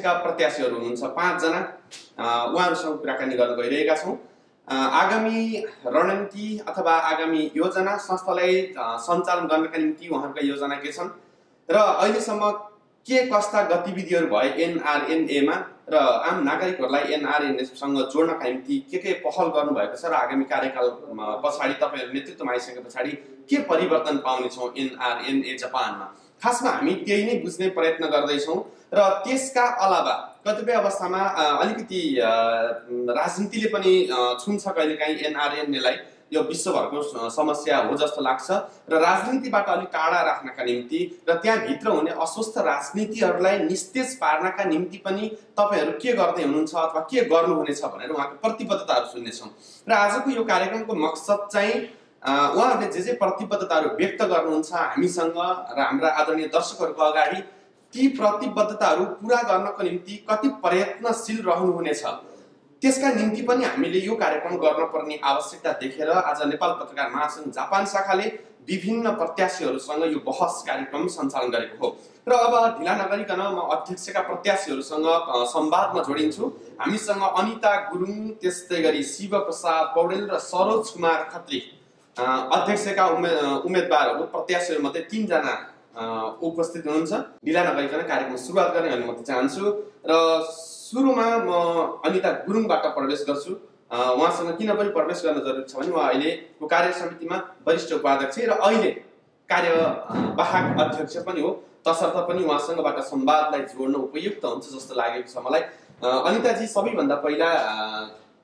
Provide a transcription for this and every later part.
अध्यक्षका प्रत्याशीहरू हुनुहुन्छ 5 जना उहाँहरूसँग कुराकानी गर्न गइरहेका छौँ। आगामी रणनीति अथवा आगामी योजना संस्थालाई सञ्चालन गर्नका निम्ति उहाँहरूका योजना के छन् र अहिलेसम्म के कस्ता गतिविधिहरू भए एनआरएनएमा र आम नागरिकहरूलाई एनआरएनएसँग जोड्नका निम्ति के पहल गर्नुभएको छ र आगामी कार्यकाल पछाडि तपाईँहरू नेतृत्वमा आइसके पछाडि के परिवर्तन पाउनेछौँ एनआरएनए जापानमा, खासमा हामी त्यही नै बुझ्ने प्रयत्न गर्दैछौँ। र त्यसका अलावा कतिपय अवस्थामा अलिकति राजनीतिले पनि छुन्छ कहिलेकाहीँ एनआरएनएलाई, यो विश्वभरको समस्या हो जस्तो लाग्छ र राजनीतिबाट अलिक टाढा राख्नका निम्ति र त्यहाँभित्र हुने अस्वस्थ राजनीतिहरूलाई निस्तेज पार्नका निम्ति पनि तपाईँहरू के गर्दै हुनुहुन्छ अथवा के गर्नुहुनेछ भनेर उहाँको प्रतिबद्धताहरू सुन्नेछौँ। र आजको यो कार्यक्रमको मकसद चाहिँ उहाँहरूले जे प्रतिबद्धताहरू व्यक्त गर्नुहुन्छ हामीसँग र हाम्रा आदरणीय दर्शकहरूको अगाडि ती प्रतिबद्धताहरू पुरा गर्नको निम्ति कति प्रयत्नशील रहनुहुनेछ त्यसका निम्ति पनि हामीले यो कार्यक्रम गर्नुपर्ने आवश्यकता देखेर आज नेपाल पत्रकार महासंघ जापान शाखाले विभिन्न प्रत्याशीहरूसँग यो बहस कार्यक्रम सञ्चालन गरेको हो। र अब ढिला नगरिकन म अध्यक्षका प्रत्याशीहरूसँग संवादमा जोडिन्छु। हामीसँग अनिता गुरुङ, त्यस्तै गरी शिव प्रसाद पौडेल र सरोज कुमार खत्री अध्यक्षका उम्मेदवारहरू प्रत्याशीहरू मध्ये 3 जना उपस्थित हुनुहुन्छ। ढिला नगरिकन कार्यक्रम सुरुवात गर्ने अनुमति चाहन्छु र सुरुमा म अनिता गुरुङबाट प्रवेश गर्छु। उहाँसँग किन पनि प्रवेश गर्न जरुरी छ भने उहाँ अहिलेको कार्य समितिमा वरिष्ठ उपाध्यक्ष र अहिले कार्यवाहक अध्यक्ष पनि हो, तसर्थ पनि उहाँसँगबाट संवादलाई जोड्न उपयुक्त हुन्छ जस्तो लागेको छ मलाई। अनिताजी, सबैभन्दा पहिला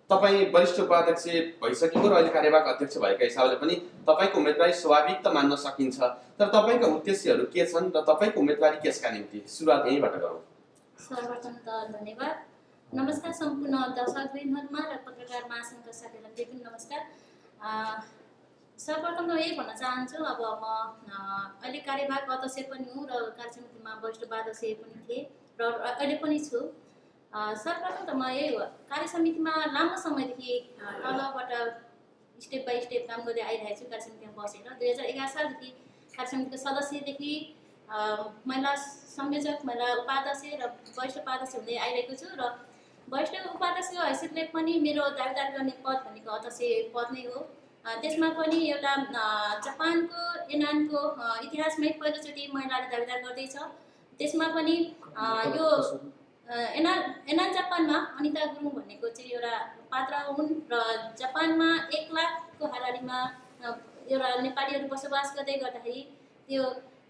तपाईँ वरिष्ठ उपाध्यक्ष भइसकेको र अहिले कार्यवाहक अध्यक्ष भएका हिसाबले पनि तपाईँको उम्मेदवारी स्वाभाविक त मान्न सकिन्छ, तर तपाईँका उद्देश्यहरू के छन् र तपाईँको उम्मेदवारी केसका निम्ति? सुरुवात यहीँबाट गरौँ। सर्वप्रथम त धन्यवाद। नमस्कार सम्पूर्ण दर्शकवृन्दमा र पत्रकार महासंघका साथीहरूलाई पनि नमस्कार। सर्वप्रथम त यही भन्न चाहन्छु, अब म अहिले कार्यवाहक अध्यक्ष पनि हुँ र कार्यसमितिमा वरिष्ठ उपाध्यक्ष पनि थिएँ र अहिले पनि छु। सर्वप्रथम त म यही हो, कार्यसमितिमा लामो समयदेखि तलबाट स्टेप बाई स्टेप काम गर्दै आइरहेको छु। कार्यसमितिमा बसेर 2011 सालदेखि कार्यसमितिको सदस्यदेखि महिला संयोजक, महिला उपाध्यक्ष र वरिष्ठ उपाध्यक्ष हुँदै आइरहेको छु र वरिष्ठ उपाध्यक्षको हैसियतले पनि मेरो दावेदार गर्ने पद भनेको अध्यक्ष पद नै हो। त्यसमा पनि एउटा जापानको एनआरएनको इतिहासमै पहिलोचोटि महिलाले दावेदार गर्दैछ। त्यसमा पनि यो एनआर जापानमा अनिता गुरुङ भनेको चाहिँ एउटा पात्र हुन् र जापानमा 1 लाखको हाराहारीमा एउटा नेपालीहरू बसोबास गर्दै गर्दाखेरि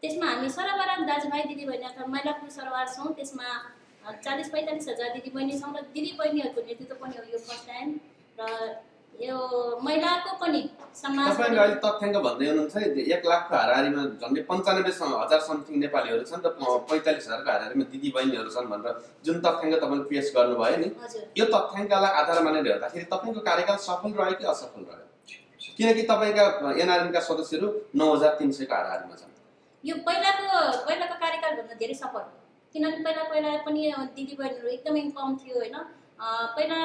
त्यसमा हामी सरबार दाजुभाइ दिदीबहिनी अथवा महिला पुरुष सरबार छौँ। त्यसमा 40-45 हजार दिदीबहिनी छौँ र दिदीबहिनीहरूको नेतृत्व पनि हो यो फर्स्ट टाइम र यो महिलाको पनि समाज। तपाईले अहिले तथ्याङ्क भन्दै हुनुहुन्छ 1 लाखको हाराहारीमा झन्डै 95 हजार समथिङ नेपालीहरू छन् र 45 हजारको हाराहारीमा दिदीबहिनीहरू छन् भनेर जुन तथ्याङ्क तपाईँले पेश गर्नुभयो नि, यो तथ्याङ्कलाई आधार मानेर हेर्दाखेरि तपाईँको कार्यकाल सफल रह्यो कि असफल रह्यो? किनकि तपाईँका एनआरएनका सदस्यहरू 9300 को हाराहारीमा छन्। यो पहिलाको कार्यकालभन्दा धेरै सफल, किनकि पहिला पनि दिदीबहिनीहरू एकदमै कम थियो होइन। पहिला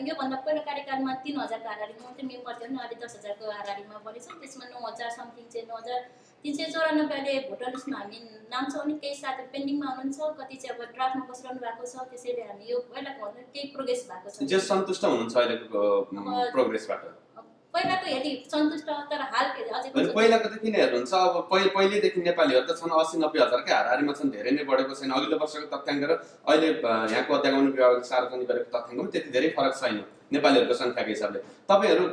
योभन्दा पहिलो कार्यकालमा 3000 को हाराहारीमा मात्रै मेम्बर थियो, अहिले 10,000 को हाराहारीमा बढेछ। त्यसमा 9000 समथिङ चाहिँ 9394 अहिले भोटर लिस्टमा हामी नाम छ अनि केही साथीहरू पेन्डिङमा हुनुहुन्छ, कति चाहिँ अब ड्राफ्टमा बसिरहनु भएको छ। त्यसैले हामी यो पहिलाको भन्दा केही प्रोग्रेस भएको छ। जे सन्तुष्ट हुनुहुन्छ अहिलेको प्रोग्रेसबाट? पहिलाको हेरी सन्तुष्ट, तर हाल अझै पहिलाको त किन हेर्नुहुन्छ? अब पहिलेदेखि नेपालीहरू त छन् 80-90 हजारकै हाराहारीमा छन्, धेरै नै बढेको छैन। अघिल्लो वर्षको तथ्याङ्क र अहिले यहाँको अध्यागमन विभागले सार्वजनिक गरेको तथ्याङ्कमा त्यति धेरै फरक छैन नेपालीहरूको सङ्ख्याको हिसाबले। तपाईँहरू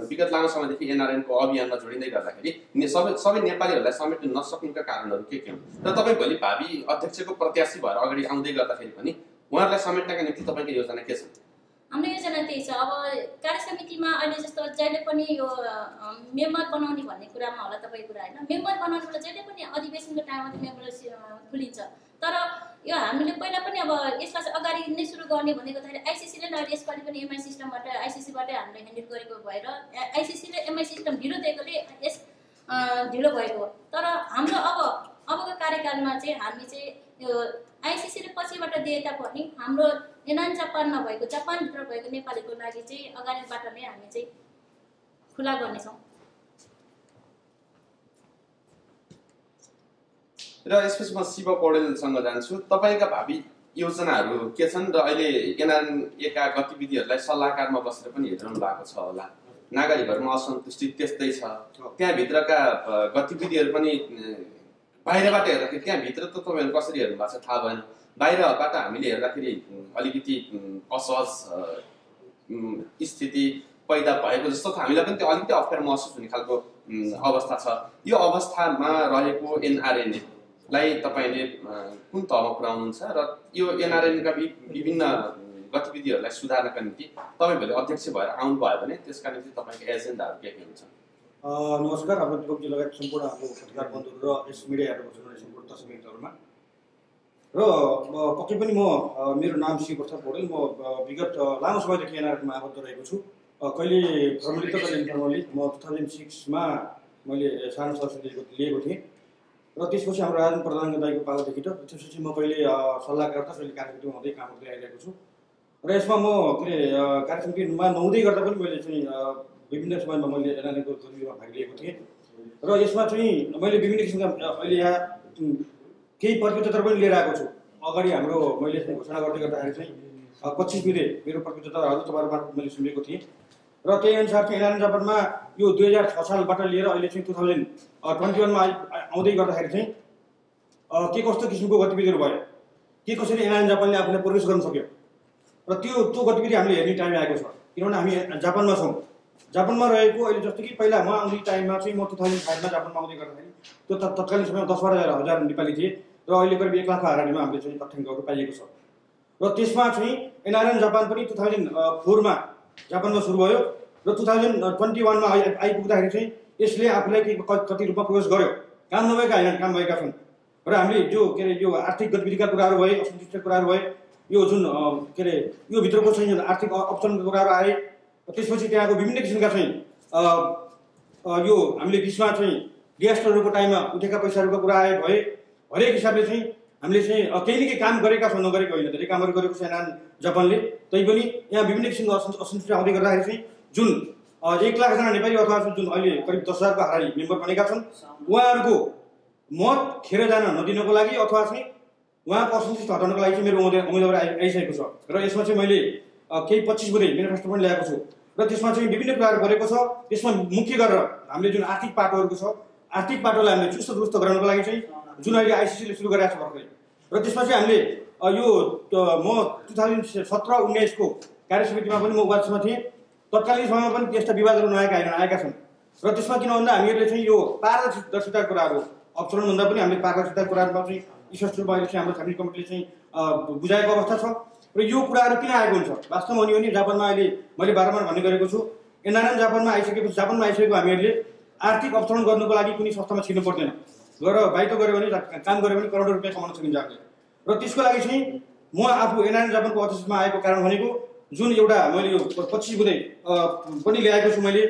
विगत लामो समयदेखि एनआरएनको अभियानमा जोडिँदै गर्दाखेरि सबै नेपालीहरूलाई समेट्न नसक्नुका कारणहरू के हुन् र तपाईँ भोलि भावी अध्यक्षको प्रत्याशी भएर अगाडि आउँदै गर्दाखेरि पनि उहाँहरूलाई समेट्नका निम्ति तपाईँको योजना के छ? हाम्रो योजना त्यही छ। अब कार्यसमितिमा अहिले जस्तो जहिले पनि यो मेम्बर बनाउने भन्ने कुरामा होला तपाईँको कुरा होइन। मेम्बर बनाउनुबाट जहिले पनि अधिवेशनको टाइममा त मेम्बर खुलिन्छ, तर यो हामीले पहिला पनि अब यसलाई चाहिँ अगाडि नै सुरु गर्ने भनेको गर्दाखेरि आइसिसीले अहिले यसपालि पनि एमआई सिस्टमबाट आइसिसीबाटै हामीले ह्यान्डल गरेको भएर आइसिसीले एमआई सिस्टम ढिलो दिएकोले यस ढिलो भएको। तर हाम्रो अबको कार्यकालमा चाहिँ हामी चाहिँ यो आइसिसीले पछिबाट दिए तापनि हाम्रो एनआर जापानमा भएको, जापानभित्र भएको नेपालीको लागि चाहिँ अगाडिबाट नै हामी चाहिँ खुला गर्नेछौँ। र यसपछि म शिव पौडेलसँग जान्छु। तपाईँका भावी योजनाहरू के छन् र अहिले एनआरएनएका गतिविधिहरूलाई सल्लाहकारमा बसेर पनि हेरिरहनु भएको छ होला। नागरिकहरूमा असन्तुष्टि त्यस्तै छ। त्यहाँभित्रका गतिविधिहरू पनि बाहिरबाट हेर्दाखेरि त्यहाँभित्र त तपाईँहरू कसरी हेर्नु भएको छ थाहा भएन। बाहिरबाट हामीले हेर्दाखेरि अलिकति असहज स्थिति पैदा भएको जस्तो हामीलाई पनि त्यो अलिकति अप्ठ्यारो महसुस हुने खालको अवस्था छ। यो अवस्थामा रहेको एनआरएनएलाई तपाईँले कुन तहमा पुर्याउनुहुन्छ र यो एनआरएनएका विभिन्न गतिविधिहरूलाई सुधार्नका निम्ति तपाईँ भोलि अध्यक्ष भएर आउनुभयो भने त्यसका निम्ति तपाईँको एजेन्डाहरू के हुन्छ? नमस्कार, हाम्रो दिपकजी लगायत सम्पूर्ण हाम्रो पत्रकार बन्धुहरू र यस मिडिया हेरेर बस्नुहुने सम्पूर्ण दर्शक मित्रहरूमा र पक्कै पनि मेरो नाम श्री प्रसाद पौडेल। म विगत लामो समयदेखि एनआरएनमा आबद्ध रहेको छु। कहिले फर्मली त कहिले इन्फर्मली म 2006 मैले सानो सरस्वती लिएको थिएँ र त्यसपछि हाम्रो राजन प्रधान दाइको पालादेखि त त्यसपछि म कहिले सल्लाहकार त कहिले कार्यसमितिमा हुँदै काम गर्दै आइरहेको छु र यसमा म के अरे कार्यसमितिमा नहुँदै गर्दा पनि मैले चाहिँ विभिन्न समयमा मैले एनआरएनको गतिविधिमा भाग लिएको थिएँ र यसमा चाहिँ मैले विभिन्न किसिमका अहिले यहाँ केही प्रतिबद्धता पनि लिएर आएको छु। अगाडि हाम्रो मैले घोषणा गर्दै गर्दाखेरि चाहिँ 25 मिले मेरो प्रतिबद्धता हजुर तपाईँहरूबाट मैले सुनेको थिएँ र त्यही अनुसार चाहिँ एनआरएन जापानमा यो 2006 सालबाट लिएर अहिले चाहिँ 2021मा आउँदै गर्दाखेरि चाहिँ के कस्तो किसिमको गतिविधिहरू भयो, के कसरी एनआरएन जापानले आफूलाई प्रवेश गर्न सक्यो र त्यो गतिविधि हामीले हेर्ने टाइम आएको छ। किनभने हामी जापानमा छौँ। जापानमा रहेको अहिले जस्तो कि पहिला म आउने टाइममा चाहिँ म 2005मा जापानमा आउँदै गर्दाखेरि त्यो तत्कालीन समयमा 10-12 हजार नेपाली थिए र अहिले करिब 1 लाख हारानीमा हामीले चाहिँ तथ्याङ्कहरू पाइएको छ र त्यसमा चाहिँ एनआरएन जापान पनि 2004मा जापानमा सुरु भयो र 2021मा आइपुग्दाखेरि चाहिँ यसले आफूलाई कति रूपमा प्रवेश गर्यो। काम नभएका होइन, काम भएका छन् र हामीले जो के अरे यो आर्थिक गतिविधिका कुराहरू भए, असन्तुष्टिका कुराहरू भए, यो जुन के अरे यो भित्रको चाहिँ आर्थिक अप्सनका कुराहरू आए, त्यसपछि त्यहाँको विभिन्न किसिमका चाहिँ यो हामीले बिचमा चाहिँ डिजास्टरहरूको टाइममा उठेका पैसाहरूको कुरा आए भए हरेक हिसाबले चाहिँ हामीले चाहिँ केही न केही काम गरेका छौँ, नगरेको होइन। धेरै कामहरू गरेको छ एनआरएन जापानले। तैपनि यहाँ विभिन्न किसिमको असन्तुष्टि आउँदै गर्दाखेरि चाहिँ जुन 1 लाखजना नेपाली अथवा जुन अहिले करिब 10,000 हारानी मेम्बर बनेका छन् उहाँहरूको मत खेर जान नदिनको लागि अथवा चाहिँ उहाँको असन्तुष्टि हटाउनको लागि चाहिँ मेरो उम्मेदवार आइसकेको छ र यसमा चाहिँ मैले केही 25 बुँदे मेनिफेस्टो पनि ल्याएको छु र त्यसमा चाहिँ विभिन्न कुराहरू गरेको छ। त्यसमा मुख्य गरेर हामीले जुन आर्थिक पाटोहरूको छ, आर्थिक पाटोलाई हामीले चुस्त दुरुस्त गराउनको लागि चाहिँ जुन अहिले आइसिसीले सुरु गरेको छ भर्खरै र त्यसमा चाहिँ हामीले यो म 2017-19 को कार्यसमितिमा पनि म उपाध्यक्षमा थिएँ। तत्कालीन समयमा पनि त्यस्ता विवादहरू आएका छन् र त्यसमा किन भन्दा हामीहरूले चाहिँ यो पारदर्शिताको कुराहरू अप्सरण भन्दा पनि हामीले पारदर्शिताको कुराहरूमा चाहिँ स्पष्टरूपमा अहिले चाहिँ हाम्रो छानबिन कमिटीले चाहिँ बुझाएको अवस्था छ र यो कुराहरू किन आएको हुन्छ वास्तवमा हुने हो भने जापानमा अहिले मैले बारम्बार भन्ने गरेको छु एनआरएन जापानमा आइसकेको हामीहरूले आर्थिक अप्सरण गर्नुको लागि कुनै संस्थामा छिर्नु पर्दैन। गएर बाहिर गऱ्यो भने काम गऱ्यो भने करोडौँ रुपियाँ कमाउन सकिन्छ हामीले र त्यसको लागि चाहिँ म आफू एनआरएन जापानको अध्यक्षमा आएको कारण भनेको जुन एउटा मैले यो 25 बुँदे पनि ल्याएको छु मैले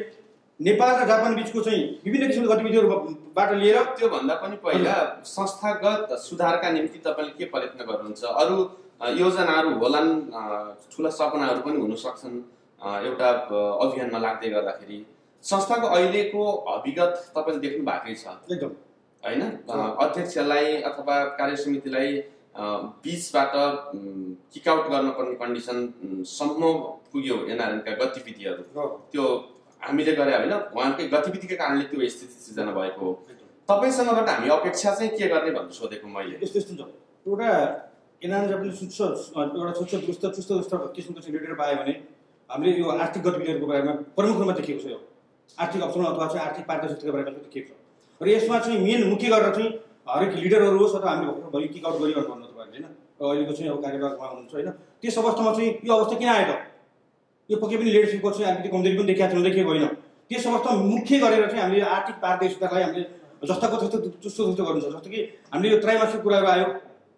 नेपाल र जापान बिचको चाहिँ विभिन्न किसिमको गतिविधिहरूबाट लिएर त्योभन्दा पनि पहिला संस्थागत सुधारका निम्ति तपाईँले के प्रयत्न गर्नुहुन्छ? अरू योजनाहरू होलान्, ठुला सपनाहरू पनि हुन सक्छन् एउटा अभियानमा लाग्दै गर्दाखेरि। संस्थाको अहिलेको विगत तपाईँले देख्नु भएकै छ एकदम हैन? अध्यक्षलाई अथवा कार्यसमितिलाई बीचबाट किकआउट गर्नुपर्ने कन्डिसनसम्म पुग्यो एनआरएनका गतिविधिहरू। त्यो हामीले गरे होइन, उहाँकै गतिविधिका कारणले त्यो स्थिति सिर्जना भएको हो। तपाईँसँगबाट हामी अपेक्षा चाहिँ के गर्ने भनेर सोधेको मैले। यस्तो हुन्छ एउटा एनआरएन जापानले एउटा चुस्त किसिमको चाहिँ लिडर पायो भने हामीले यो आर्थिक गतिविधिहरूको बारेमा प्रमुख रूपमा देखिएको छ। यो आर्थिक अप्सन अथवा चाहिँ आर्थिक पारदर्शिताको बारेमा देखिएको छ र यसमा चाहिँ मेन मुख्य गरेर चाहिँ हरेक लिडरहरू होस् अथवा हामीले भर्खर किकआउट गरिरहनु भन्नु तपाईँहरूले होइन। अहिलेको चाहिँ अब कार्यवाहकमा हुनुहुन्छ होइन, त्यस अवस्थामा चाहिँ यो अवस्था किन आयो त? यो पक्कै पनि लिडरसिपको चाहिँ अलिकति कमजोरी पनि देखिएको होइन। त्यस अवस्थामा मुख्य गरेर चाहिँ हामीले आर्थिक पारदर्शितालाई हामीले जस्ताको त्यस्तो चुस्त गर्नु छ। जस्तो कि हामीले यो त्रैमासिक कुराहरू आयो,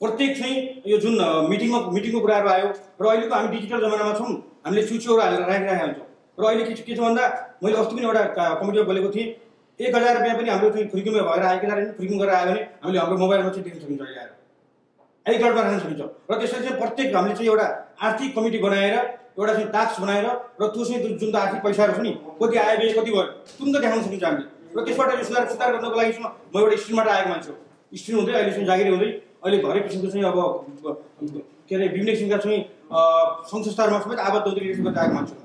प्रत्येक चाहिँ यो जुन मिटिङको कुराहरू आयो र अहिलेको हामी डिजिटल जमानामा छौँ, हामीले सूचीहरू हालेर राखिरहेका हुन्छौँ र अहिले के छ भन्दा मैले अस्ति पनि एउटा कमिटीमा बोलेको थिएँ 1,000 रुपियाँ पनि हाम्रो चाहिँ खुर्किङमा भएर आएको छैन। खुर्किङ गरेर आयो भने हामीले हाम्रो मोबाइलमा चाहिँ देख्न सकिन्छ अहिले आएर एक डटमा राख्न सकिन्छ र त्यसरी चाहिँ प्रत्येक हामीले चाहिँ एउटा आर्थिक कमिटी बनाएर एउटा चाहिँ टास्क बनाएर र त्यो चाहिँ जुन आर्थिक पैसाहरू छ नि कति आयो बे कति भयो तुरन्त देखाउन सकिन्छ हामीले र त्यसबाट यो सुधार गर्नको लागि म एउटा स्ट्रिमबाट आएको मान्छे हो। स्ट्रिम हुँदै अहिले चाहिँ जागिरी हुँदै अहिले हरेक किसिमको चाहिँ अब के अरे विभिन्न किसिमका चाहिँ सङ्घ संस्थाहरूमा समेत आबद्ध हुँदै लिएर गएको मान्छे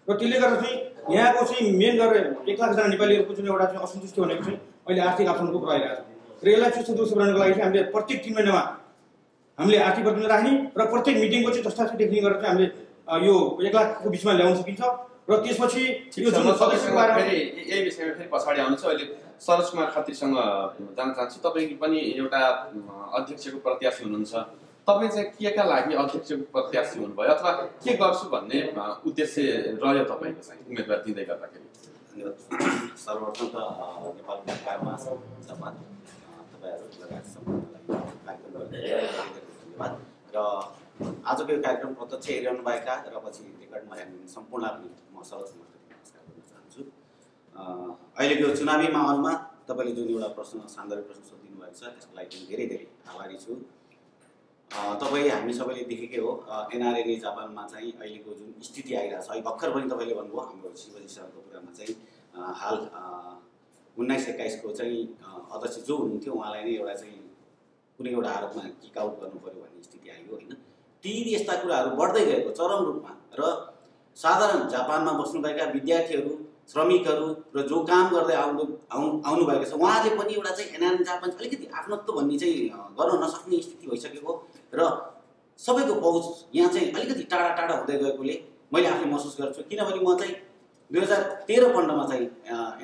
र त्यसले गर्दा चाहिँ यहाँको चाहिँ मेन गरेर 1 लाखजना नेपालीहरूको जुन एउटा चाहिँ असन्तुष्टि भनेको चाहिँ अहिले आर्थिक आचरणको कुरा आइरहेको छ र यसलाई चुस्त दुरुस्त बनाउनको लागि चाहिँ हामीले प्रत्येक 3 महिनामा हामीले आर्थिक प्रतिवेदन राख्ने र प्रत्येक मिटिङको चाहिँ जस्ता टेक्निक गरेर चाहिँ हामीले यो 1 लाखको बिचमा ल्याउन सकिन्छ र त्यसपछि यो जुन सदस्यको बारेमा फेरि यही विषयमा फेरि पछाडि आउनु छ। अहिले सरोज कुमार खत्रीसँग जान चाहन्छु। तपाईँ पनि एउटा अध्यक्षको प्रत्याशी हुनुहुन्छ, तपाईँ चाहिँ केका लागि अध्यक्षको प्रत्याशी हुनुभयो अथवा के गर्छु भन्ने उद्देश्य रह्यो तपाईँको चाहिँ उम्मेदवार दिँदै गर्दाखेरि? सर्वप्रथम त नेपाल व्यापार महासङ्घ जापान तपाईँहरू लगायत सम्पूर्णलाई कार्यक्रम धन्यवाद र आजको यो कार्यक्रम प्रत्यक्ष हेरिरहनुभएका र पछि रेकर्डमा हेर्नु सम्पूर्णलाई म सरोज कुमार नमस्कार गर्न चाहन्छु। अहिलेको यो चुनावी माहौलमा तपाईँले जुन एउटा प्रश्न सान्दर्भिक प्रश्न सोधिदिनु भएको छ त्यसको लागि पनि धेरै धेरै आभारी छु। तपाईँ हामी सबैले देखेकै हो एनआरएनए जापानमा चाहिँ अहिलेको जुन स्थिति आइरहेको छ। अहिले भर्खर पनि तपाईँले भन्नुभयो हाम्रो शिवजी सरको कुरामा चाहिँ हाल 1921 को चाहिँ अध्यक्ष जो हुनुहुन्थ्यो उहाँलाई नै एउटा चाहिँ कुनै एउटा आरोपमा किक आउट गर्नु पर्यो भन्ने स्थिति आयो होइन। ती यस्ता कुराहरू बढ्दै गएको चरम रूपमा र साधारण जापानमा बस्नुभएका विद्यार्थीहरू श्रमिकहरू र जो काम गर्दै आउनुभएको छ उहाँले पनि एउटा चाहिँ एनआरएन जापान अलिकति आफ्नत्व भन्ने चाहिँ गर्न नसक्ने स्थिति भइसकेको र सबैको पहुँच यहाँ चाहिँ अलिकति टाढा टाढा हुँदै गएकोले मैले आफै महसुस गर्छु। किनभने म चाहिँ 2013-15मा चाहिँ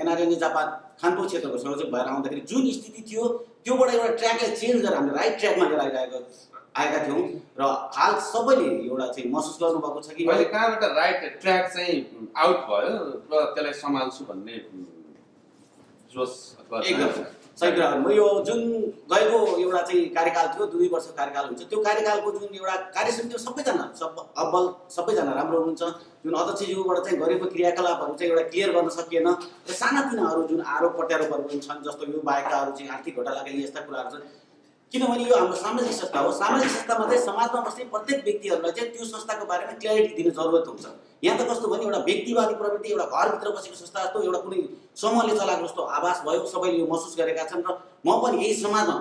एनआरएन जापान खानपुर क्षेत्रको संयोजक भएर आउँदाखेरि जुन स्थिति थियो त्योबाट एउटा ट्र्याकलाई चेन्ज गरेर हामीले राइट ट्र्याकमा लिएर आएका थियौँ र हाल सबैले एउटा चाहिँ महसुस गर्नुभएको छ कि अहिले कहाँबाट राइट ट्र्याक चाहिँ आउट भयो र त्यसलाई सम्हाल्छु भन्ने जोस अथवा एकदम सही कुरा हो। यो जुन गएको एउटा चाहिँ कार्यकाल थियो 2 वर्ष कार्यकाल हुन्छ त्यो कार्यकालको जुन एउटा कार्यसमिति सबैजना सबैजना राम्रो हुनुहुन्छ। जुन अध्यक्षज्यूबाट चाहिँ गरेको क्रियाकलापहरू चाहिँ एउटा क्लियर गर्न सकिएन र सानातिनाहरू जुन आरोप प्रत्यारोपहरू पनि छन् जस्तो यो बाहेकहरू चाहिँ आर्थिक घोटालाका यस्ता कुराहरू छन्। किनभने यो हाम्रो सामाजिक संस्था हो। सामाजिक संस्थामा चाहिँ समाजमा बस्ने प्रत्येक व्यक्तिहरूलाई चाहिँ त्यो संस्थाको बारेमा क्ल्यारिटी दिने जरुरत हुन्छ। यहाँ त कस्तो भने एउटा व्यक्तिवादी प्रवृत्ति एउटा घरभित्र बसेको संस्था जस्तो एउटा कुनै समूहले चलाएको जस्तो आभास भयो। सबैले यो महसुस गरेका छन् र म पनि यही समाजमा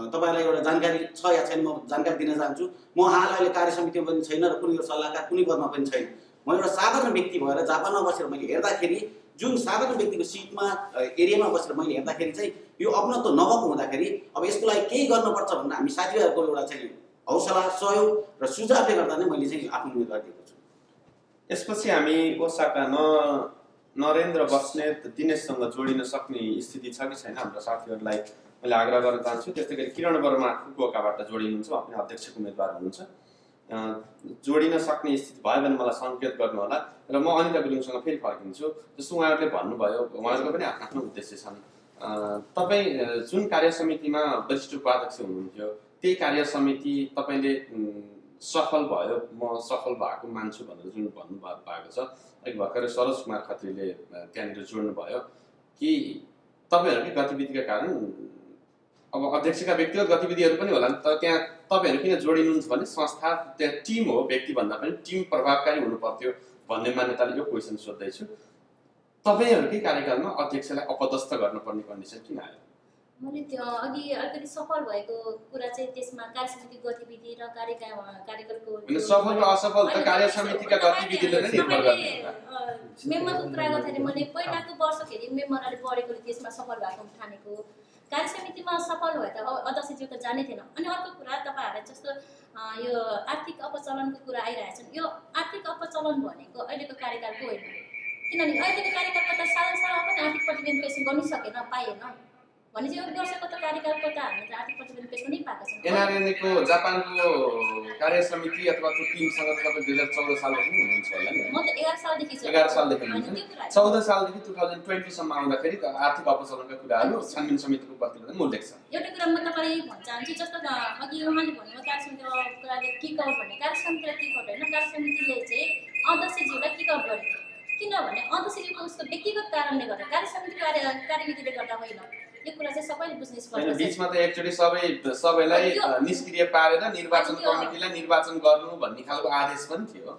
तपाईँलाई एउटा जानकारी छ या छैन म जानकारी दिन चाहन्छु। म हाल अहिले कार्य समितिमा पनि छैन र कुनै सल्लाहकार कुनै पदमा पनि छैन। म एउटा साधारण व्यक्ति भएर जापानमा बसेर मैले हेर्दाखेरि जुन साधारण व्यक्तिको सिटमा एरियामा बसेर मैले हेर्दाखेरि चाहिँ यो अपनत्व नभएको हुँदाखेरि अब यसको लागि केही गर्नुपर्छ भनेर हामी साथीभाइहरूको एउटा चाहिँ हौसला सहयोग र सुझावले गर्दा नै मैले चाहिँ आफ्नो उम्मेदवार दिएको छु। यसपछि हामी ओसाका नरेन्द्र बस्नेत दिनेशसँग जोडिन सक्ने स्थिति छ कि छैन हाम्रो साथीहरूलाई मैले आग्रह गर्न चाहन्छु। त्यस्तै गरी किरण वर्मा फुकुओकाबाट जोडिनुहुन्छ, आफ्नो अध्यक्षको उम्मेदवार हुनुहुन्छ। जोडिन सक्ने स्थिति भयो भने मलाई सङ्केत गर्नु होला र म अनिता गुरुङसँग फेरि फर्किन्छु। जस्तो उहाँहरूले भन्नुभयो उहाँहरूको पनि आफ्नो उद्देश्य छन्। तपाईँ जुन कार्य समितिमा वरिष्ठ उपाध्यक्ष हुनुहुन्थ्यो त्यही कार्य समिति तपाईँले सफल भयो म सफल भएको मान्छु भनेर जुन भन्नुभएको छ एक भर्खरै सरोज कुमार खत्रीले त्यहाँनिर जोड्नु भयो कि तपाईँहरूकै गतिविधिका कारण अब अध्यक्षका व्यक्तिगत गतिविधिहरू पनि होला तर त्यहाँ तपाईँहरू किन जोडिनुहुन्छ भने संस्था त्यहाँ टिम हो, व्यक्तिभन्दा पनि टिम प्रभावकारी हुनु पर्थ्यो भन्ने मान्यताले यो क्वेसन सोध्दैछु। तपाईँहरूकै कार्यकालमा अध्यक्षलाई अपदस्थ गर्नुपर्ने कन्डिसन किन आयो? मैले त्यो अघि अलिकति सफल भएको कुरा चाहिँ त्यसमा कार्य समिति गतिविधि र कार्यकालको सफल र असफल त कार्य समितिका गतिविधिले नै निर्भर गर्छ। मेम्बरको कुरा गर्दाखेरि मैले पहिलाको वर्षखेरि मेम्बरले बढेकोले त्यसमा सफल भएको ठानेको। कार्य समितिमा सफल भए त अध्यक्षज्यू त जानै थिएन। अनि अर्को कुरा तपाईँहरूलाई जस्तो यो आर्थिक अपचलनको कुरा आइरहेछन्, यो आर्थिक अपचलन भनेको अहिलेको कार्यकालको होइन। किनभने अहिलेको कार्यकालको त सालमा पनि आर्थिक प्रतिवेदन पेश गर्नै सकेन, पाएन भने चाहिँ यो वर्षको त कार्यकालको त हामीले आर्थिक प्रतिवेदन पेश गर्नै पाएको छौँ। एनआरएनएको जापानको कार्य समिति अथवा त्यो टिमसँग तपाईँ 2014 सालदेखि हुनुहुन्छ होला नि? म त 11 सालदेखि छु। 11 सालदेखि हुनुहुन्छ। 14 सालदेखि 2020 सम्म आउँदाखेरि त आर्थिक अपचलनका कुराहरू छानबिन समितिको प्रतिवेदनमा उल्लेख छ। एउटा कुरा म तपाईँलाई भन्न चाहन्छु जस्तो अघि उहाँले भन्नुभयो कार्य समितिको कुराले किक आउट भन्ने। कार्य समितिलाई किक आउट होइन, कार्य समितिले चाहिँ अध्यक्षज्यूलाई किक आउट गरेको। किनभने अध्यक्षज्यूको उसको व्यक्तिगत कारणले गर्दा कार्य समितिको कार्यविधिले गर्दा होइन। यो कुरा चाहिँ सबैले बुझ्ने स्पष्ट छ। बीचमा त एकचोटि सबैलाई निष्क्रिय पारेर निर्वाचन कमिटीलाई निर्वाचन गर्नु भन्ने खालको आदेश पनि थियो,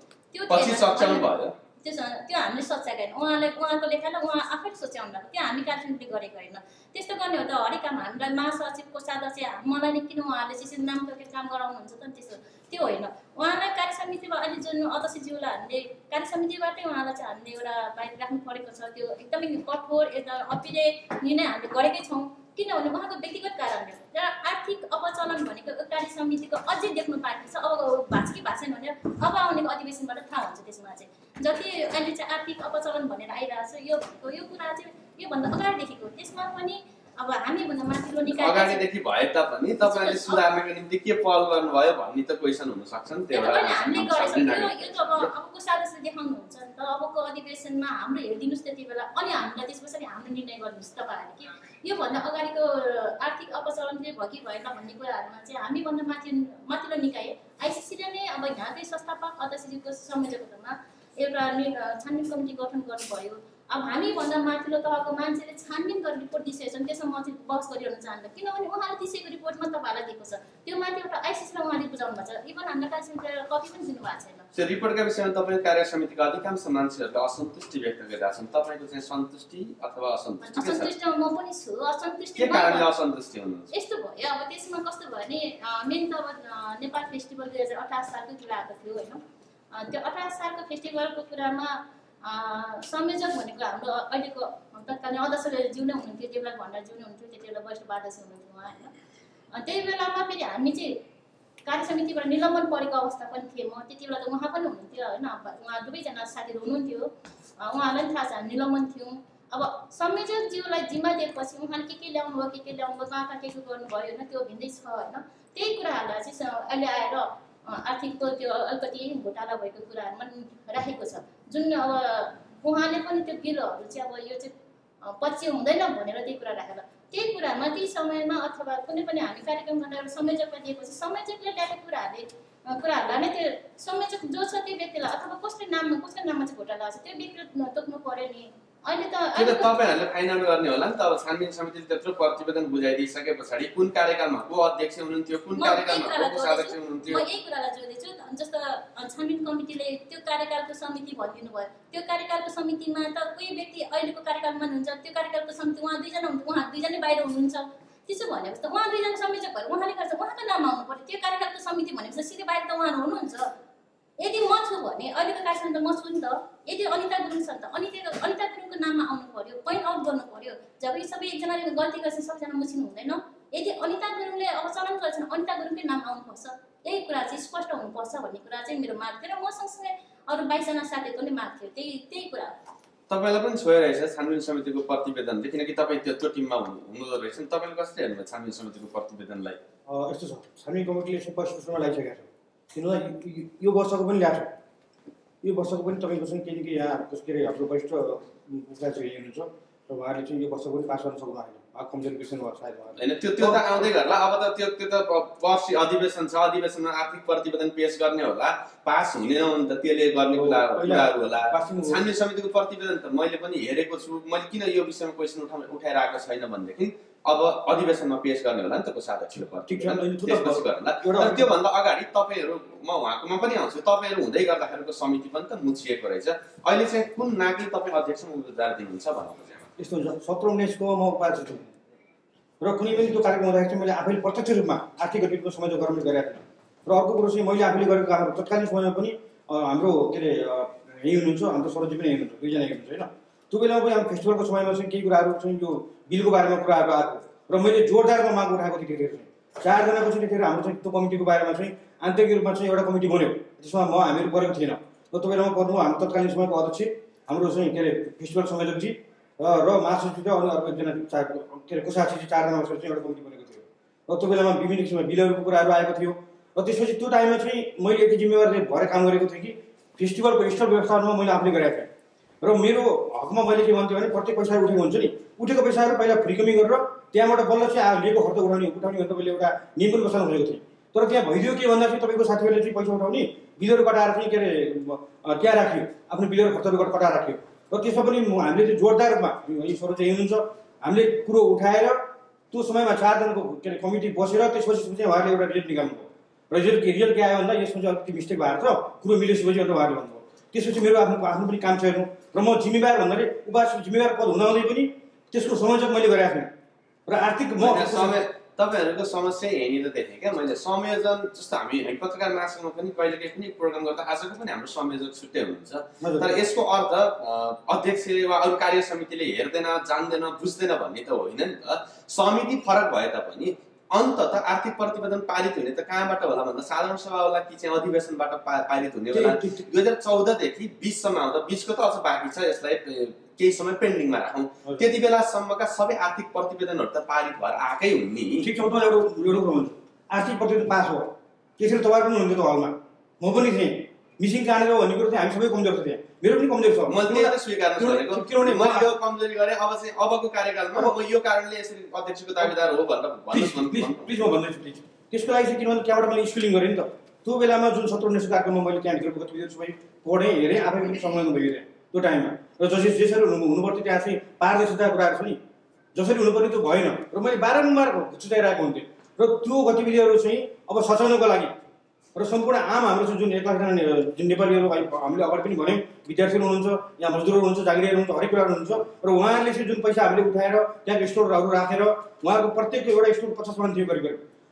पछि सक्षम भयो। त्यो हामीले सोचेका होइन। उहाँको लेखालाई उहाँ आफैले सोच्याउनु भएको, त्यो हामी कार्य समितिले गरेको होइन। त्यस्तो गर्ने हो त हरेक काम हामीलाई महासचिव कोषाध्यक्ष मलाई नै किन उहाँहरूले चाहिँ नाम तोकेर काम गराउनुहुन्छ त त्यस्तो त्यो होइन। उहाँलाई कार्य समितिमा अहिले जुन अध्यक्षज्यूलाई हामीले कार्य समितिबाटै उहाँलाई चाहिँ हामीले एउटा बाहिर राख्नु परेको छ। त्यो एकदमै कठोर एउटा अपिले निर्णय हामीले गरेकै छौँ, किनभने उहाँको व्यक्तिगत कारणले र आर्थिक अपचलन भनेको कार्य समितिको अझै देख्नु बाँकी छ। अब भएको कि भएको छैन भनेर अब आउनेको अधिवेशनबाट थाहा हुन्छ। त्यसमा चाहिँ जति अहिले चाहिँ आर्थिक अपचलन भनेर आइरहेको छ यो कुरा चाहिँ योभन्दा अगाडिदेखिको, त्यसमा पनि अब हामीभन्दा माथिल्लो निकाय अगाडिदेखि भए तापनि तपाईँले सुधार्नको निम्ति के पहल गर्नुभयो भन्ने त क्वेसन हुनसक्छ नि। त्यो हामीले गरेछौँ। यो त अबको सदस्य देखाउनुहुन्छ नि त, अबको अधिवेशनमा हाम्रो हेरिदिनुहोस् त्यति बेला, अनि हामीलाई त्यस पछाडि हाम्रो निर्णय गर्नुहोस् तपाईँहरूले कि योभन्दा अगाडिको आर्थिक अपचलन चाहिँ भयो कि भएन भन्ने कुराहरूमा चाहिँ हामीभन्दा माथिल्लो निकाय आइसिसीले नै अब यहाँकै संस्थापक अध्यक्षज्यूको संयोजकतामा एउटा छानबिन कमिटी गठन गर्नुभयो। अब हामीभन्दा माथिल्लो तहको मान्छेले छानबिन गरेर रिपोर्ट दिइसकेको छन्, त्यसमा म चाहिँ बहस गरिरहन चाहन्न, किनभने उहाँले दिइसकेको रिपोर्टमा तपाईँलाई दिएको छ, त्यो माथि एउटा आइसिसीलाई उहाँले बुझाउनु भएको छ। इभन हामीलाई कार्य समितिलाई कपी पनि दिनुभएको छैन। त्यो रिपोर्टका विषयमा तपाईँ कार्य समितिका अधिकांश मान्छेहरूले असन्तुष्टि व्यक्त गरिरहेका छन्, तपाईँको चाहिँ सन्तुष्टि अथवा असन्तुष्टि के छ? असन्तुष्ट म पनि छु। असन्तुष्टि के कारणले असन्तुष्टि हुनुहुन्छ? यस्तो भयो, अब त्यसमा कस्तो भयो भने मेन त अब नेपाल फेस्टिभल 2018 सालको कुरा आएको थियो होइन। त्यो 18 सालको फेस्टिभलको कुरामा संयोजक भनेको हाम्रो अहिलेको तत्कालीन अध्यक्ष ज्यू नै हुनुहुन्थ्यो, देवलाल भण्डार ज्यू नै हुनुहुन्थ्यो, त्यति बेला वरिष्ठ उपाध्यक्ष हुनुहुन्थ्यो उहाँ होइन। त्यही बेलामा फेरि हामी चाहिँ कार्य समितिबाट निलम्बन परेको अवस्था पनि थिएँ म, त्यति बेला त उहाँ पनि हुनुहुन्थ्यो होइन। उहाँ दुवैजना साथीहरू हुनुहुन्थ्यो, उहाँलाई पनि थाहा छ हामी निलम्बन थियौँ। अब संयोजक ज्यूलाई जिम्मा दिएपछि उहाँले के ल्याउनु भयो के ल्याउनु भयो कहाँ के गर्नुभयो होइन, त्यो भिन्दै छ होइन। त्यही कुराहरूलाई चाहिँ अहिले आएर आर्थिकको त्यो अलिकति घोटाला भएको कुराहरूमा राखेको छ, जुन अब उहाँले पनि त्यो बिलहरू चाहिँ अब यो चाहिँ पछि हुँदैन भनेर त्यही कुरा राखेर त्यही कुरामा त्यही समयमा अथवा कुनै पनि हामी कार्यक्रम गरेर संयोजकलाई दिएपछि संयोजकले ल्याएको कुराहरूलाई नै त्यो संयोजक जो छ त्यो व्यक्तिलाई अथवा कसको नाममा चाहिँ घोटाला छ त्यो व्यक्तिले तोक्नु पर्यो नि। अहिले त तपाईँहरूले फाइनल गर्ने होला नि त। अब छानबिन समितिले त्यत्रो प्रतिवेदन बुझाइदिइसके पछाडि कुन कार्यकालमा को अध्यक्ष हुनुहुन्थ्यो, कुन कार्यकालमा को कोषाध्यक्ष हुनुहुन्थ्यो? म यही कुरालाई जोड्दैछु। जस्तो छानबिन कमिटीले त्यो कार्यकालको समिति भनिदिनु भयो, त्यो कार्यकालको समितिमा त कोही व्यक्ति अहिलेको कार्यकालमा हुनुहुन्छ, त्यो कार्यकालको समिति उहाँ दुईजना हुनुहुन्छ, उहाँ दुईजनै बाहिर हुनुहुन्छ। त्यसो भनेपछि त उहाँ दुईजना संयोजक भएर उहाँले गर्छ, उहाँको नाम आउनु पर्यो। त्यो कार्यकालको समिति भनेपछि सिधै बाहिर त उहाँहरू हुनुहुन्छ। यदि म छु भने अहिलेको कार्यक्रम त म छु नि त। यदि अनिता गुरुङ छ त अनिता गुरुङको नाममा आउनु पर्यो, पोइन्ट आउट गर्नु पर्यो। जब यी सबै एकजनाले गल्ती गर्छ सबैजना मुछिनु हुँदैन। यदि अनिता गुरुङले अब चलन गर्छन् अनिता गुरुङकै नाम आउनुपर्छ, यही कुरा चाहिँ स्पष्ट हुनुपर्छ भन्ने कुरा चाहिँ मेरो माग थियो र म सँगसँगै अरू 22जना साथीहरूको पनि माग थियो। त्यही कुरा तपाईँलाई पनि छोइरहेछ छानबिन समितिको प्रतिवेदनले, किनकि तपाईँ त्यो टिममा हुनुहुँदो रहेछ नि। तपाईँले कसरी हेर्नुभयो छानबिन समितिको प्रतिवेदनलाई? यस्तो छ, छानबिन कमिटीले सुपरस्टमा लगाइसकेको छ, किनभने यो वर्षको पनि ल्याएको छ। यो वर्षको पनि तपाईँको चाहिँ केही न केही यहाँ के अरे हाम्रो वरिष्ठ उपाध्यक्ष हुनुहुन्छ र उहाँले चाहिँ यो वर्षको पनि पास गर्न सक्नु भएन, कमजोरी क्वेसन भयो सायद होइन। त्यो त आउँदै गर्ला। अब त त्यो त पर्सि अधिवेशन छ, अधिवेशनमा आर्थिक प्रतिवेदन पेश गर्ने होला, पास हुने नहुने त त्यसले गर्ने कुराहरू होला। छानबिन समितिको प्रतिवेदन त मैले पनि हेरेको छु। मैले किन यो विषयमा क्वेसन उठाइरहेको छैन भनेदेखि अब अधिवेशनमा पेश गर्ने होला नि त कोषाध्यक्षले त्यसपछि गर्ला। तर त्योभन्दा अगाडि तपाईँहरू, म उहाँकोमा पनि आउँछु, तपाईँहरू हुँदै गर्दाखेरिको समिति पनि त मुछिएको रहेछ। अहिले चाहिँ कुन नागले तपाईँ अध्यक्षमा उम्मेदवार दिनुहुन्छ भनेको चाहिँ यस्तो हुन्छ। 17-19 को म उपाध्यक्ष छु र कुनै पनि त्यो कार्यक्रम हुँदाखेरि चाहिँ मैले आफैले प्रत्यक्ष रूपमा आर्थिक गतिविधिको संयोजन गर्न गरेको थिएँ। र अर्को कुरो चाहिँ मैले आफूले गरेको हाम्रो तत्कालीन समयमा पनि हाम्रो के अरे यही हुनुहुन्छ, हाम्रो सरोजी पनि यही हुनुहुन्छ, दुईजना यही हुनुहुन्छ होइन। त्यो बेलामा पनि हाम्रो फेस्टिभलको समयमा चाहिँ केही कुराहरू चाहिँ यो बिलको बारेमा कुराहरू आएको र मैले जोरदारमा माग उठाएको थिएँ। त्यतिखेर चाहिँ 4 जनाको चाहिँ त्यतिखेर हाम्रो चाहिँ त्यो कमिटीको बारेमा चाहिँ आन्तरिक रूपमा चाहिँ एउटा कमिटी बन्यो, त्यसमा हामीहरू परेको थिएन। र त्यो बेलामा पर्नु हाम्रो तत्कालीन समयको अध्यक्ष हाम्रो चाहिँ के अरे फेस्टिभल संयोजकजी र महासचिव र अरू एकजना के अरे कोषाध्यक्ष 4 जना बसेर चाहिँ एउटा कमिटी बनेको थियो। र त्यो बेलामा विभिन्न किसिमका बिलहरूको कुराहरू आएको थियो। र त्यसपछि त्यो टाइममा चाहिँ मैले यति जिम्मेवारी भएर काम गरेको थिएँ कि फेस्टिभलको स्टल व्यवस्थापनमा मैले आफूले गरेको थिएँ। र मेरो हकमा मैले के भन्थेँ भने प्रत्येक पैसाहरू उठेको हुन्छ नि, उठेको पैसाहरू पहिला फ्री कमिङ गरेर त्यहाँबाट बल्ल चाहिँ लिएको खर्च उठाउने भनेर मैले एउटा नियम पनि बसाल्नु खोजेको थिएँ। तर त्यहाँ भइदियो के भन्दा चाहिँ तपाईँको साथीहरूले चाहिँ पैसा उठाउने बिलहरू कटाएर चाहिँ के अरे त्यहाँ राख्यो, आफ्नो बिलहरू खर्चहरू कटाएर राख्यो। र त्यसमा पनि हामीले चाहिँ जोरदार रूपमा ईश्वर चाहिँ हुनुहुन्छ, हामीले कुरो उठाएर त्यो समयमा 4 जनाको के अरे कमिटी बसेर त्यसपछि चाहिँ उहाँले एउटा रिजल्ट निकाल्नु भयो। रिजल्ट के आयो भन्दा यसमा चाहिँ अलिकति मिस्टेक भएको छ, कुरो मिलेपछि अन्त उहाँले भन्नुभयो। त्यसपछि मेरो आफ्नो पनि काम छ हेर्नु र म जिम्मेवार भन्नाले उपाध्यक्ष जिम्मेवार पद हुँदाहुँदै पनि त्यसको संयोजक मैले गरेको थिएँ र आर्थिक म तपाईँहरूको समस्या यहीँनिर देखेँ क्या मैले। संयोजन जस्तो हामी पत्रकार महासङ्घमा पनि कहिलेकाहीँ पनि प्रोग्राम गर्दा आजको पनि हाम्रो संयोजक छुट्टै हुनुहुन्छ, तर यसको अर्थ अध्यक्ष वा अरू कार्य समितिले हेर्दैन जान्दैन बुझ्दैन भन्ने त होइन नि त। समिति फरक भए तापनि अन्तत आर्थिक प्रतिवेदन पारित हुने त कहाँबाट होला भन्दा साधारण सभा होला कि चाहिँ अधिवेशनबाट पारित हुने होला। 2014 देखि 20 सम्म आउँदा 20 को त अझ बाँकी छ, यसलाई केही समय पेन्डिङमा राखौँ। त्यति बेलासम्मका सबै आर्थिक प्रतिवेदनहरू त पारित भएर आएकै हुन् नि। ठिक छ, म एउटा भन्छु आर्थिक प्रतिवेदन पास हो त्यसरी तपाईँ पनि हुनुहुन्थ्यो त हलमा, म पनि थिएँ। मिसिङ कहाँनिर हो भन्ने कुरो चाहिँ हामी सबै कमजोर छ, त्यहाँ मेरो पनि कमजोर छ। मैले त्यही त स्वीकार्न छोडेको, किनभने मैले यो कमजोरी गरेँ। अब चाहिँ अबको कार्यकालमा म यो कारणले यसरी अध्यक्षको दाबीदार हो भनेर प्लिज म भन्दैछु प्लिज। त्यसको लागि चाहिँ किनभने त्यहाँबाट मैले स्कुलिङ गरेँ नि त। त्यो बेलामा जुन 17-19 कार्यक्रममा मैले त्यहाँभित्रको गतिविधिहरू सबै पढेँ हेरेँ, आफै पनि संलग्न भइरहेँ त्यो टाइममा। र जसरी हुनुपर्थ्यो त्यहाँ चाहिँ पारदर्शिताको कुराहरू छ नि, जसरी हुनुपर्ने त्यो भएन र मैले बारम्बार छुट्याइरहेको हुन्थेँ। र त्यो गतिविधिहरू चाहिँ अब सचाउनको लागि र सम्पूर्ण आम हाम्रो जुन 1 लाखजना जुन नेपालीहरू हामीले अगाडि पनि भन्यौँ, विद्यार्थीहरू हुनुहुन्छ, यहाँ मजदुरहरू हुनुहुन्छ, जागिरीहरू हुनुहुन्छ, हरेक कुराहरू हुनुहुन्छ र उहाँहरूले चाहिँ जुन पैसा हामीले उठाएर त्यहाँ स्टोरहरू राखेर उहाँहरूको प्रत्येक एउटा स्टोर 50 मान थियो करिब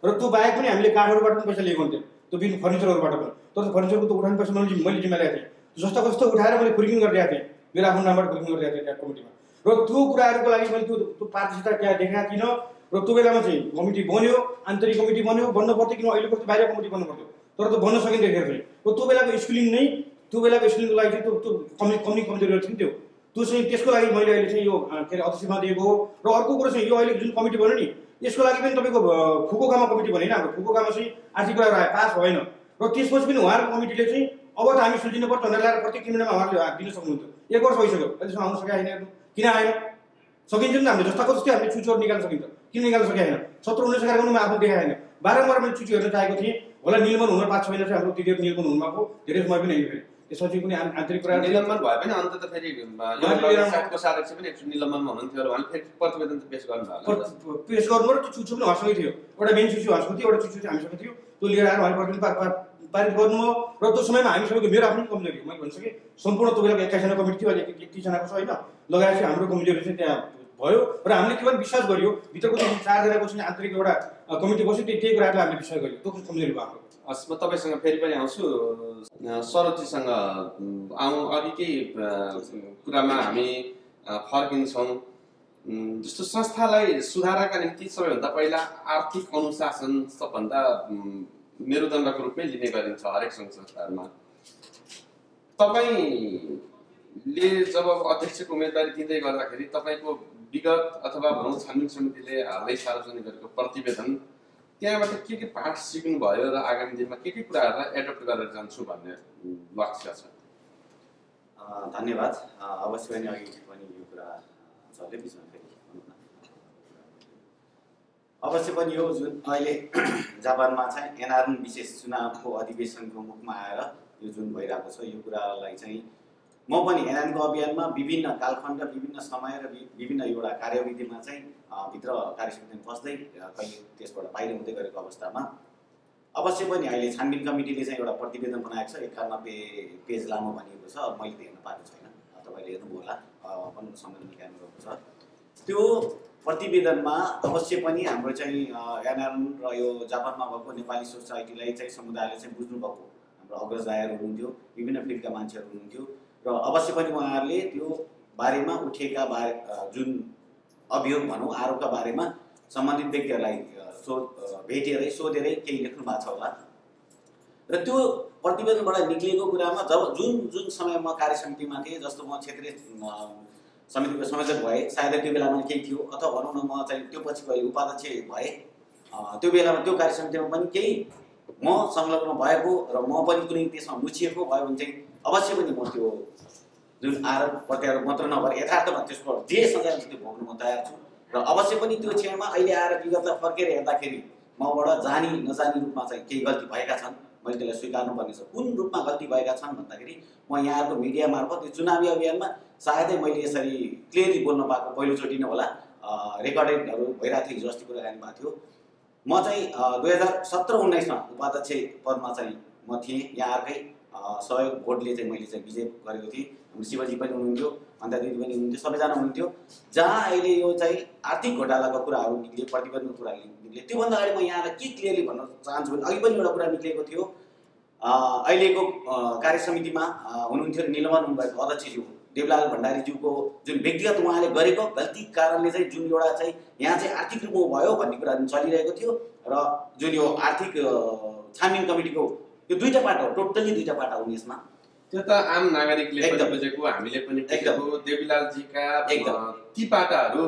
र त्यो बाहेक पनि हामीले काठहरूबाट पनि पैसा लिएको हुन्थ्यो, त्यो बिन फर्निचरहरूबाट पनि। तर फर्निचरको त उठाउने पैसा मैले जिम्मेवारी थिएँ, जस्तो कस्तो उठाएर मैले फुर्किङ गरिरहेको थिएँ, मेरो आफ्नो नामबाट फुर्किङ गरिरहेको थिएँ त्यहाँ कमिटीमा। र त्यो कुराहरूको लागि मैले त्यो पारदर्शिता त्यहाँ देखाएको थिइनँ। र त्यो बेलामा चाहिँ कमिटी बन्यो, आन्तरिक कमिटी बन्यो, बन्नु पर्थ्यो, किन अहिले कस्तो बाहिर कमिटी बन्नु पर्थ्यो, तर त्यो बन्न सकिँदैन थियो। र त्यो बेलाको स्कुलिङ नै त्यो बेलाको स्कुलिङको लागि चाहिँ त्यो कमजोरीहरू थियो नि त्यो चाहिँ त्यसको लागि मैले अहिले चाहिँ यो के अरे अध्यक्षमा दिएको हो। र अर्को कुरो चाहिँ यो अहिले जुन कमिटी बन्यो नि यसको लागि पनि तपाईँको फुकोकामा कमिटी बन्यो होइन, हाम्रो फुकोकामा चाहिँ आर्थिक कुराहरू आयो, पास भएन। र त्यसपछि पनि उहाँहरूको कमिटीले चाहिँ अब त हामी सुल्झिनु पर्छ भनेर ल्याएर प्रत्येक 3 महिनामा उहाँहरूले दिन सक्नुहुन्थ्यो। 1 वर्ष भइसक्यो, अहिलेसम्म आउनु सकेको छैन। किन आएन? सकिन्छ नि त, हामीले जस्ताको जस्तै हामीले चुचुहरू निकाल्न सकिन्छ, किन निकाल्न सकेको छैन? 17-19 कार्यक्रममा आफू देखाएको छैन। बारम्बार मैले चुचु हेर्न चाहेको थिएँ, होला निलम्बन हुन 5-6 महिना चाहिँ हाम्रो दिदीहरू निलम्बन हुनुभएको धेरै समय पनि होइन। त्यसपछि पनि आन्तरिक कुरा निलम्बन भए पनि अन्त त फेरि कोषाध्यक्ष पनि एकचोटि निलम्बनमा हुनुहुन्थ्यो र उहाँले फेरि प्रतिवेदन त पेश गर्नु भयो, पेश गर्नु र त्यो चुचु पनि उहाँसँगै थियो। एउटा मेन चुचु उहाँसँग थियो, एउटा चुचु चाहिँ हामीसँग थियो। त्यो लिएर आएर उहाँले प्रतिवेदन पारित गर्नुभयो। र त्यो समयमा हामी सबैको मेरो आफ्नो कमजोरी मैले भनिसकेँ, सम्पूर्ण त्यो बेलाको 21 जना कमिटी थियो, अहिले 31 जनाको छ होइन, लगाएर चाहिँ हाम्रो कमजोरी चाहिँ त्यहाँ भयो। र हामीले के पनि विश्वास गरियो, भित्रको चाहिँ 4 जनाको चाहिँ आन्तरिक एउटा कमिटी बस्यो, त्यही कुराहरूलाई हामीले विश्वास गरियो, त्यो कमजोरी भएको। हस्, म तपाईँसँग फेरि पनि आउँछु। सरोजीसँग आउँ, अघि केही कुरामा हामी फर्किन्छौँ। जस्तो संस्थालाई सुधारका निम्ति सबैभन्दा पहिला आर्थिक अनुशासन सबभन्दा मेरुदण्डको रूपमै लिने गरिन्छ हरेक सङ्घ संस्थाहरूमा। तपाईँले जब अध्यक्षको उम्मेदवारी दिँदै गर्दाखेरि तपाईँको विगत अथवा भनौँ छानबिन समितिले हालै सार्वजनिक गरेको प्रतिवेदन त्यहाँबाट के पाठ सिक्नुभयो र आगामी दिनमा के कुराहरूलाई एडप्ट गरेर जान्छु भन्ने लक्ष्य छ? धन्यवाद। अवश्य पनि अघि पनि यो कुरा चल्यो, बिचमा फेरि अवश्य पनि यो जुन अहिले जापानमा चाहिँ एनआरएन विशेष चुनावको अधिवेशनको मुखमा आएर यो जुन भइरहेको छ, यो कुरालाई चाहिँ म पनि एनआरएनको अभियानमा विभिन्न कालखण्ड, विभिन्न समय र विभिन्न एउटा कार्यविधिमा चाहिँ भित्र कार्यसमितिमा बस्दै कहिले त्यसबाट बाहिर हुँदै गरेको अवस्थामा अवश्य पनि अहिले छानबिन कमिटीले चाहिँ एउटा प्रतिवेदन बनाएको छ, 91 पेज लामो भनिएको छ। मैले त हेर्न पाएको छैन, तपाईँले हेर्नुभयो होला, पनि सम्बन्धित ल्याउनुभएको छ। त्यो प्रतिवेदनमा अवश्य पनि हाम्रो चाहिँ एनआरएन र यो जापानमा भएको नेपाली सोसाइटीलाई चाहिँ समुदायले चाहिँ बुझ्नुभएको हाम्रो अग्रज दायाहरू हुनुहुन्थ्यो, विभिन्न फिल्डका मान्छेहरू हुनुहुन्थ्यो र अवश्य पनि उहाँहरूले त्यो बारेमा उठेका जुन अभियोग भनौँ आरोपका बारेमा सम्बन्धित व्यक्तिहरूलाई भेटेरै सोधेरै केही लेख्नु भएको छ होला। र त्यो प्रतिवेदनबाट निक्लिएको कुरामा जब जुन समय म कार्य समितिमा थिएँ, जस्तो म क्षेत्रीय समितिको संयोजक भए, सायद त्यो बेलामा केही थियो, अथवा भनौँ न म चाहिँ त्यो पछि गएर उपाध्यक्ष भए, त्यो बेलामा त्यो कार्य समितिमा पनि केही म संलग्न भएको र म पनि कुनै त्यसमा मुछिएको भयो भने चाहिँ अवश्य पनि म त्यो जुन आरोप प्रत्यारोप मात्र नभएर यथार्थमा त्यसको जे सजाय त्यो भोग्न म तयार छु। र अवश्य पनि त्यो क्षणमा अहिले आएर विगतलाई फर्केर हेर्दाखेरि मबाट जानी नजानी रूपमा चाहिँ केही गल्ती भएका छन्, मैले त्यसलाई स्वीकार्नुपर्ने छ। कुन रूपमा गल्ती भएका छन् भन्दाखेरि म यहाँको मिडिया मार्फत यो चुनावी अभियानमा सायदै मैले यसरी क्लियरली बोल्न पाएको पहिलोचोटि नै होला, रेकर्डेडहरू भइरहेको थियो, हिजो अस्ति कुराकानी भएको थियो। म चाहिँ 2017-19मा उपाध्यक्ष पदमा चाहिँ म थिएँ यहाँकै सहयोग भोटले चाहिँ मैले चाहिँ विजय गरेको थिएँ। हाम्रो शिवजी पनि हुनुहुन्थ्यो, अन्ता दिदी पनि हुनुहुन्थ्यो, सबैजना हुनुहुन्थ्यो। जहाँ अहिले यो चाहिँ आर्थिक घोटालाको कुराहरू निक्ले, प्रतिवेदनको कुरा निक्ले, त्योभन्दा अगाडि म यहाँलाई के क्लियरली भन्न चाहन्छु भने अघि पनि एउटा कुरा निक्लेको थियो। अहिलेको कार्य समितिमा हुनुहुन्थ्यो निलम्बन हुनुभएको अध्यक्षज्यू देवलाल भण्डारीज्यूको जुन व्यक्तिगत उहाँले गरेको गल्ती कारणले चाहिँ जुन एउटा चाहिँ यहाँ चाहिँ आर्थिक रूपमा भयो भन्ने कुरा चलिरहेको थियो र जुन यो आर्थिक छानबिन कमिटीको यो दुईटा पाटा हो, टोटल्ली दुईटा पाटा हुन् यसमा। त्यो त आम नागरिकले पनि बुझेको, हामीले पनि बुझेको। देवीलालजीका ती पाटाहरू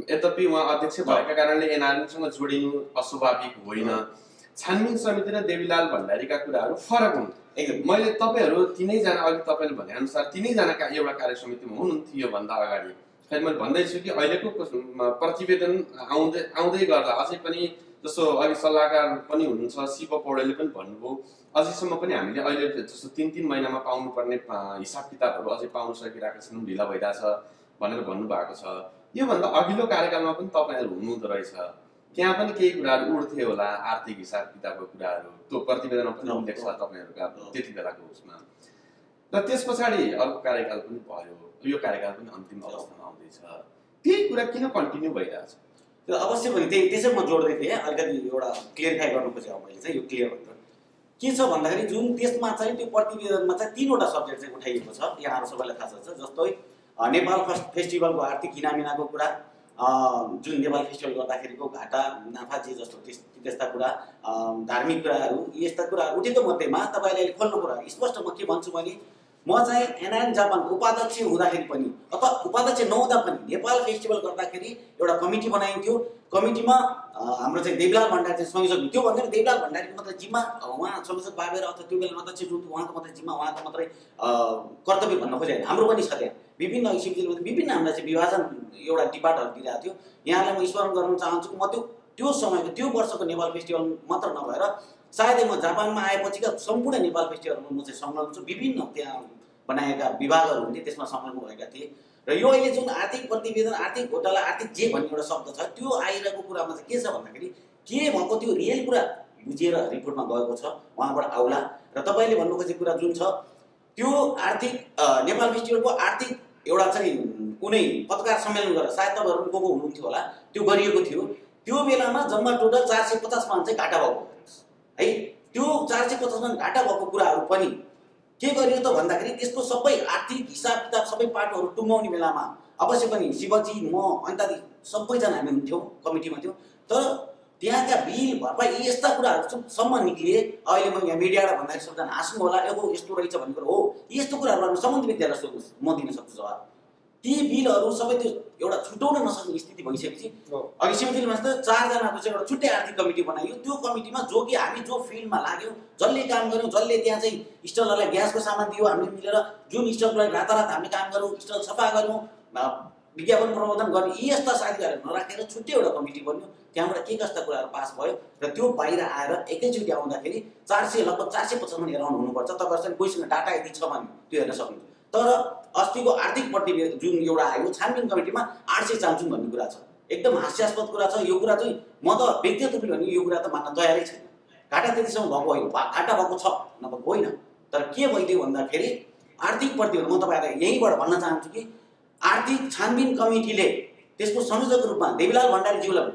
यद्यपि उहाँ अध्यक्ष भएका कारणले एनआरएमसँग जोडिनु अस्वाभाविक होइन। छानबिन समिति र देवीलाल भण्डारीका कुराहरू फरक हुन्। मैले तपाईँहरू तिनैजना अघि तपाईँले भनेअनुसार तिनैजनाका एउटा कार्य समितिमा हुनुहुन्थ्यो भन्दा अगाडि। खै मैले भन्दैछु कि अहिलेको प्रतिवेदन आउँदै गर्दा अझै पनि जस्तो अघि सल्लाहकार पनि हुनुहुन्छ शिव पौडेलले पनि भन्नुभयो, अझैसम्म पनि हामीले अहिले जस्तो 3-3 महिनामा पाउनुपर्ने हिसाब किताबहरू अझै पाउन सकिरहेका छैनौँ, ढिला भइरहेछ भनेर भन्नुभएको छ। योभन्दा अघिल्लो कार्यकालमा पनि तपाईँहरू हुनुहुँदो रहेछ, त्यहाँ पनि केही कुराहरू उड्थे होला, आर्थिक हिसाब किताबको कुराहरू त्यो प्रतिवेदनमा पनि उल्लेख छ तपाईँहरूका त्यति बेलाको उसमा। र त्यस पछाडि अर्को कार्यकाल पनि भयो, यो कार्यकाल पनि अन्तिम अवस्थामा आउँदैछ, त्यही कुरा किन कन्टिन्यू भइरहेछ? त्यो अवश्य पनि त्यसै म जोड्दै थिएँ। अलिकति एउटा क्लियरिफाई गर्नु खोजेँ मैले चाहिँ, यो क्लियर भन्दा के छ भन्दाखेरि जुन त्यसमा चाहिँ त्यो प्रतिवेदनमा चाहिँ 3वटा सब्जेक्ट चाहिँ उठाइएको छ, यहाँहरू सबैलाई थाहा छ। जस्तै नेपाल फेस्टिभलको आर्थिक किनामिनाको कुरा, जुन नेपाल फेस्टिभल गर्दाखेरिको घाटा नाफा जे जस्तो त्यस्ता कुरा, धार्मिक कुराहरू, यस्ता कुराहरू उठेको मध्येमा तपाईँले अहिले खोल्नु कुरा स्पष्ट म के भन्छु भने म चाहिँ एनआरएन जापान उपाध्यक्ष हुँदाखेरि पनि अथवा उपाध्यक्ष नहुँदा पनि नेपाल फेस्टिभल गर्दाखेरि एउटा कमिटी बनाइन्थ्यो। कमिटीमा हाम्रो चाहिँ देवलाल भण्डारी चाहिँ संयोजक, त्यो भन्दा देवलाल भण्डारीको मात्रै जिम्मा उहाँ संयोजक बाबेर अथवा त्यो बेला अध्यक्ष जुन उहाँको मात्रै जिम्मा, उहाँको मात्रै कर्तव्य भन्न खोजेन, हाम्रो पनि छ त्यहाँ विभिन्न हिसाबले विभिन्न हामीलाई चाहिँ विभाजन एउटा डिपार्टहरू दिइरहेको थियो। यहाँलाई म स्मरण गर्न चाहन्छु म त्यो समयको त्यो वर्षको नेपाल फेस्टिभल मात्र नभएर सायदै म जापानमा आएपछिका सम्पूर्ण नेपाल फेस्टिभलमा म चाहिँ संलग्न छु। विभिन्न त्यहाँ बनाएका विभागहरू हुन्थे, त्यसमा संलग्न भएका थिए। र यो अहिले जुन आर्थिक प्रतिवेदन, आर्थिक घोटाला, आर्थिक जे भन्ने एउटा शब्द छ, त्यो आइरहेको कुरामा चाहिँ के छ भन्दाखेरि के भएको त्यो रियल कुरा बुझेर रिपोर्टमा गएको छ, उहाँबाट आउला। र तपाईँले भन्नु खोजेको कुरा जुन छ त्यो आर्थिक नेपाल फेस्टिभलको आर्थिक एउटा चाहिँ कुनै पत्रकार सम्मेलन गरेर सायद तपाईँहरू को हुनुहुन्थ्यो होला, त्यो गरिएको थियो। त्यो बेलामा जम्मा टोटल 450 मान चाहिँ घाटा भएको है। त्यो 450 मान घाटा भएको कुराहरू पनि के गरियो त भन्दाखेरि त्यसको सबै आर्थिक हिसाब किताब सबै पाटोहरू टुङ्गाउने बेलामा अवश्य पनि शिवजी, म अन्त सबैजना हामी हुन्थ्यौँ, कमिटीमा थियौँ। तर त्यहाँका बिल भरपाई यस्ता कुराहरूसम्म निक्लिए। अहिले म यहाँ मिडियाबाट भन्दाखेरि सबजना हाँस्नु होला, यस्तो रहेछ भन्ने कुरा हो। यस्तो कुराहरू सम्बन्धित व्यक्तिहरूलाई सोध्नुहोस्, म दिन सक्छु जवाब। ती बिलहरू सबै त्यो एउटा छुटाउन नसक्ने स्थिति भइसकेपछि अघि शिवजीले भने 4 जनाको चाहिँ एउटा छुट्टै आर्थिक कमिटी बनायो। त्यो कमिटीमा जो कि हामी जो फिल्डमा लाग्यौँ, जसले काम गऱ्यौँ, जसले त्यहाँ चाहिँ स्टलहरूलाई ग्यासको सामान दियो, हामीले मिलेर जुन स्टललाई रातारात हामीले काम गऱ्यौँ, स्टल सफा गऱ्यौँ, विज्ञापन प्रबन्धन गर्ने, यी यस्ता साथीहरू नराखेर छुट्टै एउटा कमिटी बन्यो। त्यहाँबाट के कस्ता कुराहरू पास भयो र त्यो बाहिर आएर एकैचोटि आउँदाखेरि 400 लगभग 450 मान एराउन्ड हुनुपर्छ। तपाईँहरूसँग कोहीसँग डाटा यदि छ भने त्यो हेर्न सक्नुहुन्छ। तर अस्तिको आर्थिक प्रतिवेदन जुन एउटा आयो छानबिन कमिटीमा 800 चाल्छौँ भन्ने कुरा छ, एकदम हास्यास्पद कुरा छ। यो कुरा चाहिँ म त व्यक्तिगत रूपले भने यो कुरा त मान्न तयारै छैन। घाटा त्यतिसम्म भएको होइन, घाटा भएको छ नभएको होइन। तर के भइदियो भन्दाखेरि आर्थिक प्रतिवेदन, म तपाईँहरूलाई यहीँबाट भन्न चाहन्छु कि आर्थिक छानबिन कमिटीले त्यसको संयोजक रूपमा देवलाल भण्डारीज्यूलाई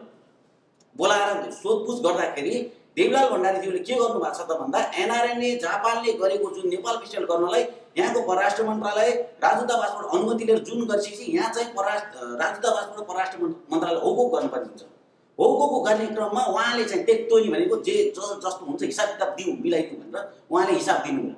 बोलाएर सोधपुछ गर्दाखेरि देवलाल भण्डारीज्यूले के गर्नु भएको छ त भन्दा एनआरएनले जापानले गरेको जुन नेपाल फेस्टिभल गर्नलाई यहाँको परराष्ट्र मन्त्रालय राजदूतावासबाट अनुमति लिएर जुन गरिसकेपछि यहाँ चाहिँ राजदूतावासबाट परराष्ट्र मन्त्रालय होको गर्नुपर्ने हुन्छ। होको गर्ने क्रममा उहाँले चाहिँ टेक्टोनी भनेको जे जस्तो हुन्छ हिसाब किताब दिउँ मिलाइदिउँ भनेर उहाँले हिसाब दिनु।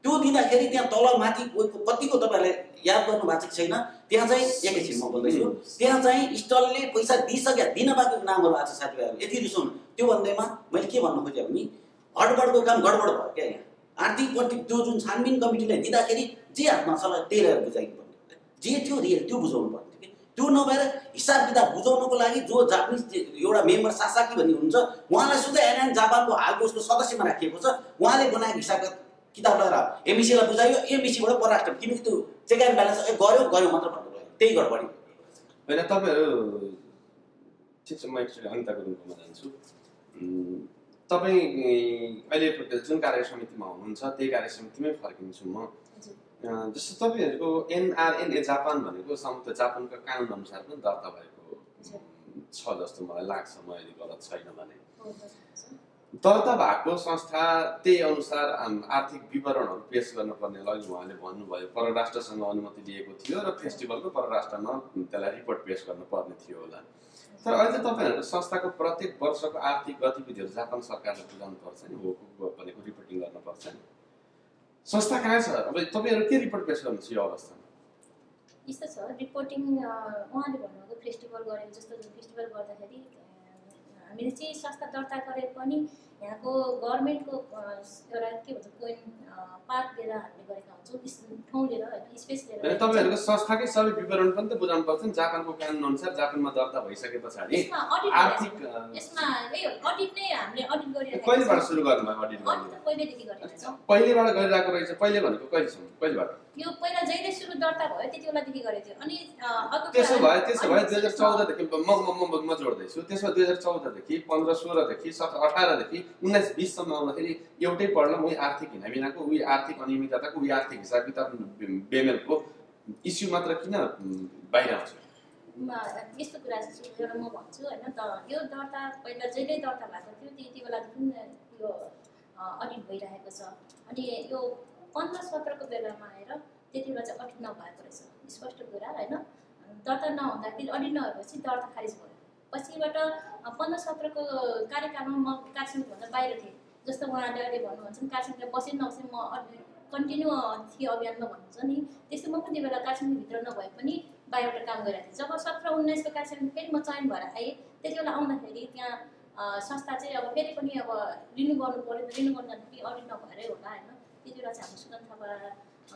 त्यो दिँदाखेरि त्यहाँ तल माथि कतिको तपाईँहरूले याद गर्नु भएको छैन, त्यहाँ चाहिँ एकैछिन म बोल्दैछु, त्यहाँ चाहिँ स्टलले पैसा दिइसक्यो, दिन बाँकी नामहरू आएको छ साथीभाइहरू, यति रिसाउनु। त्यो भन्दैमा मैले के भन्नु खोजेँ भने हडबडको काम गडबड भयो क्या। यहाँ आर्थिक त्यो जुन छानबिन कमिटीलाई दिँदाखेरि जे हातमा छ त्यही लिएर बुझाइनु पर्ने, जे थियो रियल त्यो बुझाउनु पर्ने थियो कि। त्यो नभएर हिसाब किताब बुझाउनुको लागि जो जापानिज एउटा मेम्बर सासाकी भन्ने हुनुहुन्छ, उहाँलाई सुधै एनआरएन जापानको हालको उसको सदस्यमा राखिएको छ। उहाँले बनाएको हिसाब किताब लगेर एमबिसीलाई बुझायो, एमबिसीबाट परराष्ट्र, किनकि त्यो चेक एन्ड ब्यालेन्स गऱ्यो मात्र भन्नु लाग्यो, त्यही गडबडी होइन। तपाईँहरू ठिक छ, म एकचोटि अनिता गुरुङकोमा जान्छु। तपाईँ अहिले जुन कार्य समितिमा हुनुहुन्छ त्यही कार्य समितिमै फर्किन्छु म। जस्तो तपाईँहरूको NRNA जापान भनेको संयुक्त जापानको कानुन अनुसार पनि दर्ता भएको छ जस्तो मलाई लाग्छ, म यदि गलत छैन भने। दर्ता भएको संस्था त्यही अनुसार आर्थिक विवरणहरू पेश गर्नुपर्ने लागि उहाँले भन्नुभयो, परराष्ट्रसँग अनुमति लिएको थियो र फेस्टिभलको परराष्ट्रमा त्यसलाई रिपोर्ट पेश गर्नुपर्ने थियो होला। तर अहिले तपाईँहरूको संस्थाको प्रत्येक वर्षको आर्थिक गतिविधिहरू जापान सरकारले बुझाउनुपर्छ नि, हो भनेको रिपोर्टिङ गर्नुपर्छ नि। संस्था कहाँ छ? अब तपाईँहरू के रिपोर्ट पेश गर्नुहुन्छ यो अवस्थामा? यस्तो छ रिपोर्टिङ, उहाँले भन्नुभएको फेस्टिभल गरेको जस्तो फेस्टिभल गर्दाखेरि हामीले चाहिँ संस्था दर्ता गरे पनि यहाँको गभर्मेन्टको एउटा के भन्छ कोइन पार्क लिएर हामीले गरेका हुन्छौँ, ठाउँ लिएर होइन, स्पेस लिएर। तपाईँहरूको संस्थाकै सबै विवरण पनि त बुझाउनु पर्छ नि, जापानको कानुन अनुसार जापानमा दर्ता भइसके पछाडि आर्थिक यसमा अडिट नै हामीले अडिट गरिरहेको छौँ। कहिलेबाट सुरु गर्नुभयो अडिट गर्नु? पहिलेदेखि गरिरहेको छौँ। पहिलेबाट गरिरहेको रहेछ। पहिले भनेको कहिलेसम्म? पहिलेबाट यो पहिला जहिले सुरु दर्ता भयो त्यति बेलादेखि गरेको थियो। अनि त्यसो भए 2014 देखि म जोड्दैछु, त्यसो 2014 देखि 15, 16 देखि 17, 18 देखि 19, 20 सम्म आउँदाखेरि एउटै पढ्न उही आर्थिक हिनामिनाको, उही आर्थिक अनियमितताको, उही आर्थिक हिसाब किताब बेमेलको इस्यु मात्र किन बाहिर आउँछ? यस्तो कुरा चाहिँ एउटा म भन्छु होइन, त यो दर्ता पहिला जहिले दर्ता भएको थियो त्यति बेलादेखि यो अडिट भइरहेको छ। अनि यो 15-17 को बेलामा आएर त्यति बेला चाहिँ अडिट नभएको रहेछ, स्पष्ट कुरा होइन। दर्ता नहुँदाखेरि अडिट नभएपछि दर्ता खारिज भयो। पछिबाट 15-17 को कार्यकालमा म कार्यसमितिभन्दा बाहिर थिएँ। जस्तो उहाँले अहिले भन्नुहुन्छ नि कार्यसमितिमा बसे नबसे म कन्टिन्यू थिएँ अभियानमा भन्नुहुन्छ नि, त्यस्तै म पनि त्यो बेला कार्यसमितिभित्र नभए पनि बाहिरबाट काम गरिरहेको थिएँ। जब 17-19 को कार्यसमिति फेरि म चयन भएर आएँ त्यति बेला आउँदाखेरि त्यहाँ संस्था चाहिँ अब फेरि पनि अब रिन्यू गर्नु पऱ्यो, रिन्यू गर्नु जाँदाखेरि अडिट नभएरै होला होइन। त्यति बेला चाहिँ हाम्रो सुदन थापा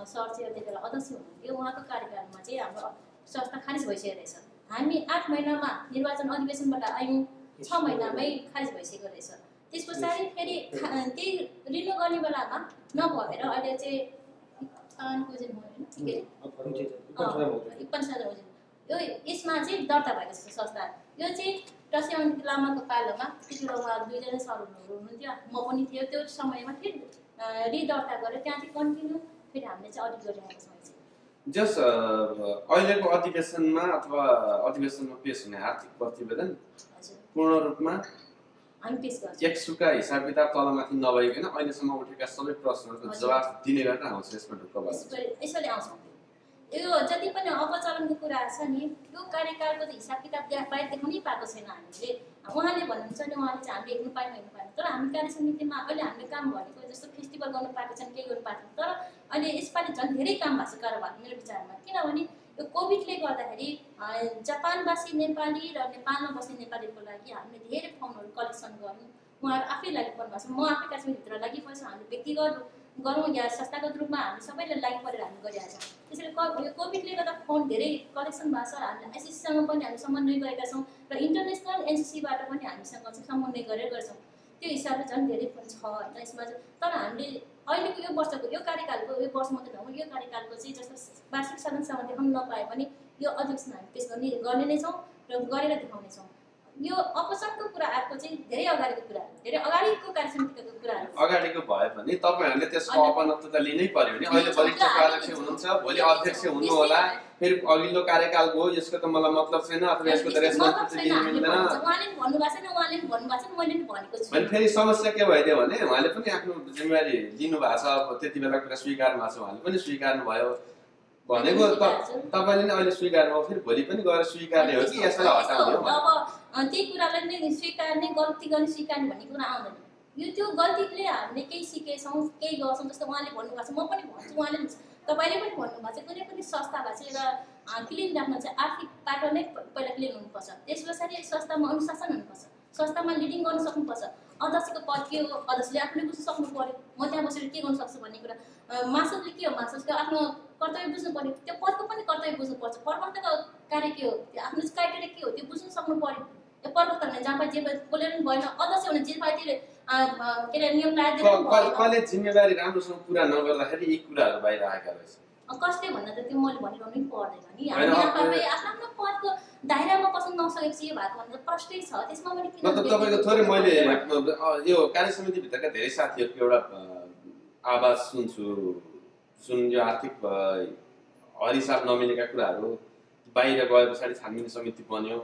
सर चाहिँ त्यति बेला अध्यक्ष हुनुहुन्थ्यो, उहाँको कार्यकालमा चाहिँ हाम्रो संस्था खारिज भइसकेको रहेछ। हामी 8 महिनामा निर्वाचन अधिवेशनबाट आयौँ, 6 महिनामै खारिज भइसकेको रहेछ। त्यस पछाडि फेरि त्यही रिन्यू गर्ने बेलामा नभएर अहिले चाहिँ यो यसमा चाहिँ दर्ता भएको छ संस्था। यो चाहिँ टस्याङ लामाको पालोमा त्यति बेला उहाँ 2जना सरहरू हुनुहुन्थ्यो, म पनि थियो। त्यो समयमा फेरि रिदर्ता गरेर त्यहाँ चाहिँ कन्टिन्यू फेरि हामीले चाहिँ अडिट गरिरहेको छौँ। जस अहिलेको अधिवेशनमा अथवा अधिवेशनमा पेश हुने आर्थिक प्रतिवेदन पूर्ण रूपमा हामी पेश गर्छौँ। एकसुका हिसाब किताब तलमाथि नभइकन अहिलेसम्म उठेका सबै प्रश्नहरूको जवाफ दिने गरेर आउँछ यसमा ढुक्क भएको। यसरी आउँछ। यो जति पनि अपचलनको कुरा छ नि, यो कार्यकालको त हिसाब किताब बाहिर देखाउनै पाएको छैन हामीले। उहाँले भन्नुहुन्छ नि, उहाँले चाहिँ हामीले हेर्नु पाएन हेर्नु पाएन, तर हामी कार्य समितिमा अहिले हामीले काम गरेको जस्तो फेस्टिभल गर्नु पाएको छैन, केही गर्नु पाएको छैन। तर अहिले यसपालि झन् धेरै काम भएको छ कारोबार मेरो विचारमा। किनभने यो कोभिडले गर्दाखेरि जापानवासी नेपाली र नेपालमा बस्ने नेपालीको लागि हामीले धेरै फर्महरू कलेक्सन गर्यौँ। उहाँहरू आफै लागिपर्नु भएको छ, म आफै कार्य समितिभित्र लागिपरेको छु। हामीले व्यक्तिगत गरौँ या संस्थागत रूपमा हामी सबैले लागि परेर हामी गरिरहेका छौँ। त्यसैले कोभिडले गर्दा फन्ड धेरै कलेक्सन भएको छ। हामीले आइसिसीसँग पनि हामी समन्वय गरेका छौँ र इन्टरनेसनल एनसिसीबाट पनि हामीसँग चाहिँ समन्वय गरेर गर्छौँ। त्यो हिसाबले झन् धेरै फन्ड छ होइन यसमा चाहिँ। तर हामीले अहिलेको यो वर्षको यो कार्यकालको यो वर्ष मात्रै नभए यो कार्यकालको चाहिँ जस्तो वार्षिक साधनसँग देखाउन नपाए पनि यो अधिवेशन हामी पेश गर्ने नै छौँ र गरेर देखाउनेछौँ। यो अपचलको कुरा आएको चाहिँ धेरै अगाडिको कुरा, धेरै अगाडिको कार्यसमितिको कुराहरू अगाडिको भए पनि तपाईँहरूले त्यसको अपनत्व त लिनै पर्यो नि। अहिले वरिष्ठ उपाध्यक्ष हुनुहुन्छ, भोलि अध्यक्ष हुनु होला, फेरि अघिल्लो कार्यकाल गयो, यसको त मलाई मतलब छैन अथवा यसको त रेस्पोन्सिबिलिटी लिनु मिल्दैन। उहाँले पनि भन्नुभएको छैन, उहाँले पनि भन्नुभएको छैन, मैले पनि भनेको छु। अनि फेरि समस्या के भइदियो भने उहाँले पनि आफ्नो जिम्मेवारी लिनु भएको छ, त्यति बेला कुरा स्वीकार्नु भएको छ, उहाँले पनि स्वीकार्नु भयो भनेको तपाईँले नै अहिले स्वीकार्नु भयो, फेरि भोलि पनि गएर स्वीकार्ने हो कि यसलाई हटाउने हो? अब त्यही कुरालाई नै स्वीकार्ने, गल्ती गर्ने स्वीकार्ने भन्ने कुरा आउँदैन। यो त्यो गल्तीले हामीले केही सिकेछौँ, केही गर्छौँ। जस्तो उहाँले भन्नुभएको छ, म पनि भन्छु, उहाँले तपाईँले पनि भन्नुभएको छ, कुनै पनि संस्थालाई चाहिँ एउटा क्लिन राख्न चाहिँ आर्थिक पाटो नै पहिला क्लिन हुनुपर्छ। त्यस पछाडि संस्थामा अनुशासन हुनुपर्छ, संस्थामा लिडिङ गर्न सक्नुपर्छ। अध्यक्षको पद के हो, अध्यक्षले आफूले बुझ्नु सक्नु पऱ्यो, म त्यहाँ बसेर के गर्नु सक्छु भन्ने कुरा। महासचिवले के हो, महासचिवको आफ्नो कर्तव्य बुझ्नु पऱ्यो, त्यो पदको पनि कर्तव्य बुझ्नुपर्छ। प्रवक्ताको कार्य के हो, त्यो आफ्नो क्राइटेरिया के हो त्यो बुझ्नु सक्नु पऱ्यो। त्यो प्रवक्ताले जहाँ पाए जे बोलेर पनि भएन, अध्यक्ष भने जे पाए त्यसले के अरे नियम लगाइदिएर कसले जिम्मेवारी राम्रोसँग पुरा नगर्दाखेरि यी कुराहरू बाहिर आएका रहेछ। कसले भन्दा त त्यो मैले भनिरहनु नै पर्दैन नि। हामी आफ्नो पदको दायरामा पस्न नसकेपछि यो भएको भन्दा प्रष्टै छ। त्यसमा मैले किन तपाईँको थोरै मैले यो कार्य समितिभित्रका धेरै साथीहरूको एउटा आवाज सुन्छु जुन यो आर्थिक हरिसाब नमिलेका कुराहरू बाहिर गए पछाडि छानबिन समिति बन्यो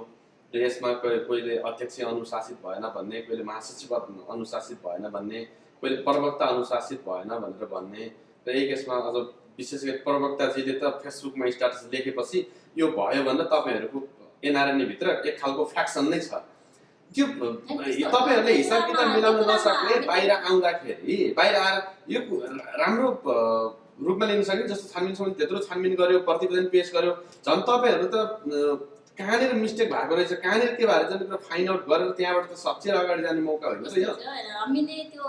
र यसमा कोहीले अध्यक्ष अनुशासित भएन भन्ने, कोहीले महासचिव अनुशासित भएन भन्ने, कोहीले प्रवक्ता अनुशासित भएन भनेर भन्ने र एक यसमा अझ विशेष गरी प्रवक्ताजीले त फेसबुकमा स्ट्याटस लेखेपछि यो भयो भनेर तपाईँहरूको एनआरएनए भित्र एक खालको फ्याक्सन नै छ। त्यो तपाईँहरूले हिसाब किताब मिलाउन नसक्ने बाहिर आउँदाखेरि बाहिर आएर यो राम्रो रूपमा लिन सक्ने जस्तो छानबिन समिति त्यत्रो छानबिन गर्यो, प्रतिवेदन पेश गर्यो, झन् तपाईँहरू त कहाँनिर मिस्टेक भएको रहेछ कहाँनिर के भएको रहेछ भनेर फाइन्ड आउट गरेर त्यहाँबाट त सच्चेर अगाडि जाने मौका होइन त यो। हामीले त्यो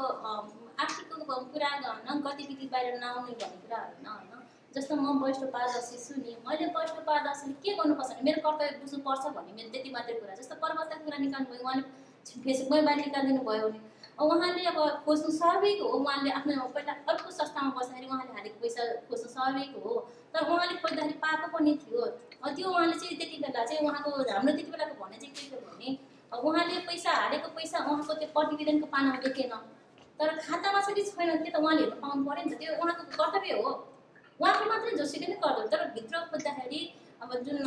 आर्थिक कुरा गर्न गतिविधि बाहिर नआउने भन्ने कुरा होइन होइन। जस्तो म वरिष्ठ उपाध्यक्ष छु नि, मैले वरिष्ठ उपाध्यक्षले के गर्नुपर्छ भने मेरो कर्तव्य बुझ्नुपर्छ भन्ने मेरो त्यति मात्रै कुरा। जस्तो प्रवक्ताको कुरा निकाल्नु भयो, उहाँले फेसबुकमै बाहिर निकालिदिनु भयो भने उहाँले अब खोज्नु स्वाभाविक हो। उहाँले आफ्नो पहिला अर्को संस्थामा बस्दाखेरि उहाँले हालेको पैसा खोज्नु स्वाभाविक हो, तर उहाँले खोज्दाखेरि पाएको पनि थियो। त्यो उहाँले चाहिँ त्यति बेला चाहिँ उहाँको हाम्रो त्यति बेलाको भन्ने चाहिँ के थियो भने उहाँले पैसा हालेको पैसा उहाँको त्यो प्रतिवेदनको पानामा देखेन, तर खातामा चाहिँ छैन, त्यो त उहाँले हेर्नु पाउनु पऱ्यो नि त। त्यो उहाँको कर्तव्य हो, उहाँको मात्रै जोसुकै नै गर्दैन। तर भित्र खोज्दाखेरि अब जुन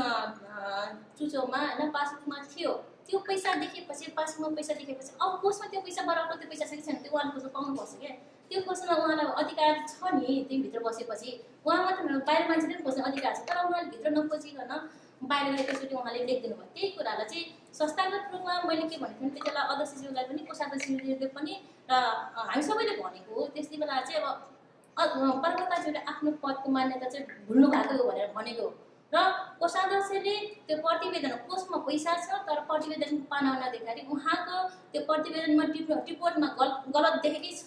चुचोमा होइन पासबुकमा थियो त्यो पैसा देखेपछि, पासबुकमा पैसा देखेपछि अब कोषमा त्यो पैसा बराबर त्यो पैसा छ कि छैन त्यो उहाँले खोज्नु पाउनुपर्छ क्या। त्यो खोज्नमा उहाँलाई अधिकार छ नि, त्यहीँभित्र बसेपछि उहाँ मात्र बाहिर मान्छेले पनि खोज्ने अधिकार छ, तर उहाँले भित्र नखोजिकन बाहिर एकैचोटि उहाँले लेखिदिनु भयो। त्यही कुरालाई चाहिँ संस्थागत रूपमा मैले के भनेको थिएँ त्यति बेला अध्यक्षज्यूलाई पनि कोषाध्यक्षज्यूले पनि र हामी सबैले भनेको हो त्यति बेला चाहिँ अब प्रवक्ताज्यूले आफ्नो पदको मान्यता चाहिँ भुल्नु भएको हो भनेर भनेको र कोषाध्यक्षले त्यो प्रतिवेदन कोषमा पैसा छ तर प्रतिवेदनको पानामा नदेखाखेरि उहाँको त्यो प्रतिवेदनमा टिपोटमा गलत देखेकै छ,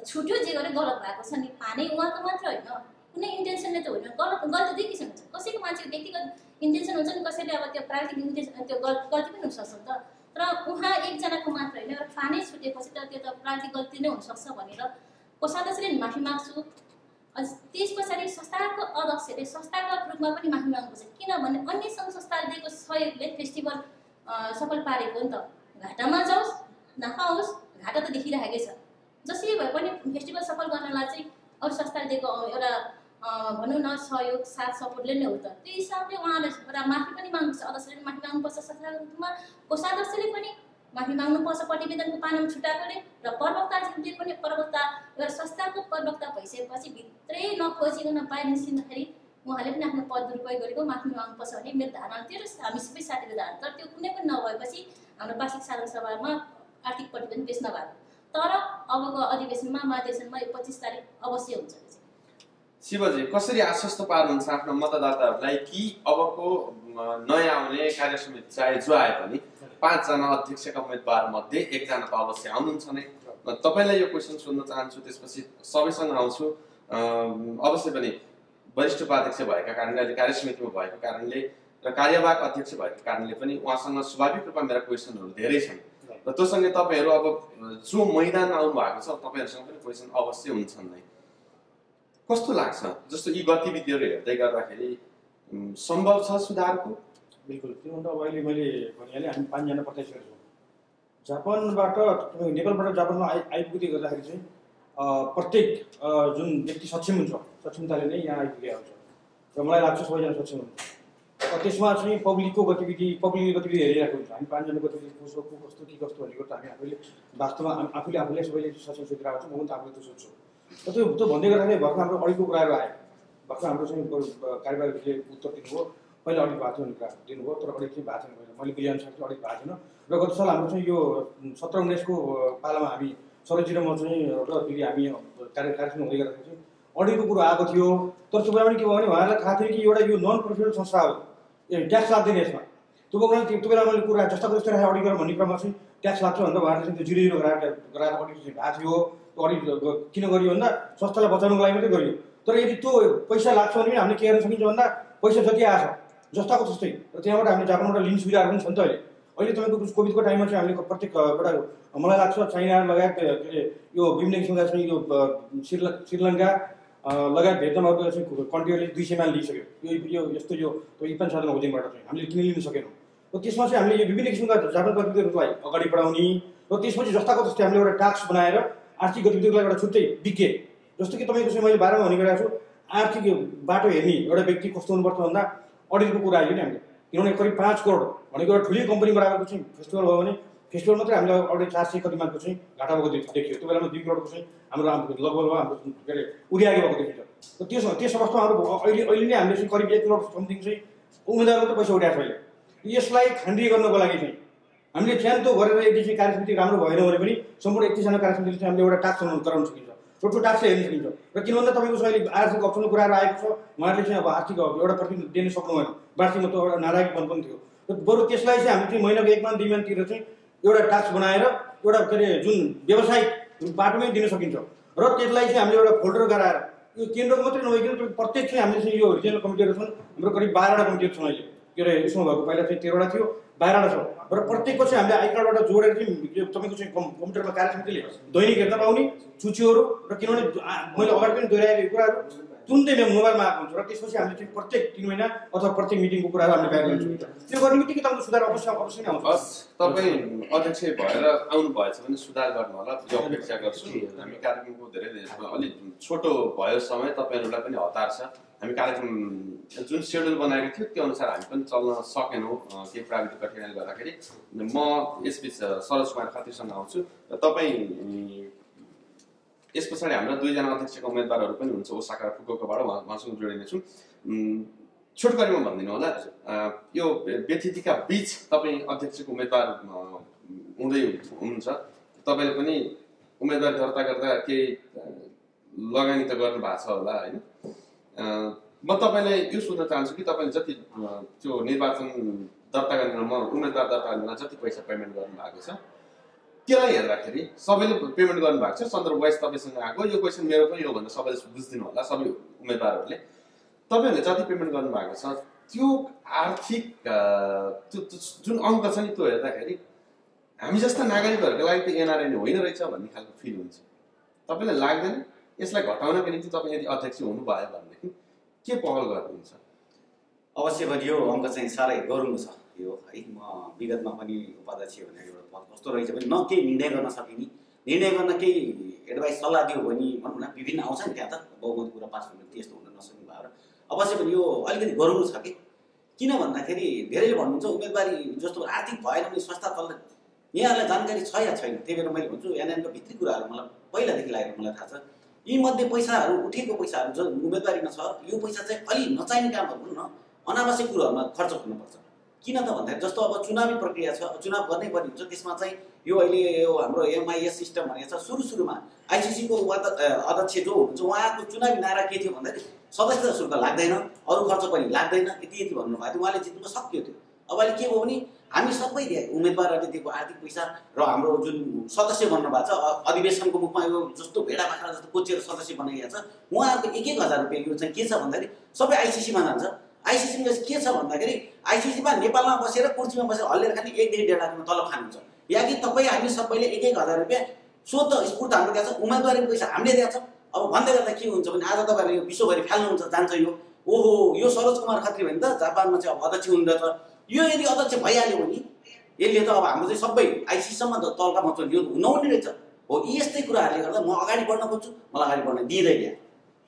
छुट्यो जे गरे गलत भएको छ नि। पानी उहाँको मात्र होइन, कुनै इन्टेन्सनले त होइन, गल्ती देखिसक्नु हुन्छ। कसैको मान्छेको व्यक्तिगत इन्टेन्सन हुन्छ नि, कसैले अब त्यो प्राकृतिक इन्टेन्सन त्यो गल्ती पनि हुनसक्छ नि त। तर उहाँ एकजनाको मात्र होइन, र पानी छुटेपछि त त्यो त प्राकृतिक गल्ती नै हुनसक्छ भनेर कोषाध्यक्षले माफी माग्छु। त्यस पछाडि संस्थाको अध्यक्षले संस्थागत रूपमा पनि माफी माग्नुपर्छ, किनभने अन्य सङ्घ संस्थाले दिएको सहयोगले फेस्टिभल सफल पारेको नि त। घाटामा जाओस् नाफा होस्, घाटा त देखिरहेकै छ। जसरी भए पनि फेस्टिभल सफल गर्नलाई चाहिँ अरू संस्थाले दिएको एउटा भनौँ न सहयोग साथ सपोर्टले नै हो त। त्यो हिसाबले उहाँले एउटा माफी पनि माग्नुपर्छ, अध्यक्षले पनि माफी माग्नुपर्छ, संस्थागत रूपमा कोषाध्यक्षले पनि माफी माग्नुपर्छ प्रतिवेदनको पानामा छुट्याएकोले, र प्रवक्ताजीले पनि प्रवक्ता एउटा संस्थाको प्रवक्ता भइसकेपछि भित्रै नखोजिकन बाहिर निस्किँदाखेरि उहाँले पनि आफ्नो पद दुरुपयोग गरेको माफी माग्नुपर्छ भन्ने मेरो धारणा थियो र हामी सबै साथीको धारणा। तर त्यो कुनै पनि नभएपछि हाम्रो वार्षिक साधारण सभामा आर्थिक प्रतिवेदन पेश नभएको, तर अबको अधिवेशनमा महाधिवेशनमा 25 तारिक अवश्य हुन्छ। शिवजी कसरी आश्वस्त पार्नुहुन्छ आफ्नो मतदाताहरूलाई कि अबको नयाँ आउने कार्य समिति चाहे जो आए पनि 5 जना अध्यक्षका उम्मेदवार मध्ये 1 जना त अवश्य आउनुहुन्छ नै। तपाईँलाई यो क्वेसन सोध्न चाहन्छु, त्यसपछि सबैसँग आउँछु। अवश्य पनि वरिष्ठ उपाध्यक्ष भएका कारणले अहिले कार्य समितिमा भएको कारणले र कार्यवाहक अध्यक्ष भएको कारणले पनि उहाँसँग स्वाभाविक रूपमा मेरा क्वेसनहरू धेरै छन् र त्योसँगै तपाईँहरू अब जो मैदानमा आउनु भएको छ तपाईँहरूसँग पनि क्वेसन अवश्य हुन्छन् नै। कस्तो लाग्छ जस्तो यी गतिविधिहरू हेर्दै गर्दाखेरि सम्भव छ सुधारको? बिल्कुल, त्योभन्दा अब अहिले मैले भनिहालेँ हामी 5 जना प्रत्याशीहरू छौँ। जापानबाट नेपालबाट जापानमा आइपुग्दै गर्दाखेरि चाहिँ प्रत्येक जुन व्यक्ति सक्षम हुन्छ सक्षमताले नै यहाँ आइपुगेका हुन्छ र मलाई लाग्छ सबैजना सक्षम हुन्छ। त्यसमा चाहिँ पब्लिकको गतिविधि हेरिरहेको हुन्छ। हामी 5 जना गतिविधि कस्तो के कस्तो भनेको त हामी आफैले वास्तवमा आफूले सबैले सक्षम सोधिरहेको छौँ। म पनि त आफूले त्यो सोध्छु। त्यो भन्दै गर्दाखेरि भर्खर हाम्रो अडिटको कुराहरू आयो। भर्खर हाम्रो चाहिँ कार्यवाहीले उत्तर दिनुभयो, पहिला अडिट भएको थियो भने कुरा दिनुभयो, तर अडिट चाहिँ भएको छैन। मैले बुझेअनुसार चाहिँ अडिट भएको छैन र गत साल हाम्रो चाहिँ यो 17-19 को पालामा हामी सरजीर म चाहिँ र फेरि हामी कार्यक्रम हुँदै गर्दाखेरि चाहिँ अडिटको कुरो आएको थियो। तर त्यो बेला पनि के भयो भने उहाँहरूलाई थाहा थियो कि एउटा यो नन प्रोफेसनल संस्था हो, ट्याक्स लाग्दैन यसमा। त्यो त्यो बेला मैले कुरा जस्ताको जस्तै राखेँ अडिट गरेर भन्ने क्रममा चाहिँ ट्याक्स लाग्छ भन्दा उहाँहरूले चाहिँ त्यो 0 गराएर अडिट चाहिँ भएको थियो। त्यो अडिट किन गरियो भन्दा संस्थालाई बचाउनुको लागि मात्रै गरियो। तर यदि त्यो पैसा लाग्छ भने पनि हामीले के गर्न सकिन्छ भन्दा पैसा जति आएछ जस्ताको जस्तै र त्यहाँबाट हामीले जापानबाट लिने सुविधाहरू पनि छन् त। अहिले तपाईँको कोभिडको टाइममा चाहिँ हामीले प्रत्येक एउटा मलाई लाग्छ चाइना लगायत के अरे यो विभिन्न किसिमका चाहिँ यो श्रीलङ्का लगायत भियतनामहरूको चाहिँ कन्ट्रीहरूले 200 मा लिइसक्यो। यो यस्तो यो इपन साधन होजिङबाट चाहिँ हामीले किन लिन सकेनौँ। र त्यसमा चाहिँ हामीले यो विभिन्न किसिमका जापान गतिविधिहरूलाई अगाडि बढाउने र त्यसपछि जस्ताको जस्तै हामीले एउटा टास्क बनाएर आर्थिक गतिविधिलाई एउटा छुट्टै विज्ञ जस्तो कि तपाईँको चाहिँ मैले बारेमा भनिरहेको छु आर्थिक बाटो हेर्ने एउटा व्यक्ति कस्तो हुनुपर्छ भन्दा अडिटको कुरा आयो नि हामीले किनभने करिब 5 करोड भनेको एउटा ठुलै कम्पनी बराबरको चाहिँ फेस्टिभल भयो भने फेस्टिभल मात्रै हामीले अलरेडी 400 कति मानको चाहिँ घाटा भएको देखियो। त्यो बेलामा 2 करोडको चाहिँ हाम्रो लगभग हाम्रो के अरे उड्याएको भएको देखिन्छ। र त्यस अवस्थामा हाम्रो अहिले नै हामीले चाहिँ करिब 1 करोड समथिङ चाहिँ उम्मेदवारको पैसा उठाएको छ। यसलाई खान्डी गर्नको लागि चाहिँ हामीले च्यान्तो गरेर यदि चाहिँ कार्यसमिति राम्रो भएन भने पनि सम्पूर्ण 31जना कार्यसमितिले चाहिँ हामीले एउटा टास्क गराउन सकिन्छ। छोटो टास्क हेर्न सकिन्छ। र किन भन्दा तपाईँको चाहिँ अहिले आर्थिक अप्सनको कुराहरू आएको छ उहाँहरूले चाहिँ अब आर्थिक एउटा प्रतिनिधि दिन सक्नु भएन। वार्षिकमा त एउटा नारायण पनि थियो। र बरु त्यसलाई चाहिँ हामीले चाहिँ महिनाको 1 मान 2 मानतिर चाहिँ एउटा टास्क बनाएर एउटा के अरे जुन व्यावसायिक बाटोमै दिन सकिन्छ। र त्यसलाई चाहिँ हामीले एउटा फोल्डर गराएर यो केन्द्रको मात्रै नभइकन प्रत्येक चाहिँ हामीले चाहिँ यो रिजनल कमिटीहरू छन्। हाम्रो करिब 12वटा कमिटीहरू छन् अहिले के अरे यसमा भएको पहिला चाहिँ 13वटा थियो 12वटा छ। र प्रत्येकको चाहिँ हामीले आई कार्डबाट जोडेर चाहिँ तपाईँको चाहिँ कम्प्युटरमा कार्यसमितिले दैनिक हेर्न पाउने सूचीहरू र किनभने मैले अगाडि पनि दोहोऱ्याएको कुराहरू तुरुन्तै मोबाइलमा आएको हुन्छ। र त्यसपछि हामीले चाहिँ प्रत्येक 3 महिना अथवा प्रत्येक मिटिङको कुराहरू हामीले बाहिर गर्न सकिन्छ। त्यो गर्ने बित्तिकै तपाईँको सुधार अवश्य नै आउँछ। हस् तपाईँ अध्यक्ष भएर आउनु भएछ भने सुधार गर्नु होला त्यो अपेक्षा गर्छु। हामी कार्यक्रमको धेरै अलिक छोटो भयो समय तपाईँहरूलाई पनि हतार छ। हामी कार्यक्रम जुन सेड्युल बनाएको थियो त्यो अनुसार हामी पनि चल्न सकेनौँ केही प्राविधिक कठिनाइले गर्दाखेरि। म यसबिच सरोज कुमार खत्रीसँग आउँछु र तपाईँ यस पछाडि हाम्रा 2 जना अध्यक्षका उम्मेदवारहरू पनि हुन्छ ओसाका फुकुओकाबाट उहाँसँग जोडिनेछु। छोटकरीमा भनिदिनु होला यो व्यतिथिका बीच तपाईँ अध्यक्षको उम्मेदवार हुँदै हुनुहुन्छ। तपाईँले पनि उम्मेदवार दर्ता गर्दा केही लगानी त गर्नु भएको छ होला होइन। म तपाईँलाई यो सोध्न चाहन्छु कि तपाईँले जति त्यो निर्वाचन दर्ता गर्नेमा उम्मेदवार दर्ता गर्नेमा जति पैसा पेमेन्ट गर्नुभएको छ त्यसलाई हेर्दाखेरि सबैले पेमेन्ट गर्नुभएको छ। सन्दर्भ वाइज तपाईँसँग आएको यो क्वेसन मेरो पनि यो भनेर सबैले बुझिदिनु होला सबै उम्मेदवारहरूले। तपाईँहरूले जति पेमेन्ट गर्नुभएको छ त्यो आर्थिक त्यो जुन अङ्क छ नि त्यो हेर्दाखेरि हामी जस्ता नागरिकहरूको लागि त एनआरआई नै होइन रहेछ भन्ने खालको फिल हुन्छ। तपाईँलाई लाग्दैन यसलाई घटाउनको निम्ति तपाईँ यदि अध्यक्ष हुनुभयो भनेदेखि के पहल गर्नुहुन्छ? अवश्य गरी यो अङ्क चाहिँ साह्रै गह्रौँ छ यो है। म विगतमा पनि उपाध्यक्ष भनेर एउटा पद कस्तो रहेछ भने न केही निर्णय गर्न सकिने निर्णय गर्न केही एडभाइस सल्लाह दियो भने भनौँ न विभिन्न आउँछ नि त्यहाँ त बहुमत कुरा पास हुनु त्यस्तो हुन नसक्नु भएर अवश्य पनि यो अलिकति गह्रौँ छ कि किन भन्दाखेरि धेरैले भन्नुहुन्छ उम्मेदवारी जस्तो आर्थिक भएन भने संस्था तल यहाँहरूलाई जानकारी छ या छैन। त्यही भएर मैले भन्छु एनएनको भित्री कुराहरू मलाई पहिलादेखि लागेर मलाई थाहा छ। यी मध्ये पैसाहरू उठेको पैसाहरू जो उम्मेदवारीमा छ यो पैसा चाहिँ अलि नचाहिने कामहरू भनौँ न अनावश्यक कुरोहरूमा खर्च हुनुपर्छ। किन त भन्दाखेरि जस्तो अब चुनावी प्रक्रिया छ चुनाव गर्नै पर्ने हुन्छ त्यसमा चाहिँ यो अहिले यो हाम्रो एमआइएस सिस्टम भनेको छ। सुरुमा आइसिसीको अध्यक्ष जो हुनुहुन्छ उहाँको चुनावी नारा के थियो भन्दाखेरि सदस्यता शुल्क लाग्दैन अरू खर्च पनि लाग्दैन यति भन्नुभएको थियो। उहाँले जित्नु सक्यो त्यो। अब अहिले के भयो भने हामी सबै उम्मेदवारहरूले दिएको आर्थिक पैसा र हाम्रो जुन सदस्य बन्नुभएको छ अधिवेशनको मुखमा यो जस्तो भेडा बाख्रा जस्तो कोचेर सदस्य बनाइएको छ उहाँहरूको 1,000 रुपियाँ यो चाहिँ के छ भन्दाखेरि सबै आइसिसीमा जान्छ। आइसिसीमा के छ भन्दाखेरि आइसिसीमा नेपालमा बसेर कुर्सीमा बसेर हल्लेर खाने 1-1.5 लाखमा तलब खानुहुन्छ या कि तपाईँ हामी सबैले 1,000 रुपियाँ स्वत स्फूर्त हाम्रो दिएको छ उम्मेदवारीको पैसा हामीले दिएको छ। अब भन्दै गर्दा के हुन्छ भने आज तपाईँहरूले यो विश्वभरि फाल्नुहुन्छ जान्छ यो ओहो यो सरोज कुमार खत्री भने त जापानमा चाहिँ अब अध्यक्ष हुनुहुँदछ। यो यदि अध्यक्ष भइहाल्यो भने यसले त अब हाम्रो चाहिँ सबै आइसिसीसम्म त तलका मचल यो नहुने रहेछ हो। यी यस्तै कुराहरूले गर्दा म अगाडि बढ्न खोज्छु मलाई अगाडि बढ्न दिँदैन।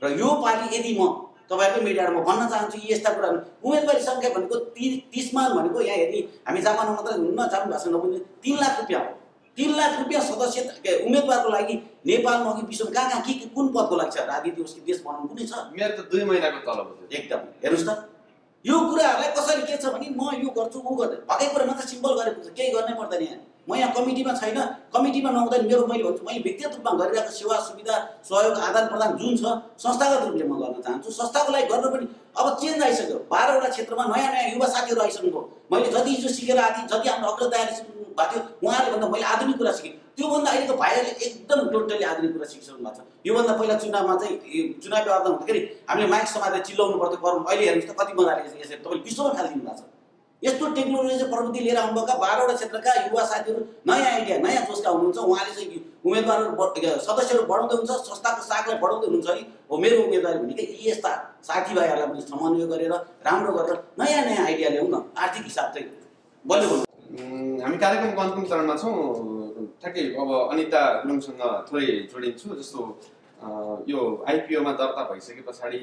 र यो पालि यदि म तपाईँहरूको मिडियाबाट म भन्न चाहन्छु यी यस्ता कुराहरू उम्मेदवारी सङ्ख्या भनेको 30 मान भनेको यहाँ यदि हामी जापानमा मात्रै हुन्न जापान भाषा नबुझ्ने 3 लाख रुपियाँ हो। 3 लाख रुपियाँ सदस्य उम्मेदवारको लागि नेपालमा कि विश्वमा कहाँ के कुन पदको लागि छ राजनीति उसको देश बनाउनु कुनै छ। मेरो त 2 महिनाको तलब हो एकदम हेर्नुहोस् त यो कुराहरूलाई कसरी के छ भने म यो गर्छु ऊ गर्छु भएकै कुरा मात्र सिम्पल गरेको छ केही गर्नै पर्दैन। यहाँ म यहाँ कमिटीमा छैन कमिटीमा नहुँदा मेरो मैले भन्छु मैले व्यक्तिगत रूपमा गरिरहेको सेवा सुविधा सहयोग आदान प्रदान जुन छ संस्थागत रूपले म गर्न चाहन्छु। संस्थाको लागि गर्न पनि अब चेन्ज आइसक्यो 12वटा क्षेत्रमा नयाँ नयाँ युवा साथीहरू आइसक्नुभयो। मैले जति हिजो सिकेर आदि जति हाम्रो अग्रदारी भएको थियो उहाँहरूले भन्दा मैले आधुनिक कुरा सिकेँ त्योभन्दा अहिलेको भाइहरूले एकदम टोटल्ली आधुनिक कुरा सिकिसक्नु भएको छ। योभन्दा पहिला चुनावमा चाहिँ चुनावी व्यवस्था हुँदाखेरि हामीले माइक समातेर चिल्लाउनु पर्थ्यो गरौँ अहिले हेर्नुहोस् त कति मजाले यसरी तपाईँले विश्वमा फालिदिनु भएको छ। यस्तो टेक्नोलोजी प्रविधि लिएर आउनुभएका 12वटा क्षेत्रका युवा साथीहरू नयाँ आइडिया नयाँ जोसका हुनुहुन्छ। उहाँले चाहिँ उम्मेदवारहरू सदस्यहरू बढाउँदै हुन्छ, संस्थाको सागलाई बढाउँदै हुनुहुन्छ है। हो मेरो उम्मेदवारी भनेको यी यस्ता साथीभाइहरूलाई पनि समन्वय गरेर राम्रो गरेर नयाँ नयाँ आइडिया ल्याउँ न। आर्थिक हिसाब चाहिँ बलियो हुनु। हामी कार्यक्रमको अन्तिम चरणमा छौँ। ठ्याक्कै अब अनिता गुरुङसँग थोरै जोडिन्छु। जस्तो यो आइपिओमा दर्ता भइसके पछाडि,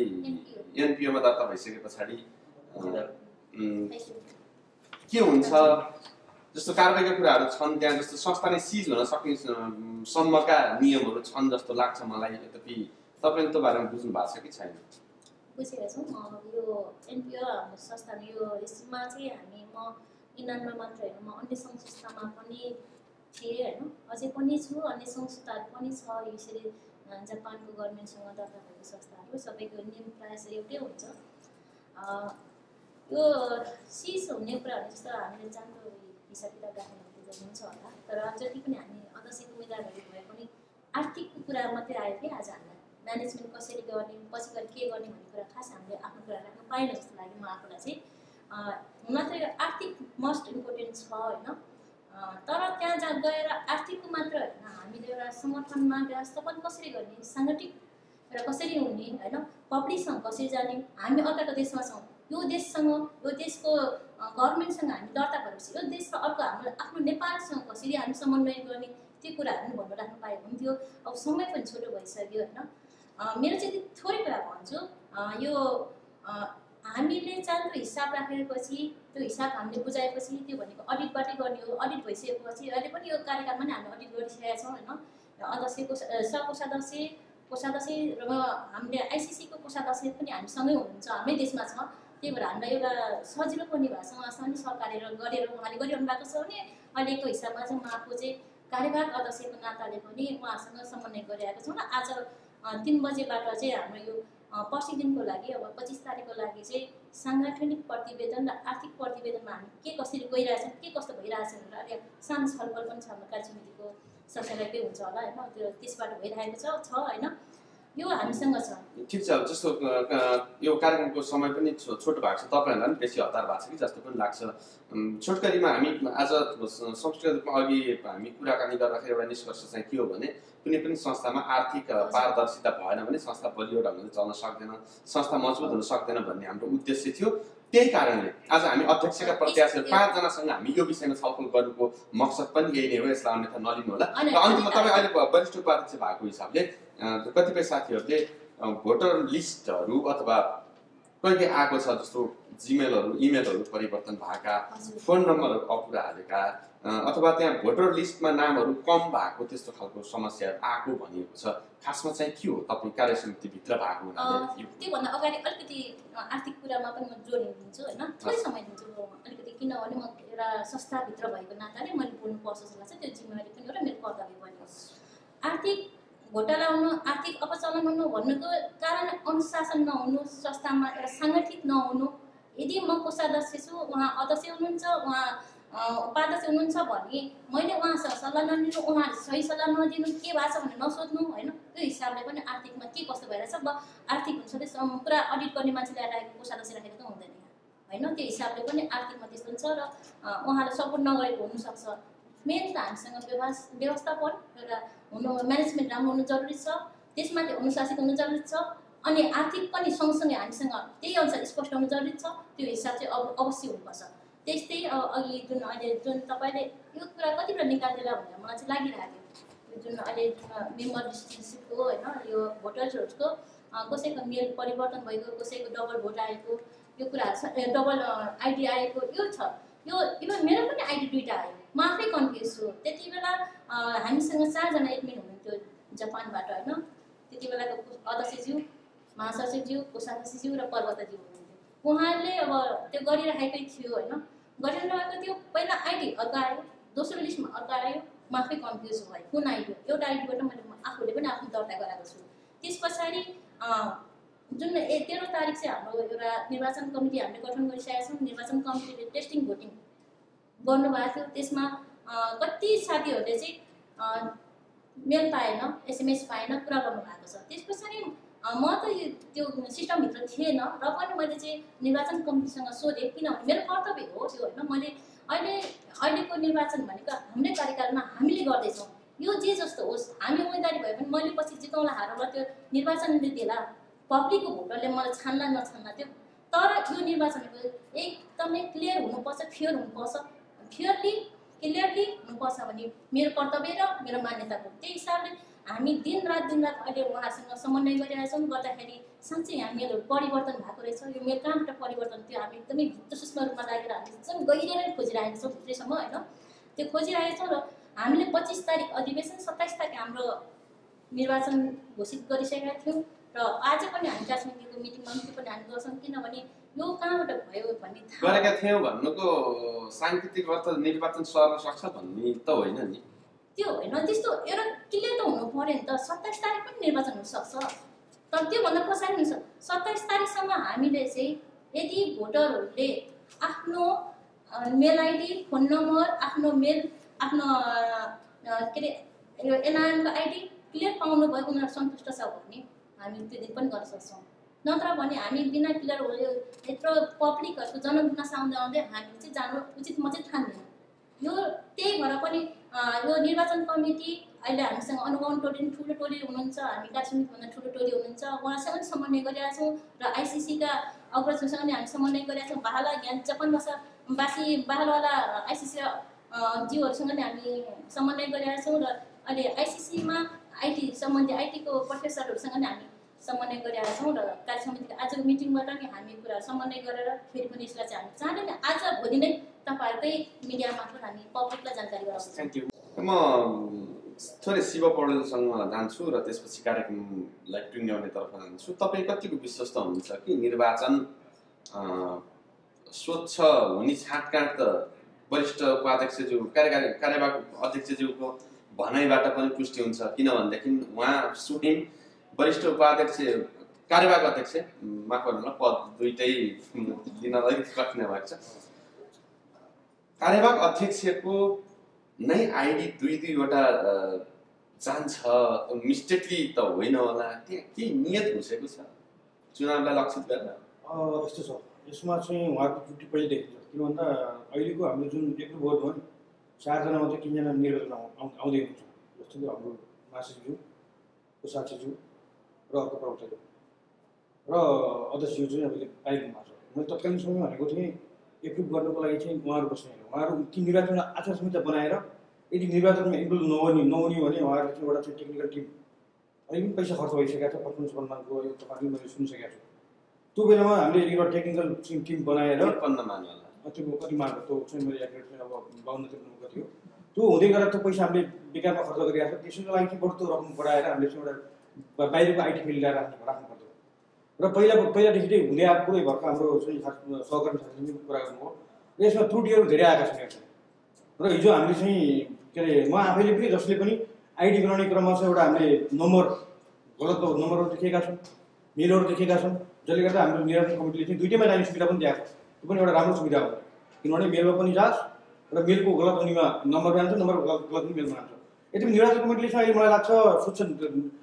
एनपिओमा दर्ता भइसके पछाडि के हुन्छ, जस्तो कारबाहीका कुराहरू छन् त्यहाँ, जस्तो संस्थाले सिज हुन सक्ने सम्मका नियमहरू छन् जस्तो लाग्छ मलाई। यद्यपि तपाईँले त्यो बारेमा बुझ्नु भएको छ कि छैन? बुझेका छौँ। यो एनपिओ हाम्रो संस्थामा यो यसमा चाहिँ म इनानमा मात्र होइन, म अन्य सङ्घ संस्थामा पनि थिएँ होइन, अझै पनि छु। अन्य संस्थाहरू पनि छ यसरी जापानको गभर्मेन्टसँग दर्ता भएको संस्थाहरू। सबैको नियम प्रायः एउटै हुन्छ। यो सिज हुने कुराहरू जस्तो हामीले जान्ने हिसाब किताब राख्नु हुन्छ होला, तर जति पनि हामी अध्यक्ष उम्मेदवारहरू भए पनि आर्थिक कुरा मात्रै आयो कि आज हामीलाई म्यानेजमेन्ट कसरी गर्ने, पछि गएर के गर्ने भन्ने कुरा खास हामीले आफ्नो कुरा राख्न पाएन जस्तो लाग्यो म आफूलाई चाहिँ। हुन त यो आर्थिक मस्ट इम्पोर्टेन्ट छ होइन, तर त्यहाँ जहाँ गएर आर्थिकको मात्र होइन, हामीले एउटा सङ्गठनमा व्यवस्थापन कसरी गर्ने, साङ्गठिक र कसरी हुने होइन, पब्लिकसँग कसरी जाने, हामी अर्काको देशमा छौँ, यो देशसँग यो देशको गभर्मेन्टसँग हामी दर्ता गरेपछि यो देश र अर्को हाम्रो आफ्नो नेपालसँग कसरी हामी समन्वय गर्ने, त्यो कुराहरू पनि भन्नु राख्नु पाए हुन्थ्यो। अब समय पनि छोटो भइसक्यो होइन। मेरो चाहिँ थोरै कुरा भन्छु। यो हामीले चाँडो हिसाब राखेपछि, त्यो हिसाब हामीले बुझाएपछि त्यो भनेको अडिटबाटै गर्ने हो। अडिट भइसकेपछि अहिले पनि यो कार्यकालमा नै हामीले अडिट गरिसकेका छौँ होइन। अध्यक्षको कोषाध्यक्ष र हामीले आइसिसीको कोषाध्यक्ष पनि हामीसँगै हुनुहुन्छ, हाम्रै देशमा छ। त्यही भएर हामीलाई एउटा सजिलो पनि भएको छ। उहाँसँग नि सरकारले गरेर उहाँले गरिरहनु भएको छ भने अहिलेको हिसाबमा चाहिँ म आफू चाहिँ कार्यवाहक अध्यक्षको नाताले पनि उहाँसँग समन्वय गरिरहेको छौँ। र आज 3 बजेबाट चाहिँ हाम्रो यो पर्सि दिनको लागि अब 25 तारिकको लागि चाहिँ साङ्गठनिक प्रतिवेदन र आर्थिक प्रतिवेदनमा हामी के कसरी गइरहेछौँ, के कस्तो भइरहेछ भनेर अहिले सानो छलफल पनि छ। हाम्रो कार्यसमितिको सदस्यलाई हुन्छ होला होइन, त्यो त्यसबाट भइरहेको छ होइन। यो हामीसँग छ। ठिक छ। जस्तो यो कार्यक्रमको समय पनि छोटो भएको छ, तपाईँहरूलाई पनि बेसी हतार भएको छ कि जस्तो पनि लाग्छ। छोटकरीमा हामी आज संस्कृत रूपमा अघि हामी कुराकानी गर्दाखेरि एउटा निष्कर्ष चाहिँ के हो भने कुनै पनि संस्थामा आर्थिक पारदर्शिता भएन भने संस्था बलियो ढङ्गले चल्न सक्दैन, संस्था मजबुत हुन सक्दैन भन्ने हाम्रो उद्देश्य थियो। त्यही कारणले आज हामी अध्यक्षका प्रत्याशीहरू 5 जनासँग हामी यो विषयमा छलफल गर्नुको मकसद पनि यही नै हो। यसलाई अन्यथा नलिनु होला। र अन्तिममा तपाईँ अहिले वरिष्ठ उपाध्यक्ष भएको हिसाबले कतिपय साथीहरूले भोटर लिस्टहरू अथवा कहिले आएको छ जस्तो इमेलहरू परिवर्तन भएका, फोन नम्बरहरू अपुरा हालेका, अथवा त्यहाँ भोटर लिस्टमा नामहरू कम भएको त्यस्तो खालको समस्याहरू आएको भनिएको छ। खासमा चाहिँ के हो तपाईँ कार्यसमितिभित्र भएको हुनाले? त्योभन्दा अगाडि अलिकति आर्थिक कुरामा पनि म जोडिदिन्छु होइन, थोरै समय दिन्छु अलिकति, किनभने म एउटा संस्थाभित्र भएको नाताले मैले बोल्नुपर्छ जस्तो लाग्छ। त्यो जिम्मेवारी पनि हो र मेरो कर्तव्य पनि हो। आर्थिक घोटाला हुनु, आर्थिक अपचलन हुनु भन्नुको कारण अनुशासन नहुनु, संस्थामा एउटा साङ्गठिक नहुनु। यदि म कोषाध्यक्ष छु, उहाँ अध्यक्ष हुनुहुन्छ, उहाँ उपाध्यक्ष हुनुहुन्छ भने मैले उहाँसँग सल्लाह नलिनु, उहाँहरूले सही सल्लाह नदिनु, के भएको छ भनेर नसोध्नु होइन। त्यो हिसाबले पनि आर्थिकमा के कस्तो भइरहेछ, आर्थिक हुन्छ त्यो पुरा अडिट गर्ने मान्छे ल्याएर कोषाध्यक्ष राखेको त हुँदैन होइन। त्यो हिसाबले पनि आर्थिकमा त्यस्तो हुन्छ र उहाँले सपोर्ट नगरेको हुनसक्छ। मेन त हामीसँग व्यवस्थापन एउटा हुनु, म्यानेजमेन्ट राम्रो हुनु जरुरी छ, त्यसमाथि अनुशासित हुनु जरुरी छ। अनि आर्थिक पनि सँगसँगै हामीसँग त्यही अनुसार स्पष्ट हुनु जरुरी छ। त्यो हिसाब चाहिँ अवश्य हुनुपर्छ। त्यस्तै अघि जुन तपाईँले यो कुरा कति बेला निकालिदिएला भनेर मलाई चाहिँ लागिरहेको थियो। जुन अहिले मेम्बर डिसिप्लिनसिपको होइन, यो भोटर्सहरूको कसैको मेल परिवर्तन भएको, कसैको डबल भोट आएको, यो कुराहरू छ, डबल आइडी आएको यो छ। यो इभन मेरो पनि आइडी 2टा आयो, म आफै कन्फ्युज छु। त्यति बेला हामीसँग 4 जना एडमिन हुनुहुन्थ्यो जापानबाट होइन। त्यति बेलाको अध्यक्षज्यू, महासचिवज्यू, कोषाध्यक्षज्यू र पर्वतज्यू हुनुहुन्थ्यो। उहाँले अब त्यो गरिराखेकै थियो होइन, गरिरहेको थियो। पहिला आइडी अर्को आयो, दोस्रो लिस्टमा अर्को आयो, म आफै कन्फ्युज भयो कुन आइडी हो। एउटा आइडीबाट मैले आफूले पनि आफ्नो दर्ता गराएको छु। त्यस पछाडि जुन 13 तारिक चाहिँ हाम्रो एउटा निर्वाचन कमिटी हामीले गठन गरिसकेका छौँ। निर्वाचन कमिटीले टेस्टिङ भोटिङ गर्नुभएको थियो। त्यसमा कति साथीहरूले चाहिँ मेल पाएन, एसएमएस पाएन, कुरा गर्नुभएको छ। त्यस पछाडि म त त्यो सिस्टमभित्र थिएन र पनि मैले चाहिँ निर्वाचन कमिटीसँग सोधेँ, किनभने मेरो कर्तव्य हो त्यो होइन। मैले अहिलेको निर्वाचन भनेको हाम्रै कार्यकालमा हामीले गर्दैछौँ, यो जे जस्तो होस् हामी उम्मेदवारी भए पनि मैले पछि जिताउला हारौँला त्यो निर्वाचनले दिएला, पब्लिकको भोटरले मलाई छान्ला नछान्ला त्यो, तर यो निर्वाचन एकदमै क्लियर हुनुपर्छ, फेयर हुनुपर्छ, क्लियरली हुनुपर्छ भन्ने मेरो कर्तव्य र मेरो मान्यता हो। त्यही हिसाबले हामी दिन रात अहिले उहाँहरूसँग समन्वय गरिरहेका छौँ, गर्दाखेरि साँच्चै हामी मेलहरू परिवर्तन भएको रहेछ। यो मेल कहाँबाट परिवर्तन थियो हामी एकदमै भित्र सूक्ष्म रूपमा लागेर हामी एकदम गहिरो नै खोजिरहेका छौँ भित्रैसम्म होइन, त्यो खोजिरहेका छौँ। र हामीले 25 तारिक अधिवेशन 27 तारिक हाम्रो निर्वाचन घोषित गरिसकेका थियौँ र आज पनि हामी कार्य समितिको मिटिङमा त्यो पनि हामी गर्छौँ, किनभने यो कहाँबाट भयो भन्ने गरेका थियौँ भन्नुको साङ्केतिक अर्थ निर्वाचन सर्न सक्छ भन्ने त होइन नि, त्यो होइन। त्यस्तो एउटा क्लियर त हुनु पऱ्यो नि त। 27 तारिक पनि निर्वाचन हुनसक्छ, तर त्योभन्दा पछाडि हुन्छ 27 तारिकसम्म हामीले चाहिँ यदि भोटरहरूले आफ्नो मेल आइडी, फोन नम्बर, आफ्नो के अरे एनआइएमको आइडी क्लियर पाउनु भयो, उनीहरू सन्तुष्ट छ भने हामी त्यो दिन पनि गर्न सक्छौँ। नत्र भने हामी बिना क्लियर यत्रो पब्लिकहरूको जनगुनासो आउँदै हामी चाहिँ जानु उचित म चाहिँ ठान्दिनँ। यो त्यही भएर पनि यो निर्वाचन कमिटी अहिले हामीसँग अनुगमन टोली ठुलो टोली हुनुहुन्छ, हामी कार्य समितिभन्दा ठुलो टोली हुनुहुन्छ, उहाँसँग पनि समन्वय गरिरहेका छौँ र आइसिसीका अग्रजसँग पनि हामी समन्वय गरिरहेका छौँ। बाहला यहाँ जापानमा छ बासी बाहलवाला आइसिसी जीवहरूसँग पनि हामी समन्वय गरिरहेका छौँ र अहिले आइसिसीमा आइटी सम्बन्धी आइटीको प्रोफेसरहरूसँग पनि हामी समन्वय गरिरहेका छौँ र कार्य समितिको आजको मिटिङबाट नि हामी कुरा समन्वय गरेर फेरि पनि यसलाई चाहिँ हामी चाँडै नै आज भोलि नै तपाईँहरूकै मिडिया मार्फत हामी पब्लिकलाई जानकारी गराउँछौँ। Thank you. म थोरै शिव पौडेलसँग जान्छु र त्यसपछि कार्यक्रमलाई टुङ्ग्याउनेतर्फ जान्छु। तपाईँ कतिको विश्वस्त हुनुहुन्छ कि निर्वाचन स्वच्छ हुने छाँटकाँट त वरिष्ठ उपाध्यक्षज्यू कार्यवाहक अध्यक्षज्यूको भनाइबाट पनि पुष्टि हुन्छ, किनभनेदेखि उहाँ स्वयं वरिष्ठ उपाध्यक्ष कार्यवाहक अध्यक्ष माफ गर्नु पद दुइटै लिनलाई कठिन भएको छ। कार्यवाहक अध्यक्षको नै आइडी दुईवटा जान्छ, मिस्टेकली त होइन होला, त्यहाँ केही नियत घुसेको छ चुनावलाई लक्षित गरेर? यस्तो छ, यसमा चाहिँ उहाँको त्रुटि पहिल्यै देखिन्छ। किन भन्दा अहिलेको हाम्रो जुन एक्लो बोर्ड हो नि 4 जना मात्रै 3 जना निर्वाचन आउँदै हुन्छ, जस्तो कि हाम्रो मासिकज्यू, कोषाध्यक्षज्यू र अर्को प्रवक्ताज्यू र अध्यक्षज्यू चाहिँ अहिले पाइनु भएको छ। मैले तत्कालीन समयमा भनेको थिएँ एप्रुभ गर्नको लागि चाहिँ उहाँहरू बस्ने होइन, उहाँहरू ती निर्वाचन आचार संहिता बनाएर यदि निर्वाचनमा इन्भल्भ नहुने भने उहाँहरूले चाहिँ एउटा चाहिँ टेक्निकल टिम अहिले पनि पैसा खर्च भइसकेको छ, 55 सम्मानको यो तपाईँले मैले सुनिसकेको छु। त्यो बेलामा हामीले एउटा टेक्निकल टिम बनाएर 53 मान होला त्यो कति मार्क त्यो चाहिँ मैले एक्युरेट चाहिँ अब 52-53 नम्बर थियो, त्यो हुँदै गरेर त्यो पैसा हामीले बेकारमा खर्च गरिरहेको छ। त्यसैको लागि चाहिँ बढ्दो रकम बढाएर हामीले चाहिँ एउटा बाहिरको आइटी फिल्ड ल्याएर राख्नु पर्छ। र पहिलादेखि चाहिँ हुँदै आएको पुरै भर्खर हाम्रो चाहिँ सहकर्मी साथीले कुरा गर्नुभयो, यसमा त्रुटिहरू धेरै आएका छन्। र हिजो हामीले चाहिँ के अरे म आफैले पनि जसले पनि आइडी बनाउने क्रममा चाहिँ एउटा हामीले गलत नम्बरहरू देखेका छौँ, मेलहरू देखेका छौँ, जसले गर्दा हाम्रो निर्वाचन कमिटीले चाहिँ दुइटैमा जाने सुविधा पनि दिएको छ। त्यो पनि एउटा राम्रो सुविधा हो, किनभने मेलमा पनि जाओस् र मेलको गलत हुनेमा नम्बर जान्छ, नम्बर गलत हुने मेलमा जान्छ। यति निर्वाचन कमिटीले चाहिँ अहिले मलाई लाग्छ स्वच्छ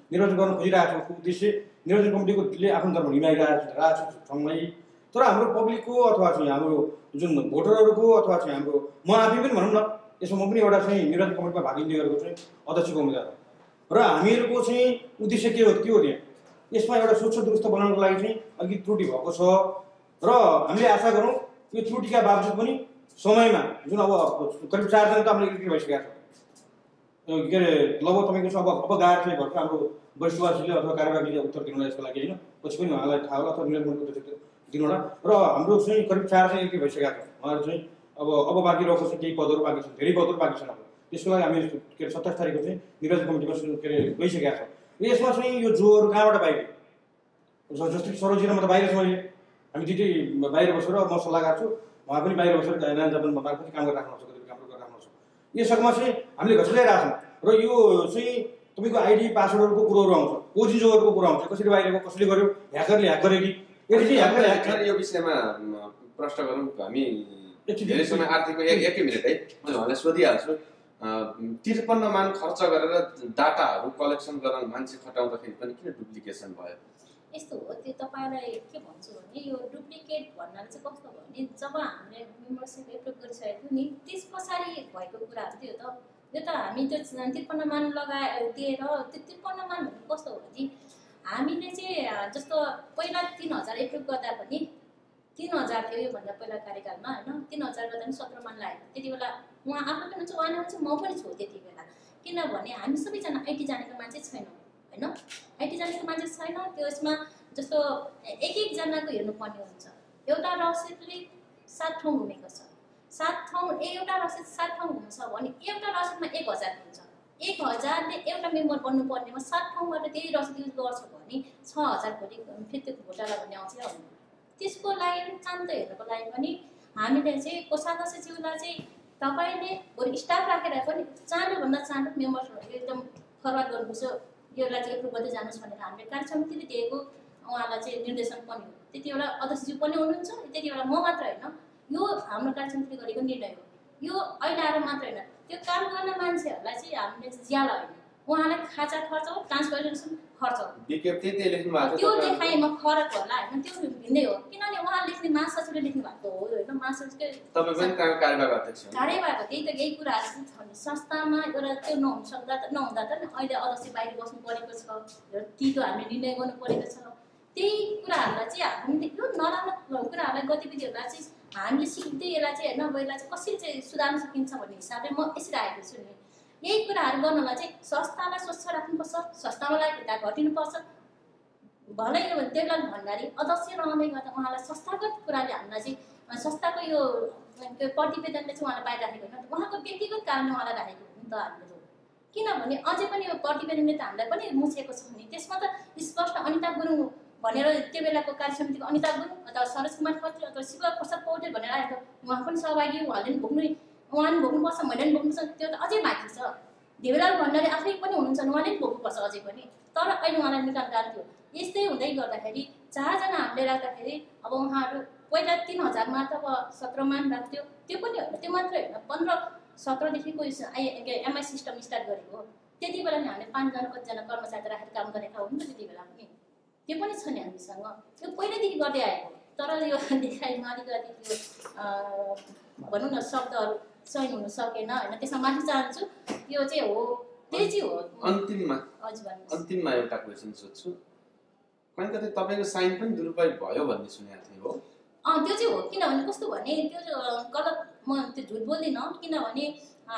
निर्वाचन गर्न खोजिरहेको छ। उद्देश्य निर्वाचन कमिटीले आफ्नो धर्म हिँडाइरहेको छ सँगै, तर हाम्रो पब्लिकको अथवा चाहिँ हाम्रो जुन भोटरहरूको अथवा चाहिँ हाम्रो म आफै पनि भनौँ न, यसमा म पनि एउटा चाहिँ निर्वाचन कमिटीमा भाग लिँदै गरेको चाहिँ अध्यक्षको उम्मेदवार हो र हामीहरूको चाहिँ उद्देश्य के हो त्यहाँ यसमा एउटा स्वच्छ दुरुस्त बनाउनको लागि चाहिँ अलिकति त्रुटि भएको छ र हामीले आशा गरौँ यो त्रुटिका बावजुद पनि समयमा जुन अब करिब 4 जना त हामीले इलेक्ट्रिक भइसकेका छ, के अरे लगभग तपाईँको चाहिँ अब गाएर चाहिँ भर्खर हाम्रो वरिष्ठवासीले अथवा कार्यवाहीले उत्तर दिनुलाई यसको लागि होइन, पछि पनि उहाँलाई थाहा होला अथवा निर्वाचनको दिनुला। र हाम्रो चाहिँ करिब 4 चाहिँ इलेक्ट्रिक भइसकेका छ, उहाँहरू चाहिँ अब बाँकी रहेको चाहिँ केही पदहरू बाँकी छन्, धेरै पदहरू बाँकी छन्। अब त्यसको लागि हामी के अरे 27 तारिकको चाहिँ निर्वाचन कमिटीमा के अरे गइसकेका छौँ। यसमा चाहिँ यो जोहरू कहाँबाट बाहिर जस्तो कि सरोजिनामा त बाहिर छ, मैले हामी दुइटै बाहिर बसेर म सल्लाहकार छु, उहाँ पनि बाहिर बसेर नयाँ जापानमा मार्फत काम गरिराख्नु छ, कतिपय कामहरू गरिराख्नु छ। यसमा चाहिँ हामीले घटाइरहेको छौँ र यो चाहिँ तपाईँको आइडी पासवर्डहरूको कुरोहरू आउँछ, कोजिजोहरूको कुरो आउँछ, कसरी बाहिरको कसले गर्यो, ह्याकरले ह्याक गर्यो कि यदि चाहिँ ह्याकरले यो विषयमा प्रश्न गरौँ हामी धेरै समय आर्थिक एकै मिनट है म उहाँलाई सोधिहाल्छु। 53 मान खर्च गरेर डाटाहरू कलेक्सन गर्न मान्छे खटाउँदाखेरि पनि किन डुप्लिकेसन भयो? यस्तो हो त्यो तपाईँलाई के भन्छु भने यो डुप्लिकेट भन्नाले चाहिँ कस्तो भयो भने जब हामीले मेम्बरसिप एप्रुभ गरिसकेको नि त्यस पछाडि भएको कुराहरू थियो त यो त हामी त्यो 53 मान दिएर त्यो 53 मान भनेको कस्तो हो भने हामीले चाहिँ जस्तो पहिला 3000 एप्रुभ गर्दा पनि 3000 थियो योभन्दा पहिला कार्यकालमा होइन 3000 गर्दा पनि 17 मान लाग्यो त्यति बेला उहाँ आफू पनि हुन्छ उहाँ चाहिँ म पनि छु त्यति बेला किनभने हामी सबैजना आइटी जानेको मान्छे छैनौँ होइन आइटी जानेको मान्छे छैन त्यसमा जस्तो एक जनाको हेर्नुपर्ने हुन्छ एउटा रसिदले 7 ठाउँ घुमेको छ 7 ठाउँ एउटा रसिद 7 ठाउँ घुम्छ भने एउटा रसिदमा 1000 हुन्छ 1000 ले एउटा मेम्बर बन्नुपर्नेमा 7 ठाउँबाट त्यही रसिद युज गर्छ भने 6000 भोलि फेरि त्यो घोटाला भन्ने आउँछ आउँदैन त्यसको लागि चान्त हेर्नको लागि पनि हामीले चाहिँ कोषाध्यक्षज्यूलाई चाहिँ तपाईँले बरु स्टाफ राखेर पनि चाँडोभन्दा चाँडो मेम्बर्सहरू एकदम फरवार्ड गर्नुपर्छ योलाई चाहिँ एप्रुभ गर्दै जानुहोस् भनेर हामीले कार्य समितिले दिएको उहाँलाई चाहिँ निर्देशन पनि हो त्यति बेला अध्यक्षज्यू पनि हुनुहुन्छ त्यति बेला म मात्र होइन यो हाम्रो कार्य समितिले गरेको निर्णय हो यो अहिले आएर मात्र होइन त्यो काम गर्ने मान्छेहरूलाई चाहिँ हामीले ज्याला होइन उहाँलाई खाजा खर्च हो ट्रान्सपोर्टेसन खर्च हो विज्ञप्ति त्यही लेख्नु भएको त्यो देखाइमा फरक होला होइन त्यो भिन्दै हो किनभने उहाँ लेख्ने महासचिवले लेख्नु भएको हो होइन महासचिवकै तपाईँ पनि त्यहाँ कार्यवाहक अध्यक्ष हो कार्यवाहक त्यही त यही कुराहरू छ नि संस्थामा एउटा त्यो नहुन सक्दा त नहुँदा त अहिले अध्यक्ष बाहिर बस्नु परेको छ तितो हामीले निर्णय गर्नु परेको छ त्यही कुराहरूलाई चाहिँ हामीले यो नराम्रो कुराहरूलाई गतिविधिहरूलाई चाहिँ हामीले सिक्दै यसलाई चाहिँ होइन यसलाई चाहिँ कसरी चाहिँ सुधार्न सकिन्छ भन्ने हिसाबले म यसरी आएको छु नि यही कुराहरू गर्नलाई चाहिँ संस्थालाई स्वच्छ राख्नुपर्छ संस्थामा लागेको घटिनुपर्छ भलै त्यसलाई भन्दाखेरि अध्यक्ष रहँदै गर्दा उहाँलाई संस्थागत कुराले हामीलाई चाहिँ संस्थाको यो प्रतिवेदनले चाहिँ उहाँलाई बाहिर राखेको होइन उहाँको व्यक्तिगत कारणले उहाँलाई राखेको हो नि त हामीले किनभने अझै पनि यो प्रतिवेदनले त हामीलाई पनि मुछेको छ नि त्यसमा त स्पष्ट अनिता गुरुङ भनेर त्यो बेलाको कार्य समितिको अनिता गुरुङ अथवा सरोज कुमार खत्री अथवा शिव प्रसाद पौडेल भनेर आएको उहाँ पनि सहभागी उहाँले पनि भोग्नु उहाँ पनि भोग्नुपर्छ मैले पनि भोग्नुपर्छ त्यो त अझै बाँकी छ देवलाल भण्डारी आफै पनि हुनुहुन्छ उहाँले पनि भोग्नुपर्छ अझै पनि तर अहिले उहाँलाई निकाल गर्थ्यो यस्तै हुँदै गर्दाखेरि 4 जना हामीले राख्दाखेरि अब उहाँहरू पहिला 3000 मा त अब 17 मान राख्थ्यो त्यो पनि होइन त्यो मात्रै होइन 15-17 देखिको एमआई सिस्टम स्टार्ट गरेको हो त्यति बेला नि हामीले 5 जना कतिजना कर्मचारी राखेर काम गरेका हो नि त त्यति बेला पनि त्यो पनि छ नि हामीसँग त्यो पहिल्यैदेखि गर्दै आएको तर यो देखाइमा अलिकति त्यो भनौँ न शब्दहरू चयन हुन सकेन होइन त्यसमा माथि चाहन्छु यो चाहिँ हो त्यही चाहिँ हो अन्तिममा एउटा क्वेसन सोध्छु कहीँ कतै तपाईँको साइन पनि दुरुपयोग भयो भन्ने सुनेको थिएँ हो त्यो चाहिँ हो किनभने कस्तो भने त्यो गलत म त्यो झुट बोल्दिनँ किनभने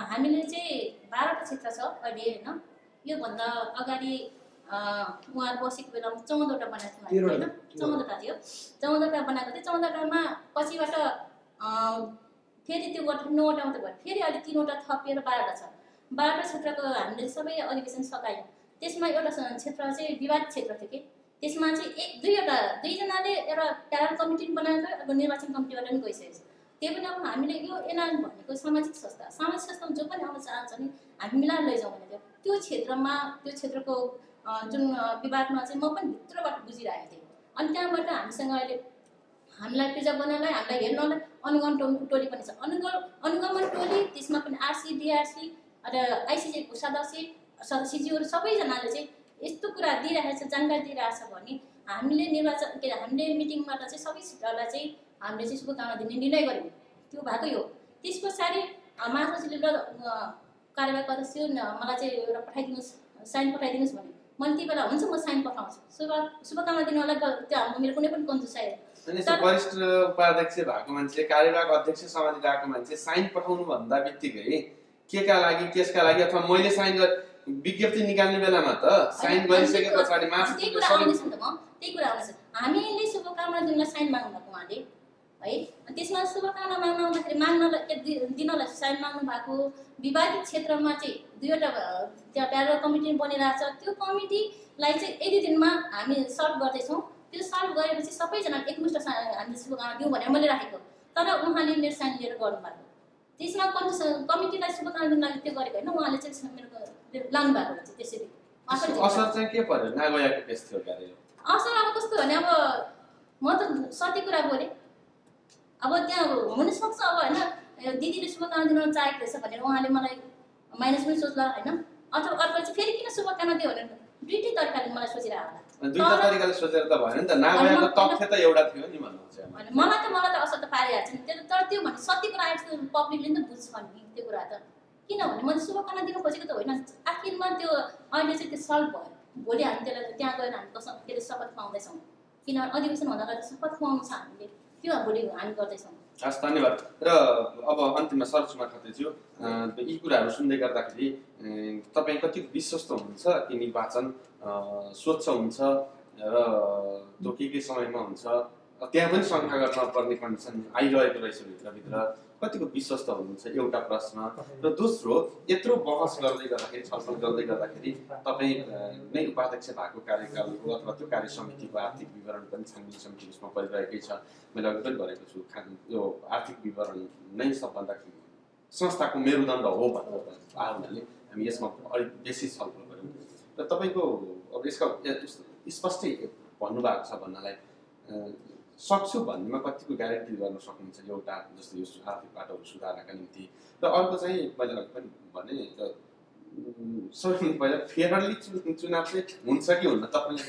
हामीले चाहिँ 12वटा क्षेत्र छ अहिले होइन योभन्दा अगाडि उहाँहरू बसेको बेलामा 14वटा बनाएको थियौँ होइन 14वटा थियो 14वटा बनाएको थियो 14वटामा पछिबाट फेरि त्यो 9वटा मात्रै भयो फेरि अहिले 3वटा थपिएर 12वटा छ 12वटा क्षेत्रको हामीले सबै अधिवेशन सकायौँ त्यसमा एउटा क्षेत्र चाहिँ विवाद क्षेत्र थियो कि त्यसमा चाहिँ 2जनाले एउटा प्यारल कमिटी बनाएको अब निर्वाचन कमिटीबाट पनि गइसकेको छ त्यो पनि अब हामीले यो एनआर भनेको सामाजिक संस्थामा जो पनि आउन चाहन्छ नि हामी मिलाएर लैजाउँ भनेको त्यो क्षेत्रमा त्यो क्षेत्रको जुन विवादमा चाहिँ म पनि भित्रबाट बुझिरहेको थिएँ अनि त्यहाँबाट हामीसँग अहिले हामीलाई प्रिजर्भ गर्नलाई हामीलाई हेर्नलाई अनुगमन टोली पनि छ अनुगमन टोली त्यसमा पनि आरसी डिआरसी आइसिसी कोषाध्यक्ष सदस्यज्यूहरू सबैजनाले चाहिँ यस्तो कुरा दिइरहेको छ जानकारी दिइरहेको छ भने हामीले निर्वाचन के अरे हामीले मिटिङबाट चाहिँ सबै क्षेत्रलाई चाहिँ हामीले चाहिँ शुभकामना दिने निर्णय गऱ्यौँ त्यो भएको यो त्यस पछाडि महासचिवले कार्यवाहक अध्यक्ष मलाई चाहिँ एउटा पठाइदिनुहोस् साइन पठाइदिनुहोस् भने मैले त्यही बेला हुन्छ म साइन पठाउँछु शुभकामना दिनुलाई त्यो हाम्रो मेरो कुनै पनि कन्जुस आयो वरिष्ठ उपाध्यक्ष भएको मान्छे कार्यवाहक अध्यक्ष सम्हालिरहेको आएको मान्छे साइन पठाउनु भन्दा बित्तिकै केका लागि केसका लागि अथवा मैले साइन विज्ञप्ति निकाल्ने बेलामा त साइन गरिसके पछाडि त्यही कुरा आउँदैछ नि त म त्यही कुरा आउँदैछ हामीले शुभकामना दिनलाई साइन माग्नु भएको उहाँले है त्यसमा शुभकामना माग्न आउँदाखेरि दिनलाई साइन माग्नु भएको विवादित क्षेत्रमा चाहिँ 2वटा त्यहाँ प्यारल कमिटी बनिरहेको छ त्यो कमिटीलाई चाहिँ 1-2 दिनमा हामी सल्भ गर्दैछौँ त्यो सल्भ गरेपछि सबैजना एकमुष्ट हामीले शुभकामना दिउँ भनेर मैले राखेको तर उहाँले मेरो साइन लिएर गर्नुभएको त्यसमा कमिटीलाई शुभकामना दिनु लागि त्यो गरेको होइन उहाँले चाहिँ मेरो लानु भएको हुन्छ त्यसरी असर चाहिँ के पर्यो नगएको केस थियो कार्य असर अब कस्तो भने अब म त सत्य कुरा बोलेँ अब त्यहाँ हुनसक्छ अब होइन दिदीले शुभकामना दिन चाहेको रहेछ भनेर उहाँले मलाई माइनस पनि सोच्ला होइन अथवा अर्को चाहिँ फेरि किन शुभकामना दियो भनेर दुईटै तरिकाले मलाई सोचिरहेको होला दुईटा तरिकाले सोचेर त भएन नि त, नगएको तथ्य त एउटा थियो नि भन्नु चाहिँ मलाई त असर त पारिहाल्छ नि त्यो, तर त्यो भने सत्य कुरा आएपछि पब्लिकले नि त बुझ्छ नि त्यो कुरा त। किनभने मैले शुभकामना दिन खोजेको त होइन, आखिरमा त्यो अहिले चाहिँ त्यो सल्भ भयो। भोलि हामी त्यसलाई त्यहाँ गएर हामी कसम के अरे शपथ पाउँदैछौँ, किनभने अधिवेशन भन्दा अगाडि शपथ पाउनु छ हामीले, त्यो भोलि हामी गर्दैछौँ। हस् धन्यवाद। र अब अन्तिममा सरसुमा खत्रीज्यू, यी कुराहरू सुन्दै गर्दाखेरि तपाईँ कति विश्वस्त हुनुहुन्छ कि निर्वाचन स्वच्छ हुन्छ र त्यो के समयमा हुन्छ, त्यहाँ पनि शङ्का गर्न पर्ने कन्डिसन आइरहेको रहेछ भित्रभित्र, कतिको विश्वस्त हुनुहुन्छ एउटा प्रश्न। र दोस्रो, यत्रो बहस गर्दै गर्दाखेरि छलफल गर्दै गर्दाखेरि तपाईँ नै उपाध्यक्ष भएको कार्यकालको अथवा त्यो कार्य समितिको आर्थिक विवरण पनि छानबिन समिति उसमा परिरहेकै छ। मैले अघि पनि भनेको छु यो आर्थिक विवरण नै सबभन्दा संस्थाको मेरुदण्ड हो भनेर आयो हुनाले हामी यसमा अलिक बेसी छलफल गऱ्यौँ। र तपाईँको अब यसका स्पष्टै भन्नुभएको छ भन्नलाई सक्छु भन्नेमा कतिको ग्यारेन्टी गर्न सक्नुहुन्छ एउटा, जस्तो यो आर्थिक बाटोहरू सुधार्नका निम्ति। र अर्को चाहिँ मैले अघि पनि भने सबैभन्दा पहिला फेयरली चुनाव चाहिँ हुन्छ कि हुन्न तपाईँले?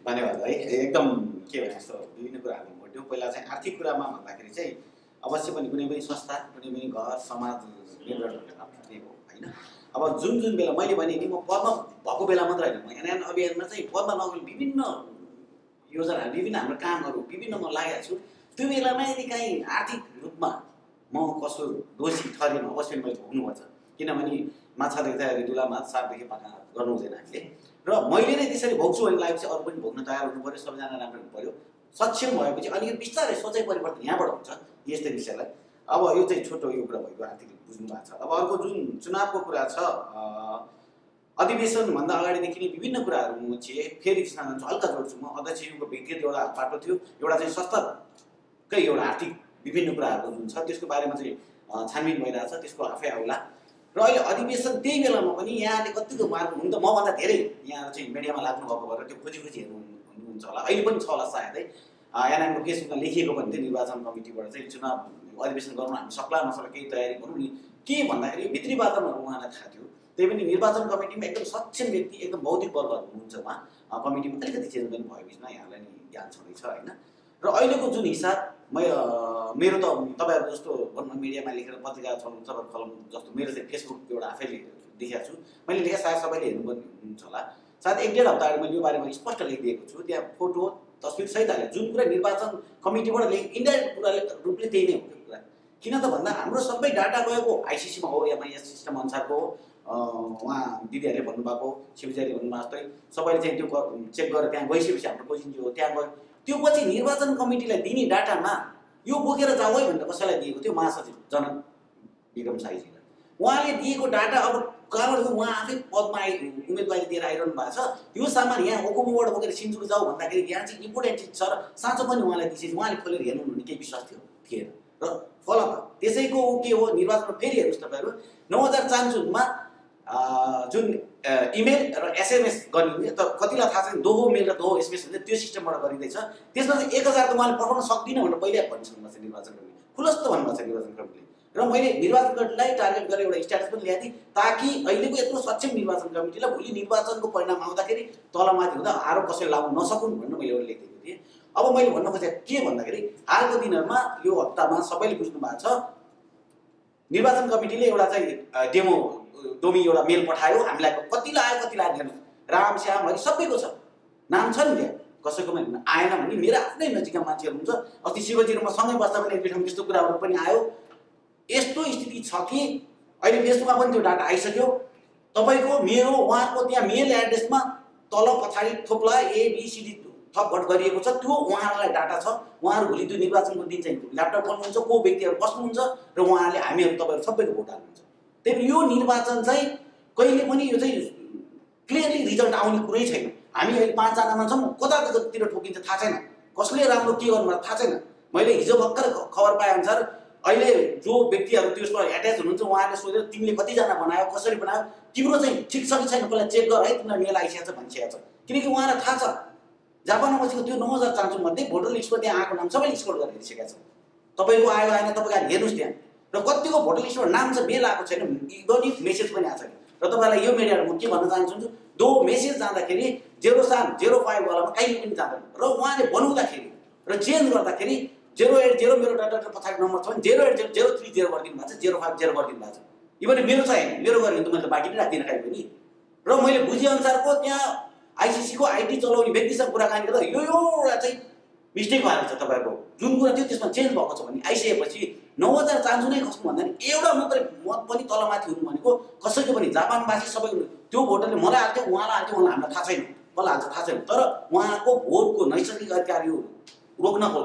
धन्यवाद है। एकदम के भने जस्तो विभिन्न कुराहरू भट्यौँ। पहिला चाहिँ आर्थिक कुरामा भन्दाखेरि चाहिँ अवश्य पनि कुनै पनि संस्था, कुनै पनि घर समाज निर्भर हो होइन। अब जुन बेला मैले भने नि म पदमा भएको बेला मात्र होइन, म एनएन अभियानमा चाहिँ पदमा नगएर विभिन्न योजना, विभिन्न हाम्रो कामहरू विभिन्नमा लागेको छु। त्यो बेलामा यदि काहीँ आर्थिक रूपमा म कसो दोषी ठरेन अवश्य मैले भोग्नुपर्छ, किनभने माछा देख्दाखेरि दुला माछ, सागदेखि पाखा गर्नु हुँदैन हामीले। र मैले नै त्यसरी भोग्छु भन्ने लागेपछि अरू पनि भोग्न तयार हुनु पऱ्यो, सबैजना राम्रो हुनु पऱ्यो। सक्षम भएपछि अलिकति बिस्तारै सोचाइ परिवर्तन यहाँबाट हुन्छ यस्तै विषयलाई। अब यो चाहिँ छोटो यो कुरा भएको आर्थिक बुझ्नु भएको छ। अब अर्को जुन चुनावको कुरा छ, अधिवेशनभन्दा अगाडिदेखि नै विभिन्न कुराहरू म चाहिँ फेरि त्यसमा जान्छु, हल्का जोड्छु म। अध्यक्षज्यूको व्यक्तिगत एउटा बाटो थियो, एउटा चाहिँ संस्थाकै एउटा आर्थिक विभिन्न कुराहरू जुन छ त्यसको बारेमा चाहिँ छानबिन भइरहेछ, त्यसको आफै आउला। र अहिले अधिवेशन त्यही बेलामा पनि यहाँले कतिको मार्ग हुनु त मभन्दा धेरै यहाँ चाहिँ मिडियामा लाग्नु भएको भएर त्यो खोजी हेर्नुहुन्छ होला, अहिले पनि छ होला सायदै। एनआइएमको फेसबुकमा लेखिएको पनि थियो निर्वाचन कमिटीबाट चाहिँ चुनाव अधिवेशन गर्न हामी सक्ला नसक्ला केही तयारी गरौँ नि, के भन्दाखेरि भित्री वातावरणहरू उहाँलाई थाहा थियो। त्यही पनि निर्वाचन कमिटीमा एकदम सक्षम व्यक्ति, एकदम बौद्धिक वर्गहरू हुनुहुन्छ उहाँ कमिटीमा, अलिकति चेन्ज पनि भयो बिचमा, यहाँलाई नि ज्ञान छँदैछ होइन। र अहिलेको जुन हिसाब मेरो त तपाईँहरू जस्तो भनौँ मिडियामा लेखेर पत्रिका चलाउनु तपाईँहरू कलम जस्तो मेरो चाहिँ फेसबुक एउटा आफैले देखाएको छु, मैले लेखेँ, सायद सबैले हेर्नुपर्ने हुन्छ होला। सायद 1-1.5 हप्ता अगाडि मैले यो बारेमा स्पष्ट लेखिदिएको छु, त्यहाँ फोटो तस्बिर सहित हालेँ। जुन कुरा निर्वाचन कमिटीबाट इन्डाइरेक्ट कुराले रूपले त्यही नै हो त्यो कुरा। किन त भन्दा हाम्रो सबै डाटा गएको आइसिसीमा हो, एमआइएस सिस्टम अनुसारको उहाँ दिदीहरूले भन्नुभएको, शिवजीले भन्नुभएको जस्तै सबैले चाहिँ त्यो चेक गरेर त्यहाँ गइसकेपछि हाम्रो कोचिङ हो त्यहाँ गयो। त्यो पछि निर्वाचन कमिटीलाई दिने डाटामा यो बोकेर जाऊ है भनेर कसैलाई दिएको थियो, महासचिव जनक विक्रम साईजीलाई। उहाँले दिएको डाटा अब कहाँबाट उहाँ आफै पदमा उम्मेदवारी दिएर आइरहनु भएको छ, यो सामान यहाँ ओकुमोबाट बोकेर सिन्जुक जाऊ भन्दाखेरि यहाँ चाहिँ इम्पोर्टेन्ट चिज छ र साँचो पनि उहाँलाई त्यसरी उहाँले खोलेर हेर्नुहुने केही विश्वास थिएन। र फलत त्यसैको के हो, निर्वाचनमा फेरि हेर्नुहोस् तपाईँहरू 9004 जुनमा जुन इमेल र एसएमएस गरिन्छ, त कतिलाई थाहा छैन, दोहो मेल र दोहो एसएमएस हुन्छ, त्यो सिस्टमबाट गरिँदैछ। त्यसमा चाहिँ 1000 त उहाँले पठाउन सक्दिनँ भनेर पहिल्यै भनिसक्नु भएको छ निर्वाचन कमिटीले, खुलस्त भन्नुभएको छ निर्वाचन कमिटीले। र मैले निर्वाचन कमिटीलाई टार्गेट गरेर एउटा स्ट्याटस पनि ल्याएको थिएँ, ताकि अहिलेको यत्रो सक्षम निर्वाचन कमिटीलाई भोलि निर्वाचनको परिणाम आउँदाखेरि तलमाथि हुँदा आरोप कसैले लाउन नसकुन् भनेर मैले एउटा लेखिदिएको थिएँ। अब मैले भन्न खोजेको के भन्दाखेरि हालको दिनहरूमा यो हप्तामा सबैले बुझ्नु भएको छ, निर्वाचन कमिटीले एउटा चाहिँ डोमी एउटा मेल पठायो हामीलाई, कतिलाई आयो कतिलाई आएन, राम श्याम हरि सबैको छ, नाम छ नि त्यहाँ, कसैकोमा आएन भने मेरो आफ्नै नजिकका मान्छेहरू हुन्छ। अस्ति शिवजी र म सँगै बस्दा पनि एक ठाउँ त्यस्तो कुराहरू पनि आयो। यस्तो स्थिति छ कि अहिले फेसबुकमा पनि त्यो डाटा आइसक्यो, तपाईँको मेरो उहाँको त्यहाँ मेल एड्रेसमा तल पछाडि थोप्ला ABCD थपघट गरिएको छ, त्यो उहाँहरूलाई डाटा छ। उहाँहरू भोलि त्यो निर्वाचनको दिन चाहिँ ल्यापटप खोल्नुहुन्छ, को व्यक्तिहरू बस्नुहुन्छ र उहाँहरूले हामीहरू तपाईँहरू सबैको भोट हाल्नुहुन्छ। त्यही यो निर्वाचन चाहिँ कहिले पनि यो चाहिँ क्लियरली रिजल्ट आउने कुरै छैन। हामी अहिले 5 जनामा छौँ, कतातिर ठोकिन्छ थाहा छैन, कसले राम्रो के गर्नु थाहा छैन। मैले हिजो भर्खर खबर पाए अनुसार अहिले जो व्यक्तिहरू त्यसमा एट्याच हुनुहुन्छ उहाँहरूले सोधेर तिमीले कतिजना बनायो, कसरी बनायो, तिम्रो चाहिँ ठिक छ कि छैन पहिला चेक गर है, तिमीलाई मेल आइसकेको छ भनिसकेको छ। किनकि उहाँलाई थाहा छ जापानमा बसेको त्यो 9004 मध्ये भोटर लिस्टमा त्यहाँ आएको नाम सबैले स्कोर गरेर हेरिसकेको छ। तपाईँको आयो आएन तपाईँ हेर्नुहोस् त्यहाँ, र कतिको भोटर लिस्टमा नाम छ मेल आएको छैन, इभन इफ मेसेज पनि आएको छैन। र तपाईँलाई यो मिडियामा म के भन्न चाहन्छु, दो मेसेज जाँदाखेरि 0305 वालामा कहिले पनि जाँदैन र उहाँले बनाउँदाखेरि र चेन्ज गर्दाखेरि 080 मेरो डाटा पछाडि नम्बर छ भने 080 030 गरिदिनु भएको छ 050 गरिदिनु भएको छ। इभन मेरो छ हैन मेरो गर्यो भने त मैले बाँकी राख्दिनँ कहीँ पनि र मैले बुझेअनुसारको त्यहाँ आइसिसीको आइटी चलाउने व्यक्तिसँग कुराकानी गर्दा यो एउटा चाहिँ मिस्टेक भएर छ तपाईँको जुन कुरा थियो त्यसमा चेन्ज भएको छ भने आइसकेपछि 9000 चान्सु नै खस्नु भन्दा नि एउटा मात्रै मत पनि तलमाथि हुनु भनेको कसैको पनि जापानवासी सबै त्यो भोटरले मलाई हाल्थ्यो उहाँलाई हाल्थ्यो उहाँलाई हामीलाई थाहा छैन कसलाई हाल्छ थाहा छैन तर उहाँको भोटको नैसर्गिक अधिकार यो रोक्नको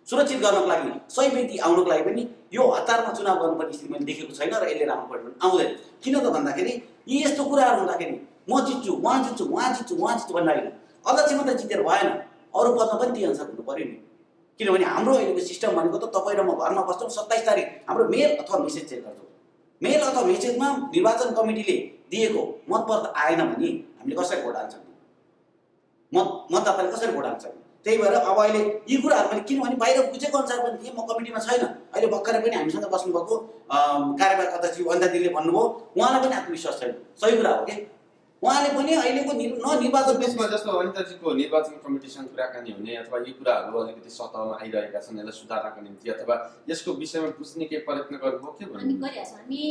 सुरक्षित गर्नको लागि सही व्यक्ति आउनको लागि पनि यो हतारमा चुनाव गर्नुपर्ने स्थिति मैले देखेको छैन र यसले राम्रो परिणाम आउँदैन। किन त भन्दाखेरि यी यस्तो कुराहरू हुँदाखेरि म जित्छु उहाँ जित्छु उहाँ जित्छु उहाँ जित्छु भन्दा होइन अध्यक्षमा त जितेर भएन अरू पदमा पनि त्यही अनुसार हुनु पर्यो नि। किनभने हाम्रो अहिलेको सिस्टम भनेको त तपाईँ र म घरमा बस्छौँ 27 तारिक हाम्रो मेल अथवा मेसेज चेक गर्छौँ मेल अथवा मेसेजमा निर्वाचन कमिटीले दिएको मतपत्र आएन भने हामीले कसरी भोट हाल्छौँ मतदाताले कसरी भोट हाल्छौँ। त्यही भएर अब अहिले यी कुराहरू मैले किनभने बाहिर बुझेको अनुसार पनि थिएँ म कमिटीमा छैन अहिले भर्खरै पनि हामीसँग बस्नुभएको कार्यवाहक अध्यक्ष अन्तादिले भन्नुभयो उहाँलाई पनि आत्मविश्वास छैन सही कुरा हो कि उहाँले पनि अहिलेको निर्वाचन त्यसमा जस्तो अनिताजीको निर्वाचन कमिटीसँग कुराकानी हुने अथवा यी कुराहरू अलिकति सतहमा आइरहेका छन् यसलाई सुधार्नको निम्ति अथवा यसको विषयमा बुझ्ने के प्रयत्न गर्नुभयो के भन्नु हामी गरिरहेको छौँ। हामी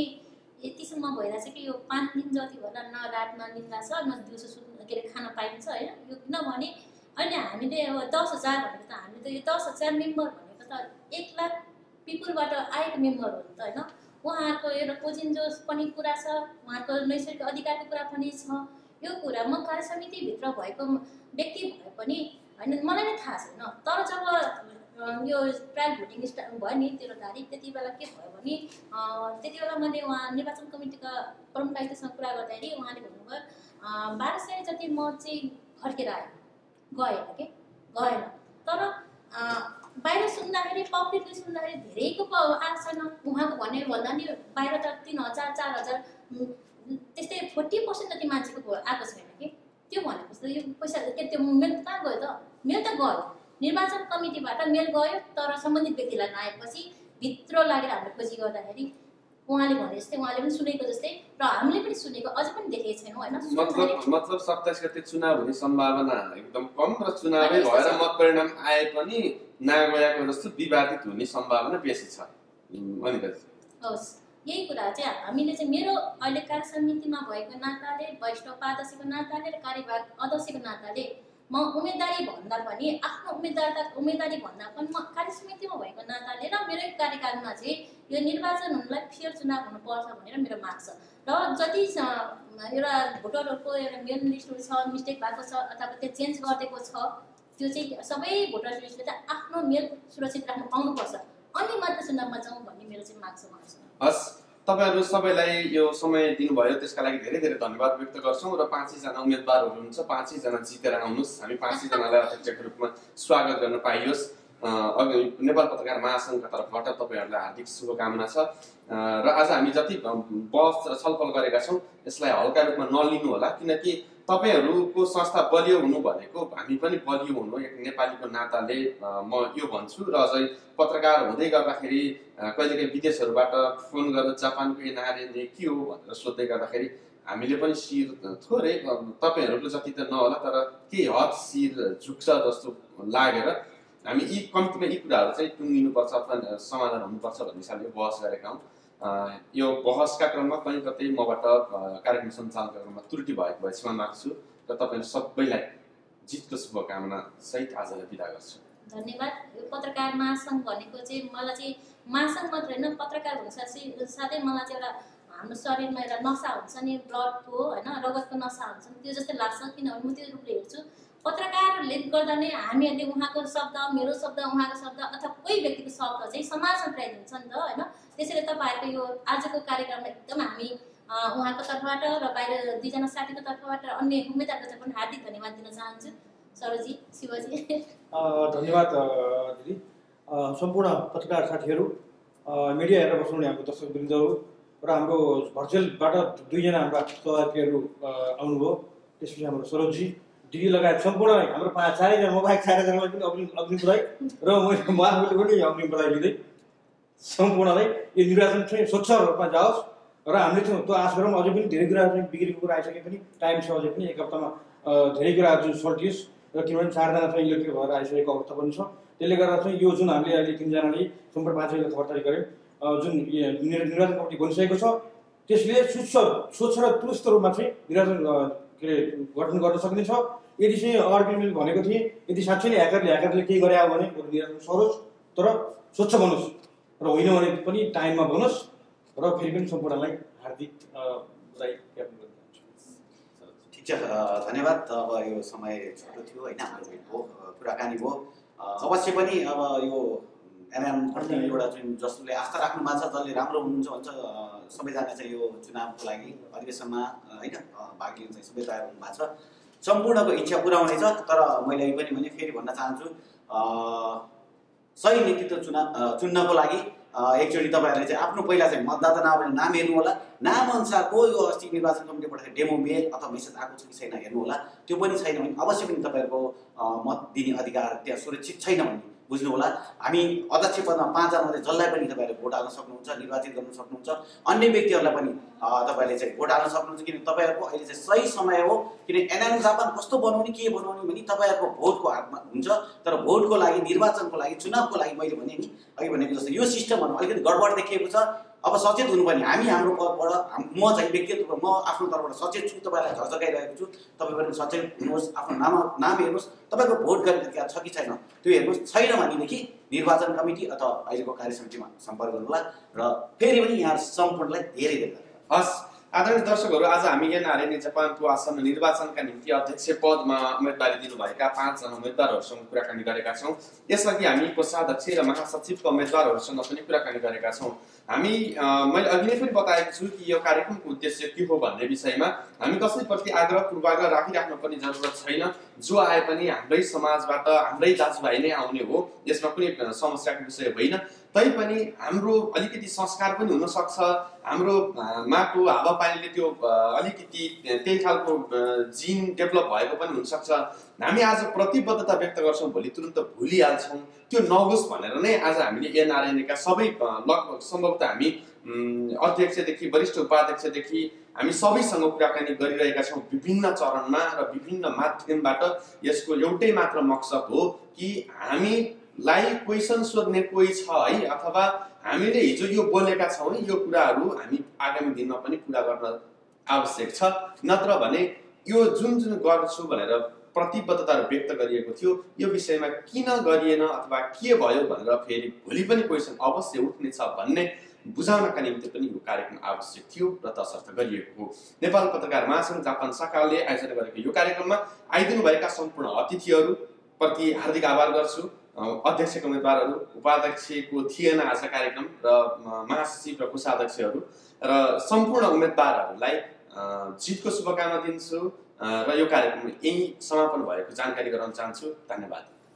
यतिसम्म भइरहेछ कि यो 5 दिन जति होला न रात न निद्रा छ न दिउँसो सुत्नु के अरे खान पाइन्छ होइन यो किनभने अहिले हामीले अब 10,000 भनेको त हामीले त यो 10,000 मेम्बर भनेको त 1 लाख पिपुलबाट आएको मेम्बर हो नि त होइन उहाँहरूको एउटा कोजिन्जो पनि कुरा छ उहाँको नैसर्गिक अधिकारको कुरा पनि छ यो कुरा म कार्य समितिभित्र भएको व्यक्ति भए पनि होइन मलाई नै थाहा छैन तर जब यो ट्रायल भोटिङ स्टार्ट भयो नि 13 तारिक त्यति बेला के भयो भने त्यति बेला मैले उहाँ निर्वाचन कमिटीका प्रमुख आयुक्तसँग कुरा गर्दाखेरि उहाँले भन्नुभयो 1200 जति म चाहिँ फर्केर आएँ गएन के गएन तर बाहिर सुन्दाखेरि पब्लिकले सुन्दाखेरि धेरैको आएको छैन उहाँको भनेर भन्दा नि बाहिर त 3000 4000 त्यस्तै 40% जति मान्छेको आएको छैन कि त्यो भनेपछि त यो पैसा के त्यो मेल कहाँ गयो त मेल त गयो निर्वाचन कमिटीबाट मेल गयो तर सम्बन्धित व्यक्तिलाई नआएपछि भित्र लागेर हामीले खोजी गर्दाखेरि उहाँले भने जस्तै उहाँले पनि सुनेको जस्तै र हामीले पनि सुनेको अझै पनि देखेको छैनौँ होइन मतलब 27 गते चुनाव हुने सम्भावना एकदम कम र चुनावै भएर मत परिणाम आए पनि नगएको जस्तो विवादित हुने सम्भावना बेसी छ हवस् यही कुरा चाहिँ हामीले चाहिँ मेरो अहिले कार्य समितिमा भएको नाताले वरिष्ठ उपाध्यक्षको नाताले र कार्यवाहक अध्यक्षको नाताले म उम्मेदवारी भन्दा पनि आफ्नो उम्मेदवारी भन्दा पनि म कार्य समितिमा भएको नाताले र मेरो कार्यकालमा चाहिँ यो निर्वाचन हुनलाई फेयर चुनाव हुनुपर्छ भनेर मेरो माग छ र जति एउटा भोटरहरूको एउटा मेल लिस्टहरू छ मिस्टेक भएको छ अथवा त्यो चेन्ज गरिदिएको छ त्यो चाहिँ सबै भोटर लिस्टले चाहिँ आफ्नो मेल सुरक्षित राख्नु पाउनुपर्छ अनि मात्र चुनावमा जाउँ भन्ने मेरो चाहिँ माग छ उहाँसँग। हस् तपाईहरु सबैलाई यो समय दिनुभयो त्यसका लागि धेरै धेरै धन्यवाद व्यक्त गर्छौं र 5 जना उम्मेदवारहरू हुनुहुन्छ 5 जना जितेर आउनुस् हामी 5 जनालाई अध्यक्षको रूपमा स्वागत गर्न पाइयोस्। नेपाल पत्रकार महासंघका तर्फबाट तपाईहरुलाई हार्दिक शुभकामना छ र आज हामी जति बहस र छलफल गरेका छौं यसलाई हल्का रूपमा नलिनु होला किनकि तपाईहरुको संस्था बलियो हुनु भनेको हामी पनि बलियो हुनु एक नेपालीको नाताले म यो भन्छु र अझै पत्रकार हुँदै गर्दाखेरि कहिलेकाहीँ विदेशहरुबाट फोन गरेर जापानको एनआरएनए के हो भनेर सोध्दै गर्दाखेरि हामीले पनि शिर थोरै तपाईहरुको जति त नहोला तर के हद शिर झुक्छ जस्तो लागेर हामी यी कम्तीमा यी कुराहरु चाहिँ टुङ्गिनुपर्छ अथवा समाधान हुनुपर्छ भन्ने हिसाबले बहस गरेका हौं। यो बहसका क्रममा कहीँ कतै मबाट कार्यक्रम सञ्चालनका क्रममा त्रुटि भएको भए क्षमा माग्छु र तपाईहरु सबैलाई जितको शुभकामना सहित आजलाई बिदा गर्छु। धन्यवाद। यो पत्रकार महासंघ भनेको चाहिँ मलाई चाहिँ महासंघ मात्र हैन पत्रकार हुनु साथै मलाई चाहिँ एउटा हाम्रो शरीरमा एउटा नसा हुन्छ नि ब्लडको हैन रगतको नसा हुन्छ नि त्यो जस्तो लाग्छ किनभने म त्यो रूपले हेर्छु पत्रकारले गर्दा नै हामीहरूले उहाँको शब्द मेरो शब्द उहाँको शब्द अथवा कोही व्यक्तिको शब्द चाहिँ समाजमा पुर्याइदिन्छ नि त हैन त्यसैले तपाईहरुको यो आजको कार्यक्रममा एकदम हामी उहाँको तर्फबाट र बाहिर दुईजना साथीको तर्फबाट र अन्य उम्मेदवारको तर्फबाट हार्दिक धन्यवाद दिन चाहन्छु। सरोजी शिवजी धन्यवाद दिदी। सम्पूर्ण पत्रकार साथीहरू मिडिया हेरेर बस्नुहुने हाम्रो दर्शकवृन्दहरू र हाम्रो भर्चुअलबाट दुईजना हाम्रा सहयोगीहरू आउनुभयो त्यसपछि हाम्रो सरोजी दिदी लगायत सम्पूर्ण हाम्रो 4 जना मोबाइल 4 जनालाई पनि अग्रिम बधाई र म आफूले पनि अग्रिम बधाई दिँदै सम्पूर्णलाई यो निर्वाचन चाहिँ स्वच्छ रूपमा जाओस् र हामीले त्यो आश गरौँ। अझै पनि धेरै कुराहरू चाहिँ बिग्रेको कुरा आइसके पनि टाइम छ अझै पनि एक हप्तामा धेरै कुराहरू चाहिँ सल्टियोस् र किनभने 4 जना चाहिँ इलेक्टेड भएर आइसकेको अवस्था पनि छ। त्यसले गर्दा चाहिँ यो जुन हामीले अहिले 3 जनाले सम्पर्क 5 गते खबरदारी गर्यौँ जुन निर्वाचन कमिटी बनिसकेको छ त्यसले स्वच्छ र तुरुस्त रूपमा चाहिँ निर्वाचन गठन गर्न सक्नेछ। यदि चाहिँ अगाडि मैले भनेको थिएँ यदि साँच्चै नै ह्याकरले केही गरे हो भने निर्वाचन सरोस् तर स्वच्छ बनोस् र होइन भने पनि टाइममा बनोस् र फेरि पनि सम्पूर्णलाई हार्दिक बधाई ज्ञापन गर्न चाहन्छु। ठिक छ, धन्यवाद। अब यो समय छोटो थियो होइन, हाम्रो भेट भयो, कुराकानी भयो। अवश्य पनि अब यो एनएमप्रति एउटा चाहिँ जसले आस्था राख्नु भएको छ, जसले राम्रो हुनुहुन्छ भन्छ सबैजना चाहिँ यो चुनावको लागि अधिवेशनमा होइन भाग लिन चाहिँ सबै तयार हुनु भएको छ। सम्पूर्णको इच्छा पुरा हुनेछ। तर मैले पनि भने फेरि भन्न चाहन्छु सही नेतृत्व चुन्नको लागि एकचोटि तपाईँहरूले चाहिँ आफ्नो पहिला चाहिँ मतदाता नाम नाम हेर्नु होला। नाम अनुसारको यो अस्ति निर्वाचन कमिटीबाट डेमो मेल अथवा मेसेज आएको छ कि छैन हेर्नु होला। त्यो पनि छैन भने अवश्य पनि तपाईँहरूको मत दिने अधिकार त्यहाँ सुरक्षित छैन भने बुझ्नु होला। हामी अध्यक्ष पदमा 5 जनाले जसलाई पनि तपाईँहरूले भोट हाल्न सक्नुहुन्छ, निर्वाचित गर्न सक्नुहुन्छ। अन्य व्यक्तिहरूलाई पनि तपाईँहरूले चाहिँ भोट हाल्न सक्नुहुन्छ किन तपाईँहरूको अहिले चाहिँ सही समय हो। किन एनएम जापान कस्तो बनाउने के बनाउने भने तपाईँहरूको भोटको हातमा हुन्छ। तर भोटको लागि, निर्वाचनको लागि, चुनावको लागि मैले भने नि अघि भनेको जस्तो यो सिस्टमहरू अलिकति गडबड देखिएको छ। अब सचेत हुनुपर्ने हामी हाम्रो पदबाट म चाहिँ व्यक्तिगत रूपमा म आफ्नो तर्फबाट सचेत छु। तपाईँलाई झर्झकाइरहेको छु। तपाईँ पनि सचेत हुनुहोस्, आफ्नो नाम हेर्नुहोस्, तपाईँको भोट गर्ने अधिकार छ कि छैन त्यो हेर्नुहोस्। छैन भनेदेखि निर्वाचन कमिटी अथवा अहिलेको कार्यसमितिमा सम्पर्क गर्नुहोला। र फेरि पनि यहाँ सम्पूर्णलाई धेरै धेरै धन्यवाद। हस् आदरणीय दर्शकहरू, आज हामी एनआरएन जापानको आसन्न निर्वाचनका निम्ति अध्यक्ष पदमा उम्मेदवारी दिनुभएका 5 जना उम्मेदवारहरूसँग कुराकानी गरेका छौँ। यसअघि हामी कोषाध्यक्ष र महासचिवका उम्मेदवारहरूसँग पनि कुराकानी गरेका छौँ। मैले अघि नै पनि बताएको छु कि यो कार्यक्रमको उद्देश्य के हो भन्ने विषयमा हामी कसैप्रति आग्रह पूर्वाग्रह राखिराख्नु पनि जरुरत छैन। जो आए पनि हाम्रै समाजबाट हाम्रै दाजुभाइ नै आउने हो, यसमा कुनै समस्याको विषय होइन। तैपनि हाम्रो अलिकति संस्कार पनि हुनसक्छ, हाम्रो माटो हावापानीले त्यो अलिकति त्यही खालको जिन डेभलप भएको पनि हुनसक्छ। हामी आज प्रतिबद्धता व्यक्त गर्छौँ, भोलि तुरुन्त भुलिहाल्छौँ। त्यो नहोस् भनेर नै आज हामीले एनआरएनका सबै लगभग सम्भवतः हामी अध्यक्षदेखि वरिष्ठ उपाध्यक्षदेखि हामी सबैसँग कुराकानी गरिरहेका छौँ विभिन्न चरणमा र विभिन्न माध्यमबाट। यसको एउटै मात्र मकसद हो कि हामीलाई क्वेसन सोध्ने कोही छ है, अथवा हामीले हिजो यो बोलेका छौँ यो कुराहरू हामी आगामी दिनमा पनि पुरा गर्न आवश्यक छ। नत्र भने यो जुन गर्छु भनेर प्रतिबद्धता व्यक्त गरिएको थियो यो विषयमा किन गरिएन अथवा के भयो भनेर फेरि भोलि पनि क्वेसन अवश्य उठ्नेछ भन्ने बुझाउनका निम्ति पनि यो कार्यक्रम आवश्यक थियो र तसर्थ गरिएको हो। नेपाल पत्रकार महासङ्घ जापान शाखाले आयोजना गरेको यो कार्यक्रममा आइदिनुभएका सम्पूर्ण अतिथिहरू प्रति हार्दिक आभार गर्छु। अध्यक्षका उम्मेदवारहरू, उपाध्यक्षको थिएन आज कार्यक्रम, र महासचिव र कोषाध्यक्षहरू र सम्पूर्ण उम्मेदवारहरूलाई जितको शुभकामना दिन्छु र यो कार्यक्रम यही समापन भएको जानकारी गराउन चाहन्छु। धन्यवाद।